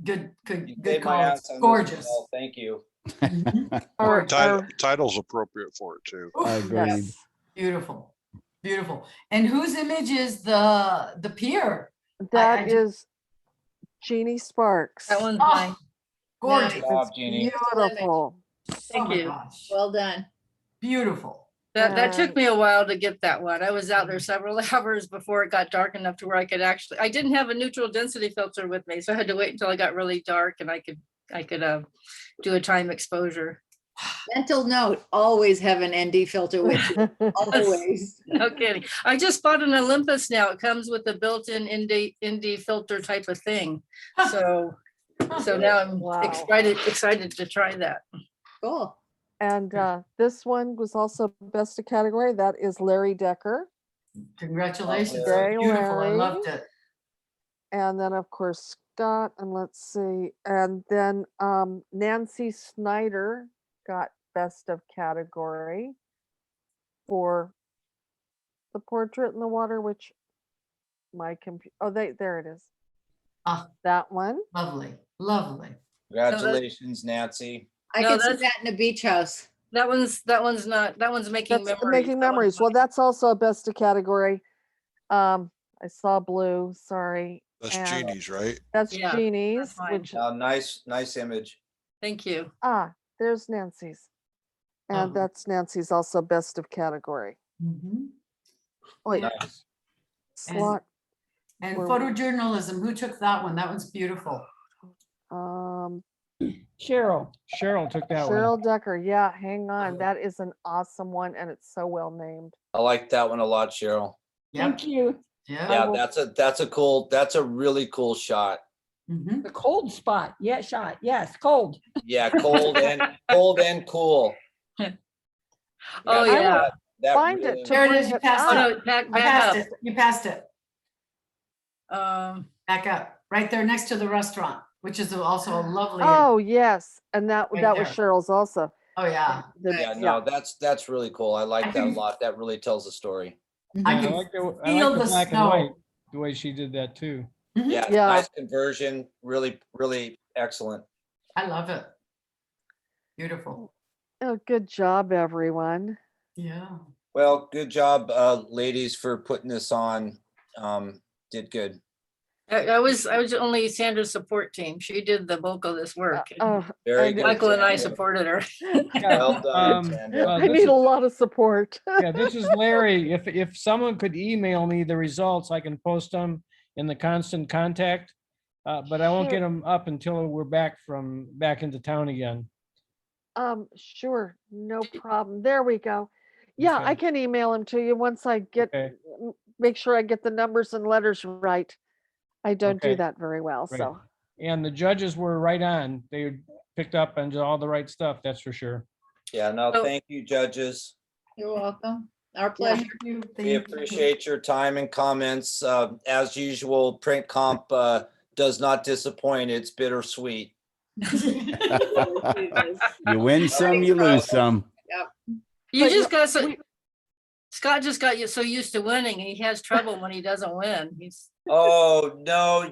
good You saved my call. ass It's on this, gorgeous. Mel. Thank you. Mhm. Our- Gorgeous. Title's appropriate for it too. Oof, I agree. yes. Beautiful, beautiful. And whose image is the pier? That I is Jeannie Sparks. That one's Oh, mine. gorgeous. Good job, It's Jeannie. beautiful. Oh Thank my you. gosh. Well done. Beautiful. That took And- me a while to get that one. I was out there several hours before it got dark enough to where I could actually, I didn't have a neutral density filter with me, so I had to wait until it got really dark and I could do a time exposure. Mental note, always have an ND filter with you. Always. No kidding. I just bought an Olympus now. It comes with a built-in ND filter type of thing. So now I'm Wow. excited to try that. Cool. And this one was also best of category. That is Larry Decker. Congratulations. Yay, Beautiful. I Larry. loved it. And then of course Scott, and let's see. And then Nancy Snyder got best of category for the portrait in the water, which my computer, oh, there it is. Ah, That one. lovely, lovely. Congratulations, Nancy. I No, could see that's- that in a beach house. That one's making That's memories. making That one's memories. Well, mine. that's also a best of category. I saw blue, sorry. That's And Jeannie's, right? That's Yeah, Jeannie's, mine. which, Nice image. Thank you. there's Nancy's. And Oh. that's Nancy's also best of category. Mhm. Wait, Nice. slot, And Where- photojournalism, who took that one? That one's beautiful. Cheryl took that one. Cheryl Decker. Yeah, hang on. That is an awesome one and it's so well named. I like that one a lot, Cheryl. Yep. Thank you. Yeah. Yeah, will- that's a really cool shot. Mhm. The cold spot. Yeah, shot. Yes, cold. Yeah, cold and cool. Oh, I will yeah. That find really- it to There it bring is, you it passed Oh, up. no, back, You back passed up. it. You passed it. Um, Back up. Right there next to the restaurant, which is also a lovely. Oh, yes. And that Right that was there. Cheryl's also. Oh, yeah. Yeah, no, that's really cool. I like that a can- lot. That really tells a story. I Yeah, I can like the feel the black and snow. white, the way she did that too. Mhm. Yeah, Yeah. nice conversion. Really, really excellent. I love it. Beautiful. Oh, good job, everyone. Yeah. Well, good job, ladies, for putting this on. Did good. I was only Sandra's support team. She did the bulk of this work. Very And good. Michael and I Sandra. supported her. Well done, Um, Sandra. I this need is- a lot of support. Yeah, this is Larry. If someone could email me the results, I can post them in the constant contact. But I won't Sure. get them up until we're back into town again. Sure, no problem. There we go. Yeah, I Okay. can email them to you once I get, Okay. make sure I get the numbers and letters right. I don't do Okay. that very well, Great. so. And the judges were right on. They picked up on all the right stuff, that's for sure. Yeah, no, So- thank you, judges. You're welcome. Our pleasure. Thank you. We Thank you. appreciate your time and comments. As usual, print comp does not disappoint. It's bittersweet. You win some, you lose some. You But just got so, we- Scott just got you so used to winning. He has trouble when he doesn't win. He's, Oh, no,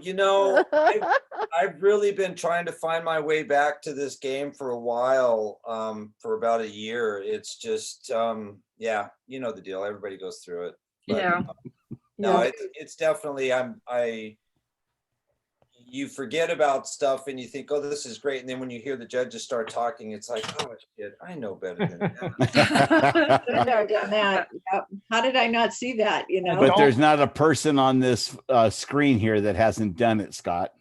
I've really been trying to find my way back to this game for a while, for about a year. It's just, yeah, you know the deal. Everybody goes through it. But, yeah. No, Yeah. it's definitely, you forget about stuff and you think, oh, this is great. And then when you hear the judges start talking, it's like, oh shit, I know better than that. Been there, done that. Yep. How did I not see that, you know? But there's not a person on this screen here that hasn't done it, Scott.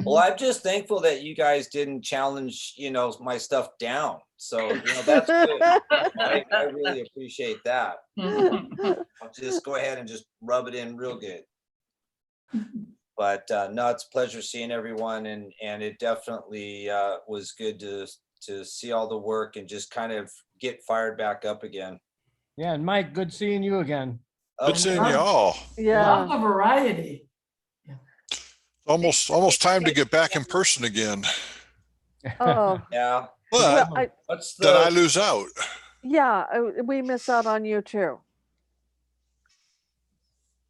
Well, I'm just thankful that you guys didn't challenge, my stuff down. So, that's good. I really appreciate that. I'll just go ahead and just rub it in real good. But no, it's a pleasure seeing everyone, and it definitely was good to see all the work and just kind of get fired back up again. Yeah, and Mike, good seeing you again. Good seeing sure. you all. Yeah, Love the variety. Almost time to get back in person again. oh, Yeah. But well, What's then I the, lose out. yeah, we miss out on you too.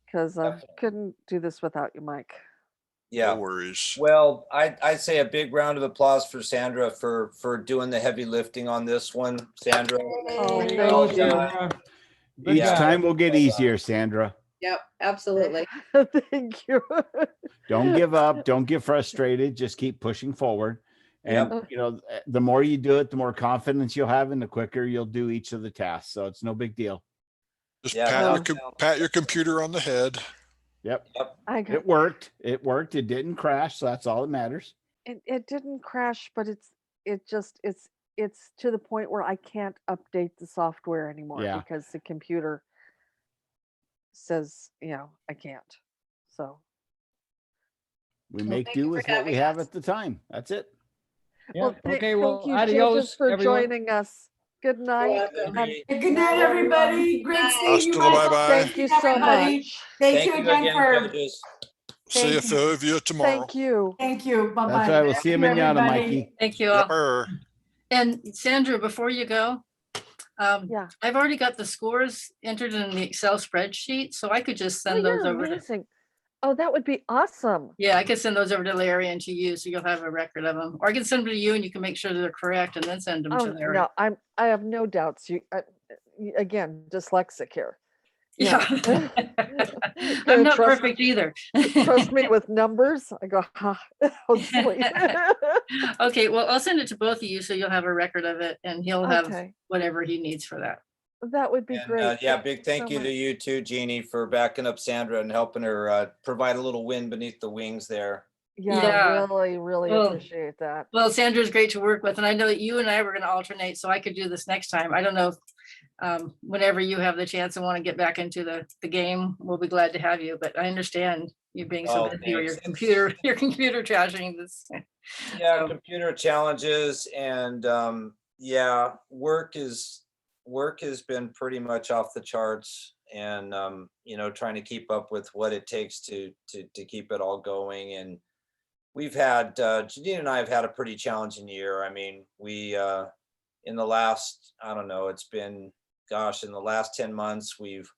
Because I Definitely. couldn't do this without you, Mike. No yeah. worries. Well, I'd say a big round of applause for Sandra for doing the heavy lifting on this one, Sandra. Oh, There you thank go, you. Sandra. Good Each Yeah. job. time will get easier, Sandra. Yep, absolutely. Thank you. Don't give up. Don't get frustrated. Just keep pushing forward. And the more you do it, the more confidence you'll have, and the quicker you'll do each of the tasks. So it's no big deal. Just Yeah, pat your computer on the head. Yep, I got, it worked. It worked. It didn't crash, so that's all that matters. it didn't crash, but it's to the point where I can't update the software anymore Yeah. because the computer says, I can't. So, We Well, make thank you do for with what we having have us. at the time. That's it. Yeah, okay, well, thank you, adios, judges, for everyone. joining us. Good night. welcome. and Hey, good night, everybody. Great Night. seeing you. Hasta Michael. bye-bye. Thank you so Everybody. much. Thank you again for, judges. See you, Thank you. few of you tomorrow. Thank you. thank you. Bye-bye. That's right. We'll see you Thank manana, everybody. Mikey. Thank you all. Yepper. And Sandra, before you go, Yeah. I've already got the scores entered in the Excel spreadsheet, so I could just Oh, send those you're over to, amazing. Oh, that would be awesome. yeah, I could send those over to Larry and to you, so you'll have a record of them. Or I can send them to you and you can make sure they're correct and then send them Oh, to Larry. no, I have no doubts. You, again, dyslexic here. Yeah. Gonna I'm not trust- perfect either. Trust me with numbers. I go, ha, hopefully. Okay, well, I'll send it to both of you so you'll have a record of it and he'll have Okay, whatever he needs for that. that would be And great. yeah, Thank big you thank so you to much. you too, Jeannie, for backing up Sandra and helping her provide a little wind beneath the wings there. Yeah, Yeah. really Well, appreciate that. Well, Sandra's great to work with, and I know that you and I were going to alternate, so I could do this next time. I don't know if whenever you have the chance and want to get back into the game, we'll be glad to have you. But I understand you being so Oh, busy or your thanks. computer trashing this. Yeah, So, computer challenges and yeah, work has been pretty much off the charts and you know, trying to keep up with what it takes to keep it all going. And we've had Janine and I have had a pretty challenging year. I mean, we in the last, I don't know, it's been, gosh, in the last 10 months, we've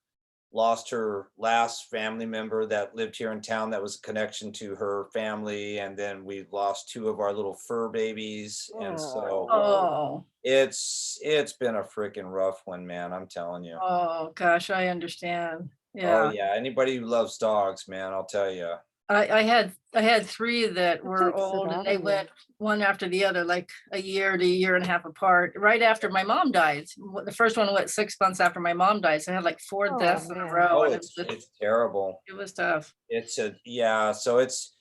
lost her last family member that lived here in town that was a connection to her family. And then we lost 2 of our little fur babies. And so oh, it's been a freaking rough one, man. I'm telling you. oh gosh, I understand. Oh Yeah. yeah. Anybody who loves dogs, man, I'll tell you. I had 3 that were takes it old and out they of you. went one after the other, like a year to a year and a half apart, right after my mom died. The first one went 6 months after my mom died. So I had like 4 Oh, deaths in a man. row. Oh, And it's terrible. it was tough. It's yeah, so it's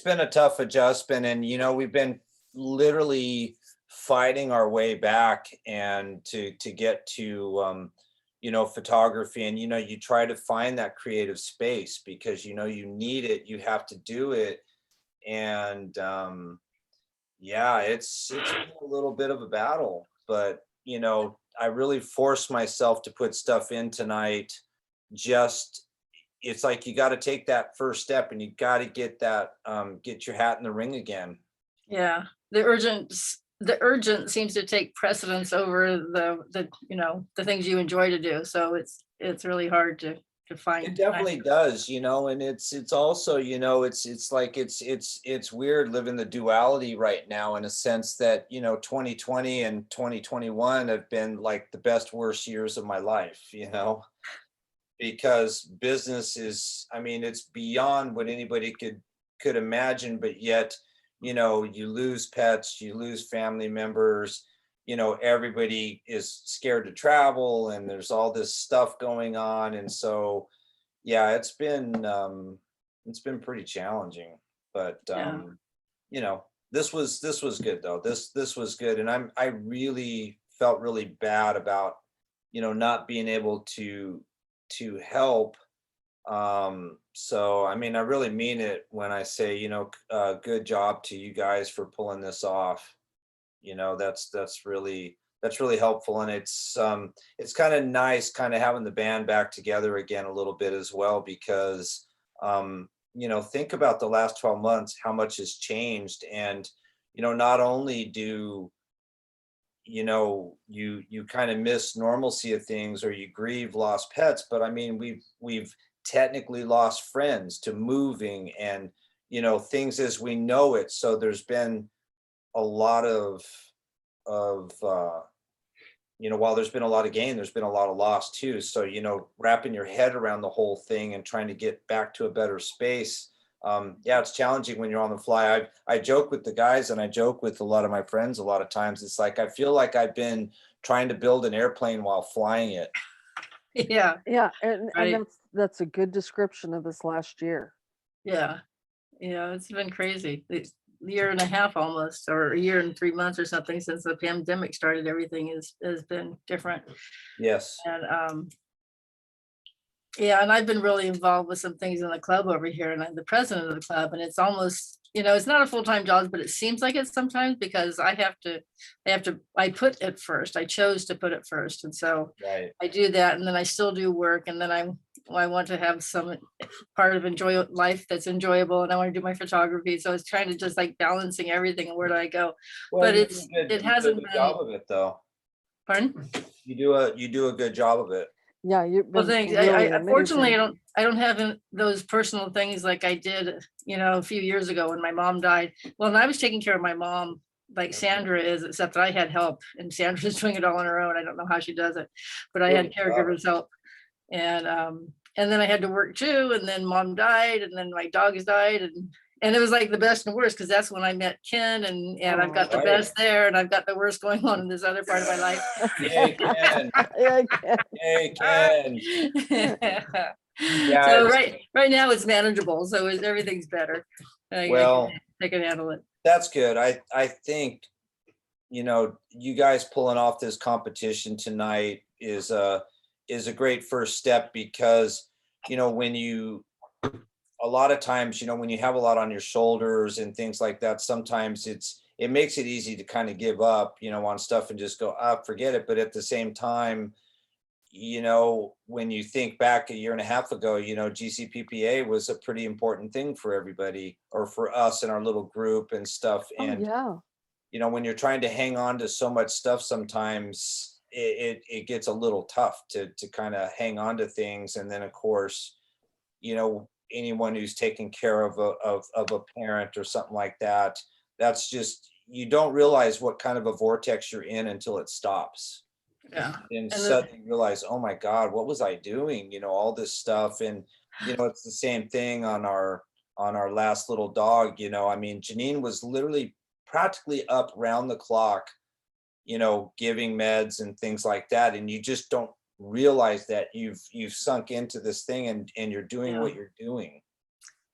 been a tough adjustment. And you know, we've been literally fighting our way back and to get to you know, photography. And you know, you try to find that creative space because you know you need it, you have to do it. And yeah, it's been a little bit of a battle, but you know, I really forced myself to put stuff in tonight. Just it's like you got to take that first step and you got to get that get your hat in the ring again. Yeah. The urgent seems to take precedence over the you know, the things you enjoy to do. So it's really hard to find. It definitely does, you know, and it's also, you know, it's like it's weird living the duality right now in a sense that, you know, 2020 and 2021 have been like the best worst years of my life, you know, because business is, I mean, it's beyond what anybody could imagine, but yet, you know, you lose pets, you lose family members, you know, everybody is scared to travel and there's all this stuff going on. And so, yeah, it's been pretty challenging, but, Yeah. you know, this was good though. This was good. And I really felt really bad about, you know, not being able to help. So, I mean, I really mean it when I say, you know, good job to you guys for pulling this off. You know, that's really helpful. And it's kind of nice kind of having the band back together again a little bit as well, because, you know, think about the last 12 months, how much has changed. And, you know, not only do, you know, you kind of miss normalcy of things or you grieve lost pets, but I mean, we've technically lost friends to moving and, you know, things as we know it. So there's been a lot of you know, while there's been a lot of gain, there's been a lot of loss too. So, you know, wrapping your head around the whole thing and trying to get back to a better space. Yeah, it's challenging when you're on the fly. I joke with the guys and I joke with a lot of my friends a lot of times. It's like I feel like I've been trying to build an airplane while flying it. Yeah. Yeah, and Right. that's a good description of this last year. Yeah. Yeah. It's been crazy. It's a year and a half almost, or a year and 3 months or something since the pandemic started. Everything has been different. Yes. And yeah, and I've been really involved with some things in the club over here, and I'm the president of the club, and it's almost, you know, it's not a full-time job, but it seems like it sometimes because I put it first. I chose to put it first. And so Right. I do that, and then I still do work, and then I want to have some part of life that's enjoyable, and I want to do my photography. So it's trying to just like balancing everything and where do I go? Well, But you it's- do a good- it you do a hasn't good been- job of it though. Pardon? You do a good job of it. Yeah, you've Well, been thanks. really Unfortunately, amazing. I don't have those personal things like I did, you know, a few years ago when my mom died. Well, and I was taking care of my mom like Sandra is, except that I had help and Sandra's doing it all on her own. I don't know how she does it, but I had Good job. caregivers help. And then I had to work too, and then mom died, and then my dogs died, and it was like the best and worst, because that's when I met Ken, and I've got the Right. best there, and I've got the worst going on in this other part of my life. Yay, Ken. Yeah, Ken. Yay, Ken. Yeah, So it's- right now it's manageable, so everything's better. Well, I can handle it. that's good. I think, you guys pulling off this competition tonight is a great first step, because, when a lot of times, when you have a lot on your shoulders and things like that, sometimes it makes it easy to kind of give up, on stuff and just go, forget it. But at the same time, when you think back a year and a half ago, GCPPA was a pretty important thing for everybody, or for us in our little group and stuff. Oh, And, yeah. when you're trying to hang on to so much stuff, sometimes it gets a little tough to kind of hang on to things. And then, of course, anyone who's taking care of a parent or something like that, that's just, you don't realize what kind of a vortex you're in until it stops. Yeah. And And suddenly you realize, oh my God, what was I doing? All this stuff. And, it's the same thing on our last little dog. I mean, Janine was literally practically up round the clock, giving meds and things like that. And you just don't realize that you've sunk into this thing, and you're doing what you're doing.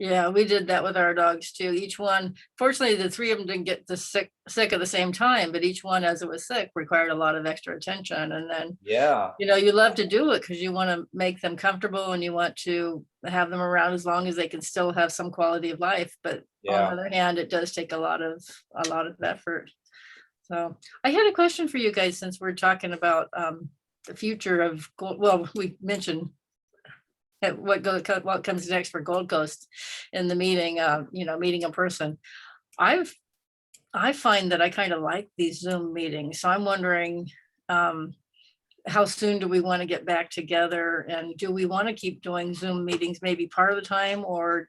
Yeah, we did that with our dogs too. Each one, fortunately, the three of them didn't get sick at the same time, but each one, as it was sick, required a lot of extra attention. And then, Yeah. you love to do it because you want to make them comfortable and you want to have them around as long as they can still have some quality of life. But on the other hand, it does take a lot of effort. So I had a question for you guys, since we're talking about the future of we mentioned what comes next for Gold Coast in the meeting, meeting in person. I find that I kind of like these Zoom meetings. So I'm wondering, how soon do we want to get back together, and do we want to keep doing Zoom meetings maybe part of the time, or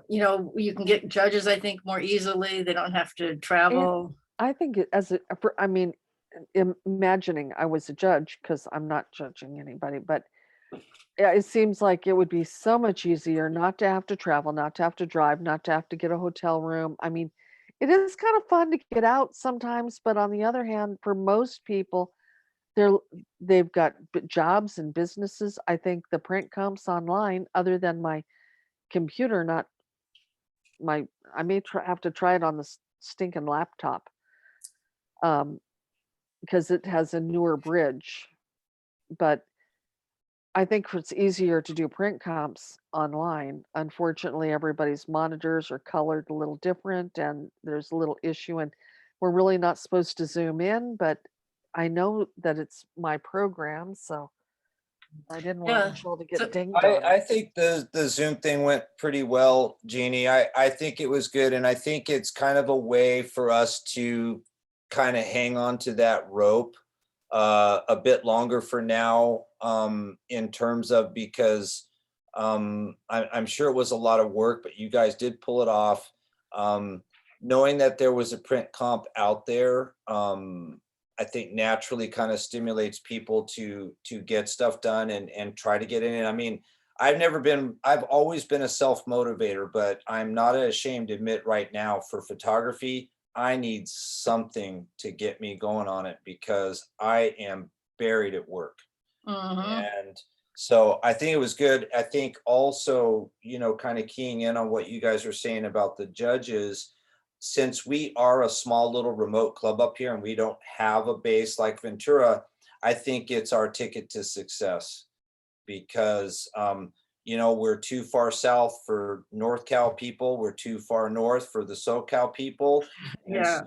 you can get judges, I think, more easily. They don't have to travel. I think imagining I was a judge, because I'm not judging anybody, but yeah, it seems like it would be so much easier not to have to travel, not to have to drive, not to have to get a hotel room. I mean, it is kind of fun to get out sometimes, but on the other hand, for most people, they've got jobs and businesses. I think the print comps online, other than my computer, not my, I may have to try it on the stinking laptop, because it has a newer bridge. But I think it's easier to do print comps online. Unfortunately, everybody's monitors are colored a little different, and there's a little issue, and we're really not supposed to zoom in, but I know that it's my program, so I didn't want Michelle to get dinged on I it. think the Zoom thing went pretty well, Jeannie. I think it was good. And I think it's kind of a way for us to kind of hang on to that rope a bit longer for now, in terms of, because I'm sure it was a lot of work, but you guys did pull it off. Knowing that there was a print comp out there, I think naturally kind of stimulates people to get stuff done and try to get in it. I mean, I've always been a self-motivator, but I'm not ashamed to admit right now, for photography, I need something to get me going on it, because I am buried at work. And so I think it was good. I think also, kind of keying in on what you guys are saying about the judges, since we are a small little remote club up here and we don't have a base like Ventura, I think it's our ticket to success, because we're too far south for North Cal people. We're too far north for the SoCal people. Yeah.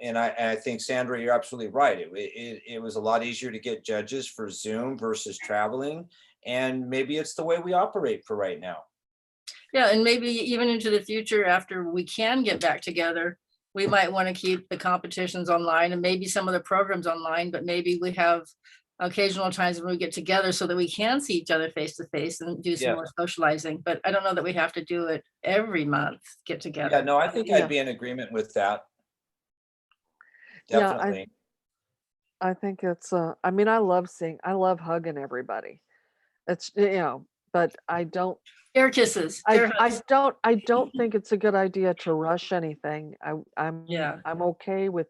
And I think, Sandra, you're absolutely right. It was a lot easier to get judges for Zoom versus traveling. And maybe it's the way we operate for right now. Yeah, and maybe even into the future, after we can get back together, we might want to keep the competitions online and maybe some of the programs online, but maybe we have occasional times when we get together so that we can see each other face to face and do some more socializing. But I don't know that we have to do it every month, get together. Yeah, no, I think I'd be in agreement with that. Definitely. I think it's, I mean, I love hugging everybody. It's, but Air kisses. Air hugs. I don't think it's a good idea to rush anything. Yeah. I'm okay with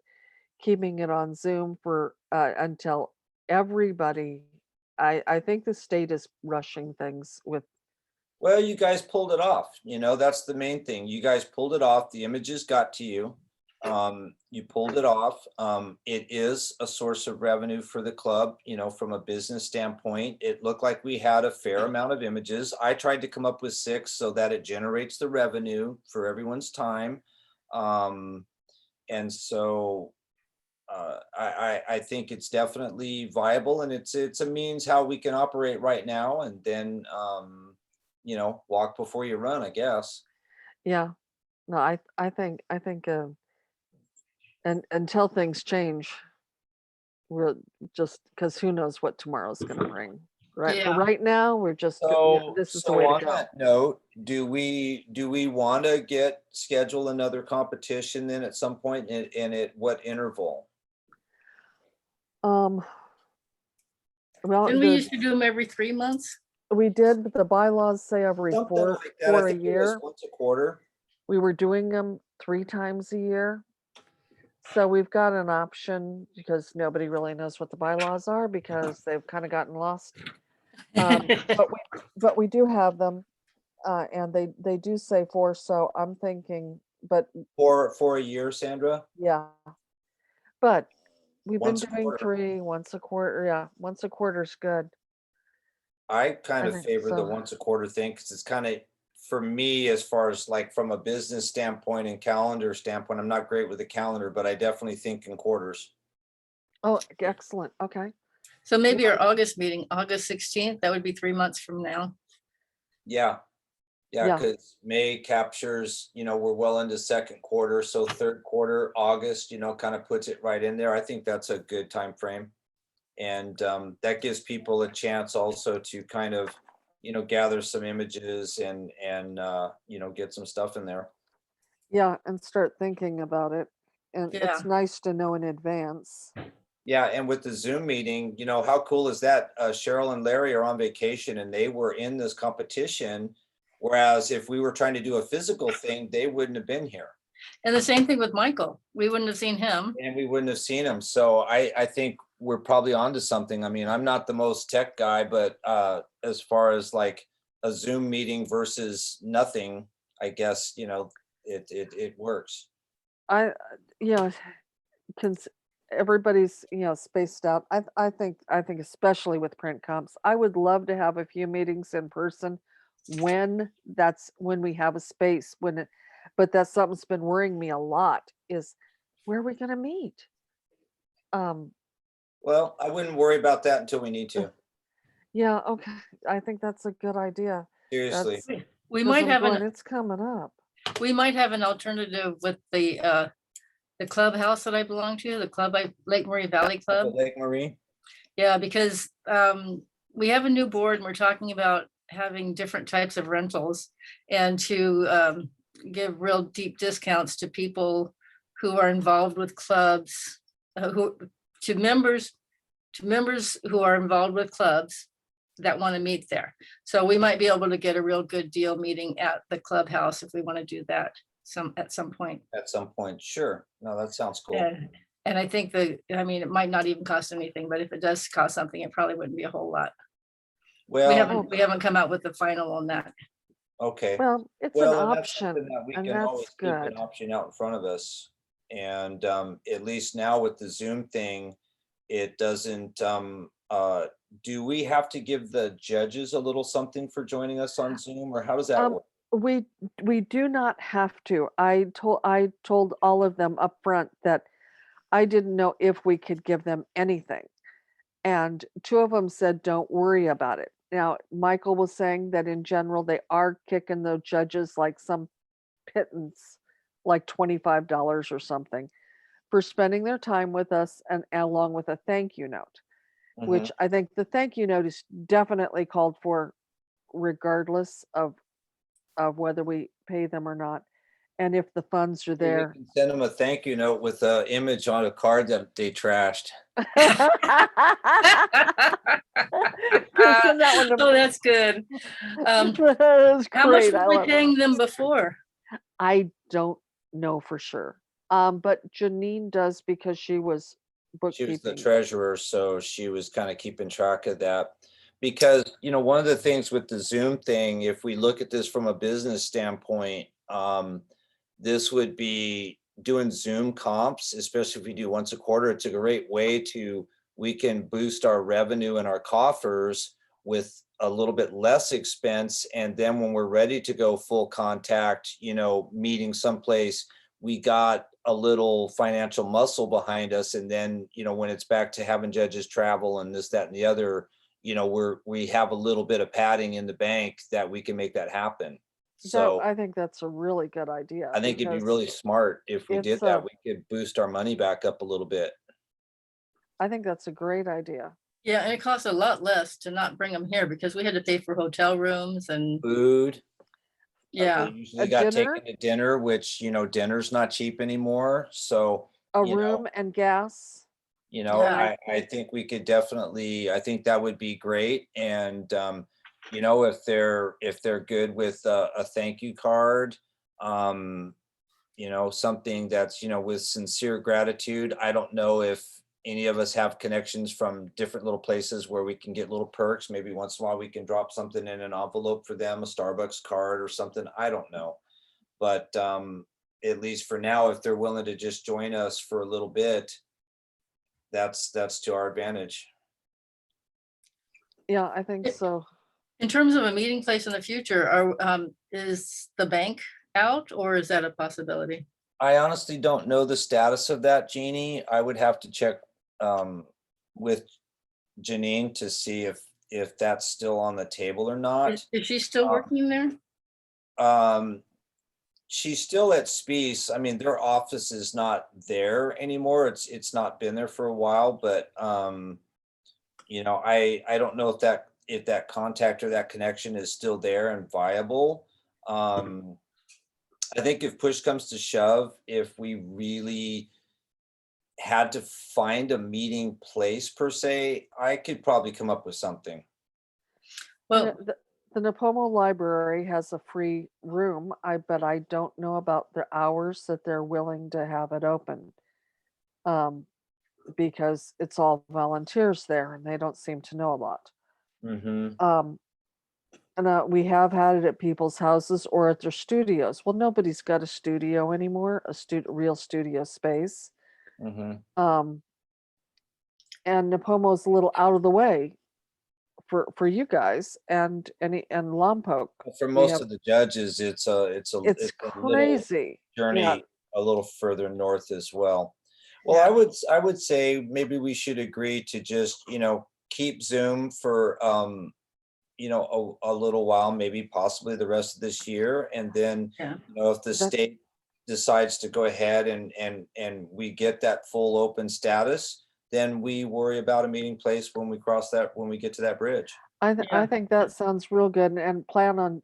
keeping it on Zoom for, until everybody, I think the state is rushing things with, Well, you guys pulled it off, that's the main thing. You guys pulled it off. The images got to you. You pulled it off. It is a source of revenue for the club, from a business standpoint. It looked like we had a fair amount of images. I tried to come up with 6 so that it generates the revenue for everyone's time. And so I think it's definitely viable, and it's a means how we can operate right now, and then walk before you run, I guess. yeah. No, I think, and until things change, we're just, because who knows what tomorrow's going to bring, right? For Yeah. right now, we're just, this is the So way on to go. that note, do we want to schedule another competition then at some point, and at what interval? Well, Didn't we used to do them every 3 months? we did, but the bylaws say every Something four like that. I a think it was year. once a quarter. We were doing them 3 times a year. So we've got an option, because nobody really knows what the bylaws are, because they've kind of gotten lost. But we do have them, and they do say 4. So I'm thinking, but For a year, Sandra? yeah. But we've been Once a doing quarter. 3 once a quarter. Yeah, once a quarter is good. I kind I of think favor the so. once a quarter thing, because it's kind of, for me, as far as like from a business standpoint and calendar standpoint, I'm not great with the calendar, but I definitely think in quarters. Oh, excellent. Okay. So maybe our August meeting, August 16th, that would be 3 months from now. Yeah. Yeah, Yeah. because May captures, we're well into second quarter, so third quarter, August, kind of puts it right in there. I think that's a good time frame. And that gives people a chance also to kind of, gather some images and get some stuff in there. Yeah, and start thinking about it. And Yeah. it's nice to know in advance. Yeah, and with the Zoom meeting, how cool is that? Cheryl and Larry are on vacation and they were in this competition. Whereas if we were trying to do a physical thing, they wouldn't have been here. And the same thing with Michael. We wouldn't have seen him. And we wouldn't have seen him. So I think we're probably onto something. I mean, I'm not the most tech guy, but as far as like a Zoom meeting versus nothing, I guess, it works. Cons everybody's, spaced out. I think especially with print comps, I would love to have a few meetings in person when we have a space, but that's something that's been worrying me a lot, is where are we going to meet? Well, I wouldn't worry about that until we need to. Yeah, okay. I think that's a good idea. Seriously. We 'Cause might I'm have going, an it's coming up. alternative with the clubhouse that I belong to, Lake Murray Valley Club. Lake Marie. Yeah, because we have a new board and we're talking about having different types of rentals, and to give real deep discounts to people who are involved with clubs, to members who are involved with clubs that want to meet there. So we might be able to get a real good deal meeting at the clubhouse if we want to do that at some point. At some point, sure. No, that sounds cool. And I think it might not even cost anything, but if it does cost something, it probably wouldn't be a whole lot. Well, We haven't come out with the final on that. okay. Well, it's Well, an and that's something option, that we and can always that's keep an good. option out in front of us. And at least now with the Zoom thing, it doesn't, do we have to give the judges a little something for joining us on Zoom, or how does that work? We do not have to. I told all of them up front that I didn't know if we could give them anything. And 2 of them said, don't worry about it. Now, Michael was saying that in general, they are kicking the judges like some pittance, like $25 or something, for spending their time with us, and along with a thank you note, which I think the thank you note is definitely called for regardless of whether we pay them or not. And if the funds are We there. can send them a thank you note with an image on a card that they trashed. Send that one to Oh, that's good. that is How much great. I were we love it. paying them before? I don't know for sure. But Janine does because she was She was the bookkeeping. treasurer, so she was kind of keeping track of that. Because, one of the things with the Zoom thing, if we look at this from a business standpoint, this would be doing Zoom comps, especially if we do once a quarter. It's a great way we can boost our revenue and our coffers with a little bit less expense. And then when we're ready to go full contact, meeting someplace, we got a little financial muscle behind us. And then, when it's back to having judges travel and this, that, and the other, we have a little bit of padding in the bank that we can make that happen. So I think that's a really good idea. I think it'd be because really smart if we did it's, that. We could boost our money back up a little bit. I think that's a great idea. Yeah, and it costs a lot less to not bring them here because we had to pay for hotel rooms and Food. yeah. We usually A got dinner? taken to dinner, which, dinner's not cheap anymore. So, A you know, room and gas. Yeah. I think we could definitely, I think that would be great. And, if they're good with a thank you card, something that's, with sincere gratitude. I don't know if any of us have connections from different little places where we can get little perks. Maybe once in a while we can drop something in an envelope for them, a Starbucks card or something. I don't know. But at least for now, if they're willing to just join us for a little bit, that's to our advantage. Yeah, I think so. In terms of a meeting place in the future, is the bank out or is that a possibility? I honestly don't know the status of that, Jeannie. I would have to check with Janine to see if that's still on the table or not. Is she still working there? She's still at Spies. I mean, their office is not there anymore. It's not been there for a while, but I don't know if that contact or that connection is still there and viable. I think if push comes to shove, if we really had to find a meeting place per se, I could probably come up with something. Well, The Napomo Library has a free room, but I don't know about the hours that they're willing to have it open. Because it's all volunteers there and they don't seem to know a lot. Mm-hmm. And we have had it at people's houses or at their studios. Well, nobody's got a studio anymore, a real studio space. Mm-hmm. And Napomo's a little out of the way for you guys and Lompoc. For most of the judges, it's a crazy journey, yeah. A little further north as well. Well, I would say maybe we should agree to just, keep Zoom for, a little while, maybe possibly the rest of this year. And then, if the state decides to go ahead and we get that full open status, then we worry about a meeting place when we get to that bridge. I think that sounds real good and plan on,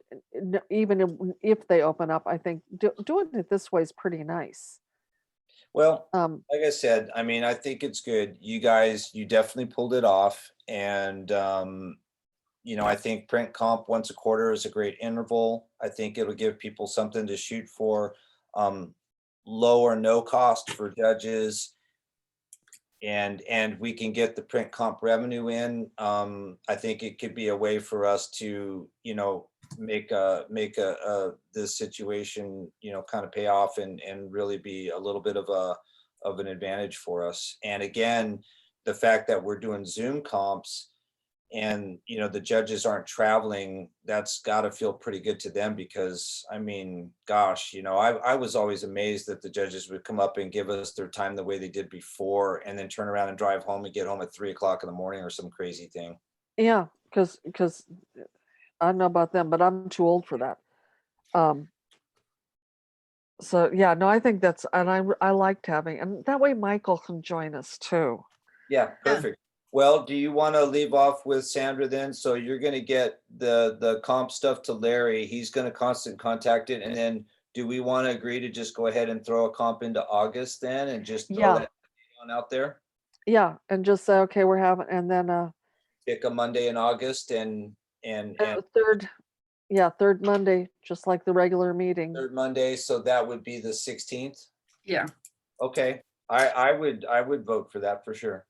even if they open up, I think doing it this way is pretty nice. Well, like I said, I mean, I think it's good. You guys, you definitely pulled it off. And, I think print comp once a quarter is a great interval. I think it'll give people something to shoot for, low or no cost for judges. And we can get the print comp revenue in. I think it could be a way for us to, make this situation, kind of pay off and really be a little bit of an advantage for us. And again, the fact that we're doing Zoom comps and, the judges aren't traveling, that's got to feel pretty good to them because, I mean, gosh, I was always amazed that the judges would come up and give us their time the way they did before and then turn around and drive home and get home at 3:00 in the morning or some crazy thing. Yeah, because I don't know about them, but I'm too old for that. So yeah, no, I think that's, and I liked having, and that way Michael can join us too. Yeah, perfect. Well, do you want to leave off with Sandra then? So you're going to get the comp stuff to Larry. He's going to constant contact it. And then do we want to agree to just go ahead and throw a comp into August then and just throw Yeah. that on out there? Yeah, and just say, okay, we're having, and then Pick a Monday in August and the third Monday, just like the regular meeting. third Monday, so that would be the 16th. Yeah, Okay, I would vote for that for sure.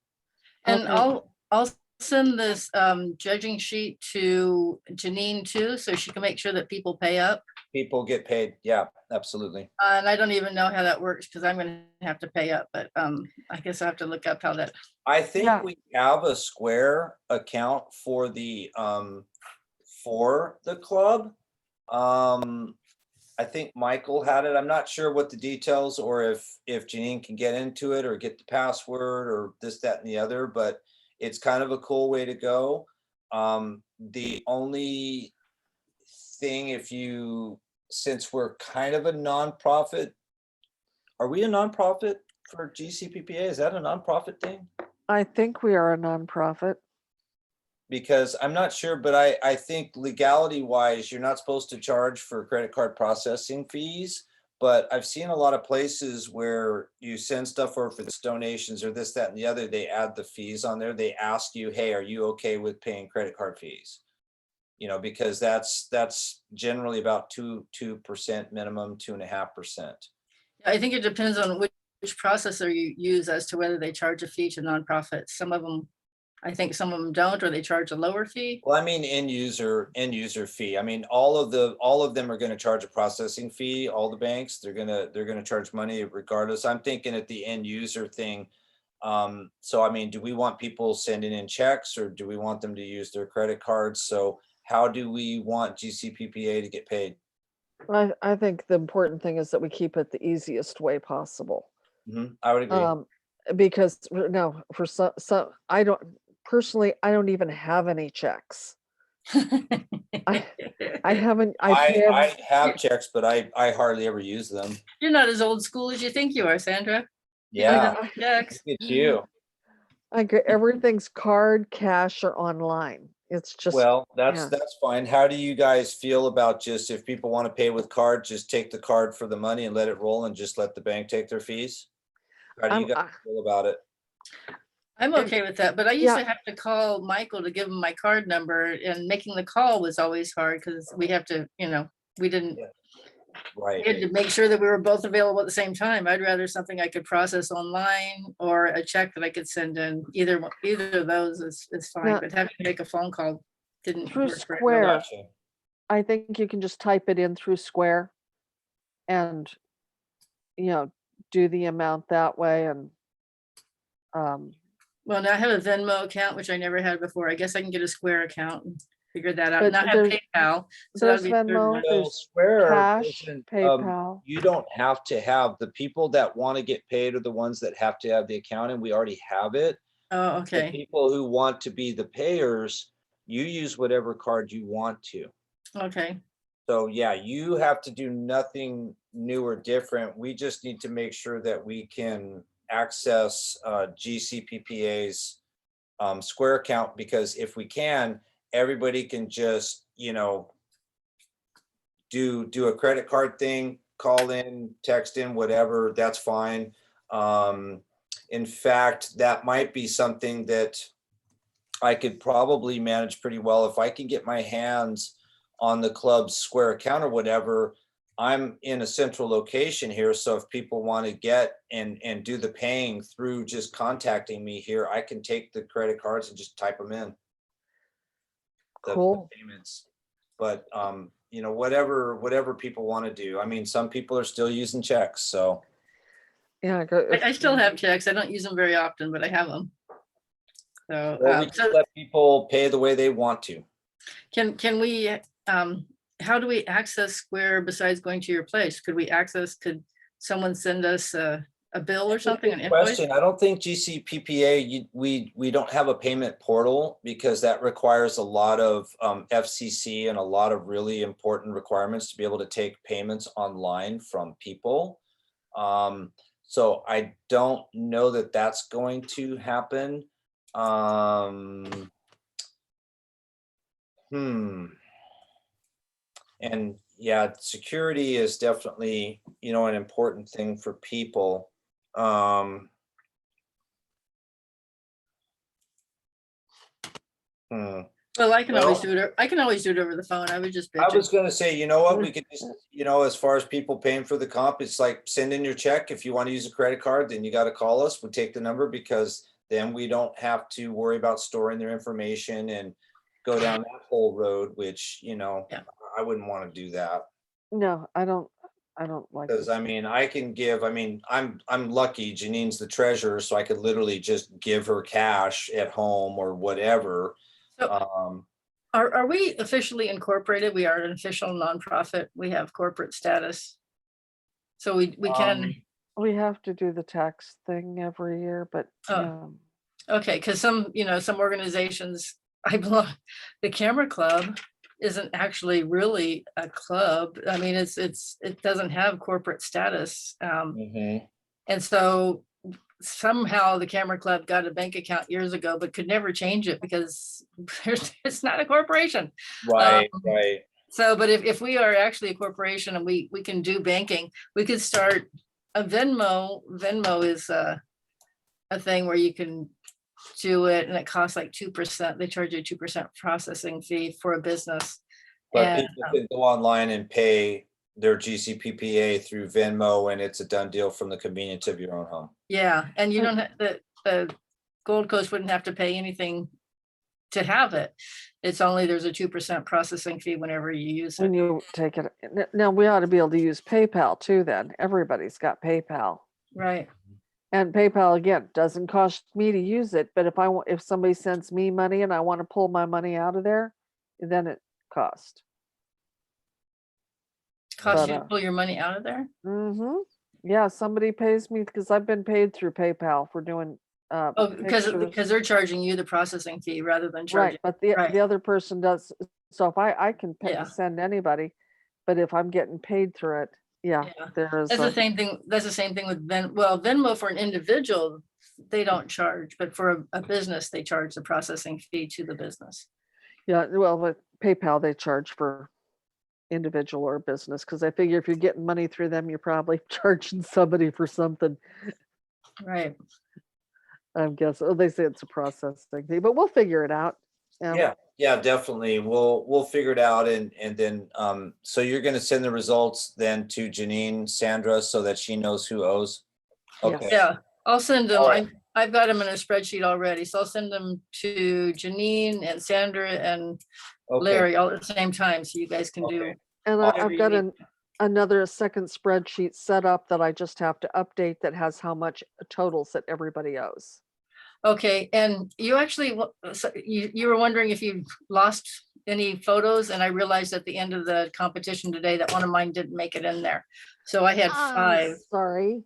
and Okay. I'll send this judging sheet to Janine too, so she can make sure that people pay up. People get paid. Yeah, absolutely. And I don't even know how that works because I'm gonna have to pay up, but I guess I have to look up how that. I think Yeah. we have a Square account for the club. I think Michael had it. I'm not sure what the details or if Janine can get into it or get the password or this, that, and the other, but it's kind of a cool way to go. The only thing, since we're kind of a nonprofit, are we a nonprofit for GCPPA? Is that a nonprofit thing? I think we are a nonprofit. Because I'm not sure, but I think legality wise, you're not supposed to charge for credit card processing fees. But I've seen a lot of places where you send stuff or if it's donations or this, that, and the other, they add the fees on there. They ask you, hey, are you okay with paying credit card fees? You know, because that's generally about 2% minimum, 2.5%. I think it depends on which processor you use as to whether they charge a fee to nonprofits. Some of them, I think some of them don't, or they charge a lower fee. Well, I mean, end user fee. I mean, all of them are going to charge a processing fee. All the banks, they're gonna charge money regardless. I'm thinking at the end user thing. So I mean, do we want people sending in checks or do we want them to use their credit cards? So how do we want GCPPA to get paid? I think the important thing is that we keep it the easiest way possible. I would agree. Because no, for some, I don't even have any checks. I haven't, I have checks, but I hardly ever use them. You're not as old school as you think you are, Sandra. Yeah, Checks. look at you. everything's card, cash, or online. It's just, Well, yeah. that's fine. How do you guys feel about just if people want to pay with card, just take the card for the money and let it roll and just let the bank take their fees? How do you guys feel about it? I'm okay with that, but I used Yeah. to have to call Michael to give him my card number, and making the call was always hard because we have to, we didn't. Right. We had to make sure that we were both available at the same time. I'd rather something I could process online or a check that I could send in. Either of those is fine, Yeah. but having to make a phone call didn't Through work very Square. well. Gotcha. I think you can just type it in through Square and, do the amount that way and, Well, now I have a Venmo account, which I never had before. I guess I can get a Square account and figure that out. But And I have there's- PayPal. So there's that'd be a third Venmo, one. So there's Square cash, doesn't, PayPal. you don't have to have the people that want to get paid are the ones that have to have the account, and we already have it. Oh, The okay. people who want to be the payers, you use whatever card you want to. Okay. So yeah, you have to do nothing new or different. We just need to make sure that we can access GCPPA's Square account, because if we can, everybody can just, do a credit card thing, call in, text in, whatever, that's fine. In fact, that might be something that I could probably manage pretty well if I can get my hands on the club's Square account or whatever. I'm in a central location here, so if people want to get and do the paying through just contacting me here, I can take the credit cards and just type them in. The Cool. payments. But whatever people want to do. I mean, some people are still using checks, so Yeah. I still have checks. I don't use them very often, but I have them. So, or we just let people pay the way they want to. can we, how do we access Square besides going to your place? Could someone send us a bill or something, an invoice? Question. I don't think GCPPA, we don't have a payment portal because that requires a lot of FCC and a lot of really important requirements to be able to take payments online from people. So I don't know that that's going to happen. And yeah, security is definitely, you know, an important thing for people. Well, I can always Well- do it. I can always do it over the phone. I was just I was bitching. gonna say, you know what, we could just, you know, as far as people paying for the comp, it's like send in your check. If you want to use a credit card, then you got to call us. We take the number because then we don't have to worry about storing their information and go down that whole road, which, you know, Yeah. I wouldn't want to do that. No, I don't like Because this. I mean, I can give, I mean, I'm lucky, Janine's the treasurer, so I could literally just give her cash at home or whatever. So Um, are we officially incorporated? We are an official nonprofit. We have corporate status. So we can, um, We have to do the tax thing every year, but Oh. okay, because some organizations, I belong, the Camera Club isn't actually really a club. I mean, it doesn't have corporate status. mhm. And so somehow the Camera Club got a bank account years ago, but could never change it because it's not a corporation. Right, Um, right. So, but if we are actually a corporation and we can do banking, we could start a Venmo. Venmo is a thing where you can do it and it costs like 2%. They charge you a 2% processing fee for a business. But And people can go online and pay their GCPPA through Venmo, and it's a done deal from the convenience of your own home. yeah, and you don't have the Gold Coast wouldn't have to pay anything to have it. It's only there's a 2% processing fee whenever you use when it. you take it, now we ought to be able to use PayPal too then. Everybody's got PayPal. Right. And PayPal, again, doesn't cost me to use it, but if somebody sends me money and I want to pull my money out of there, then it costs. Cost But, you to pull your money out of there? Yeah, somebody pays me because I've been paid through PayPal for doing Oh, because pictures. they're charging you the processing fee rather than Right, charging. but the Right. other person does. So if I can Yeah. send anybody, but if I'm getting paid through it, yeah, Yeah. there is. That's the same thing. That's the same thing with Venmo for an individual, they don't charge, but for a business, they charge the processing fee to the business. Yeah, well, with PayPal, they charge for individual or business because I figure if you're getting money through them, you're probably charging somebody for something. Right. I'm guessing. Oh, they say it's a processing fee, but we'll figure it out. Yeah, definitely. We'll figure it out and then so you're gonna send the results then to Janine, Sandra, so that she knows who owes. Yes. Okay. Yeah, I'll send them. All right. I've got them in a spreadsheet already, so I'll send them to Janine and Sandra and Okay. Larry all at the same time, so you guys can do. Okay. And whatever I've you got need. another second spreadsheet set up that I just have to update that has how much totals that everybody owes. Okay, and you actually, so you were wondering if you lost any photos, and I realized at the end of the competition today that one of mine didn't make it in there. So I had 5. Sorry.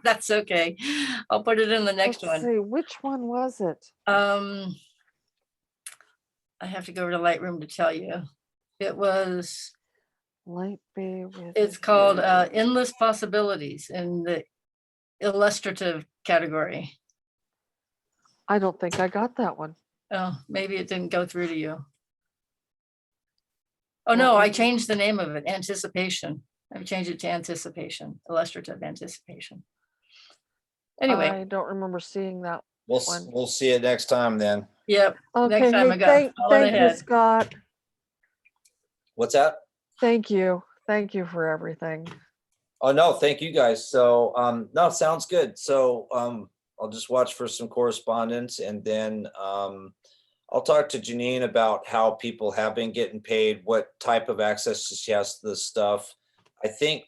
That's okay. I'll put it in the next Let's one. see, which one was it? I have to go over to Lightroom to tell you. It was, Light Bay with. it's called Endless Possibilities in the illustrative category. I don't think I got that one. Oh, maybe it didn't go through to you. Oh, no, I changed the name of it, Anticipation. I changed it to Anticipation, Illustrative Anticipation. Anyway, I don't remember seeing that. We'll one. we'll see it next time then. yep. Okay, Next time hey, I got one thank you, ahead. Scott. What's that? Thank you. Thank you for everything. Oh, no, thank you guys. So, no, sounds good. So, I'll just watch for some correspondence and then, I'll talk to Janine about how people have been getting paid, what type of access she has to this stuff. I think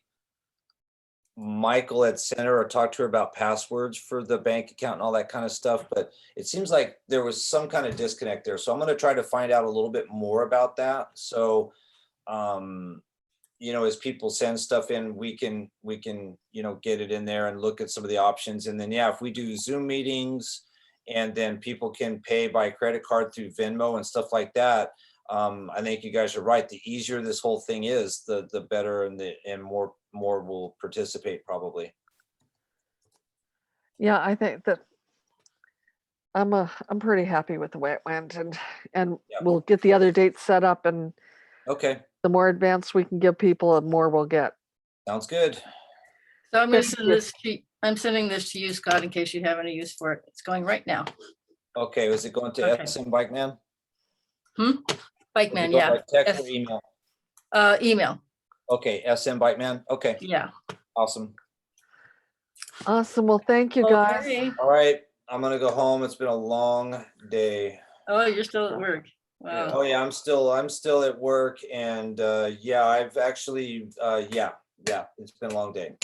Michael had sent her or talked to her about passwords for the bank account and all that kind of stuff, but it seems like there was some kind of disconnect there. So I'm going to try to find out a little bit more about that. So, you know, as people send stuff in, we can, you know, get it in there and look at some of the options. And then, yeah, if we do Zoom meetings and then people can pay by credit card through Venmo and stuff like that, I think you guys are right. The easier this whole thing is, the better and more will participate probably. Yeah, I think that I'm pretty happy with the way it went and Yep. we'll get the other dates set up and Okay. The more advanced we can give people, the more we'll get. Sounds good. So I'm gonna Thank send you. this to, I'm sending this to you, Scott, in case you have any use for it. It's going right now. Okay, is it going to Okay. SM Bike Man? Bike Does it man, go yeah. by text or Yes. email? Email, Okay, SM Bike Man. Okay, yeah. awesome. Awesome. Well, thank you guys. Okay. All right, I'm gonna go home. It's been a long day. Oh, you're still at work. Yeah. Wow. Oh yeah, I'm still at work, and yeah, I've actually yeah, it's been a long day.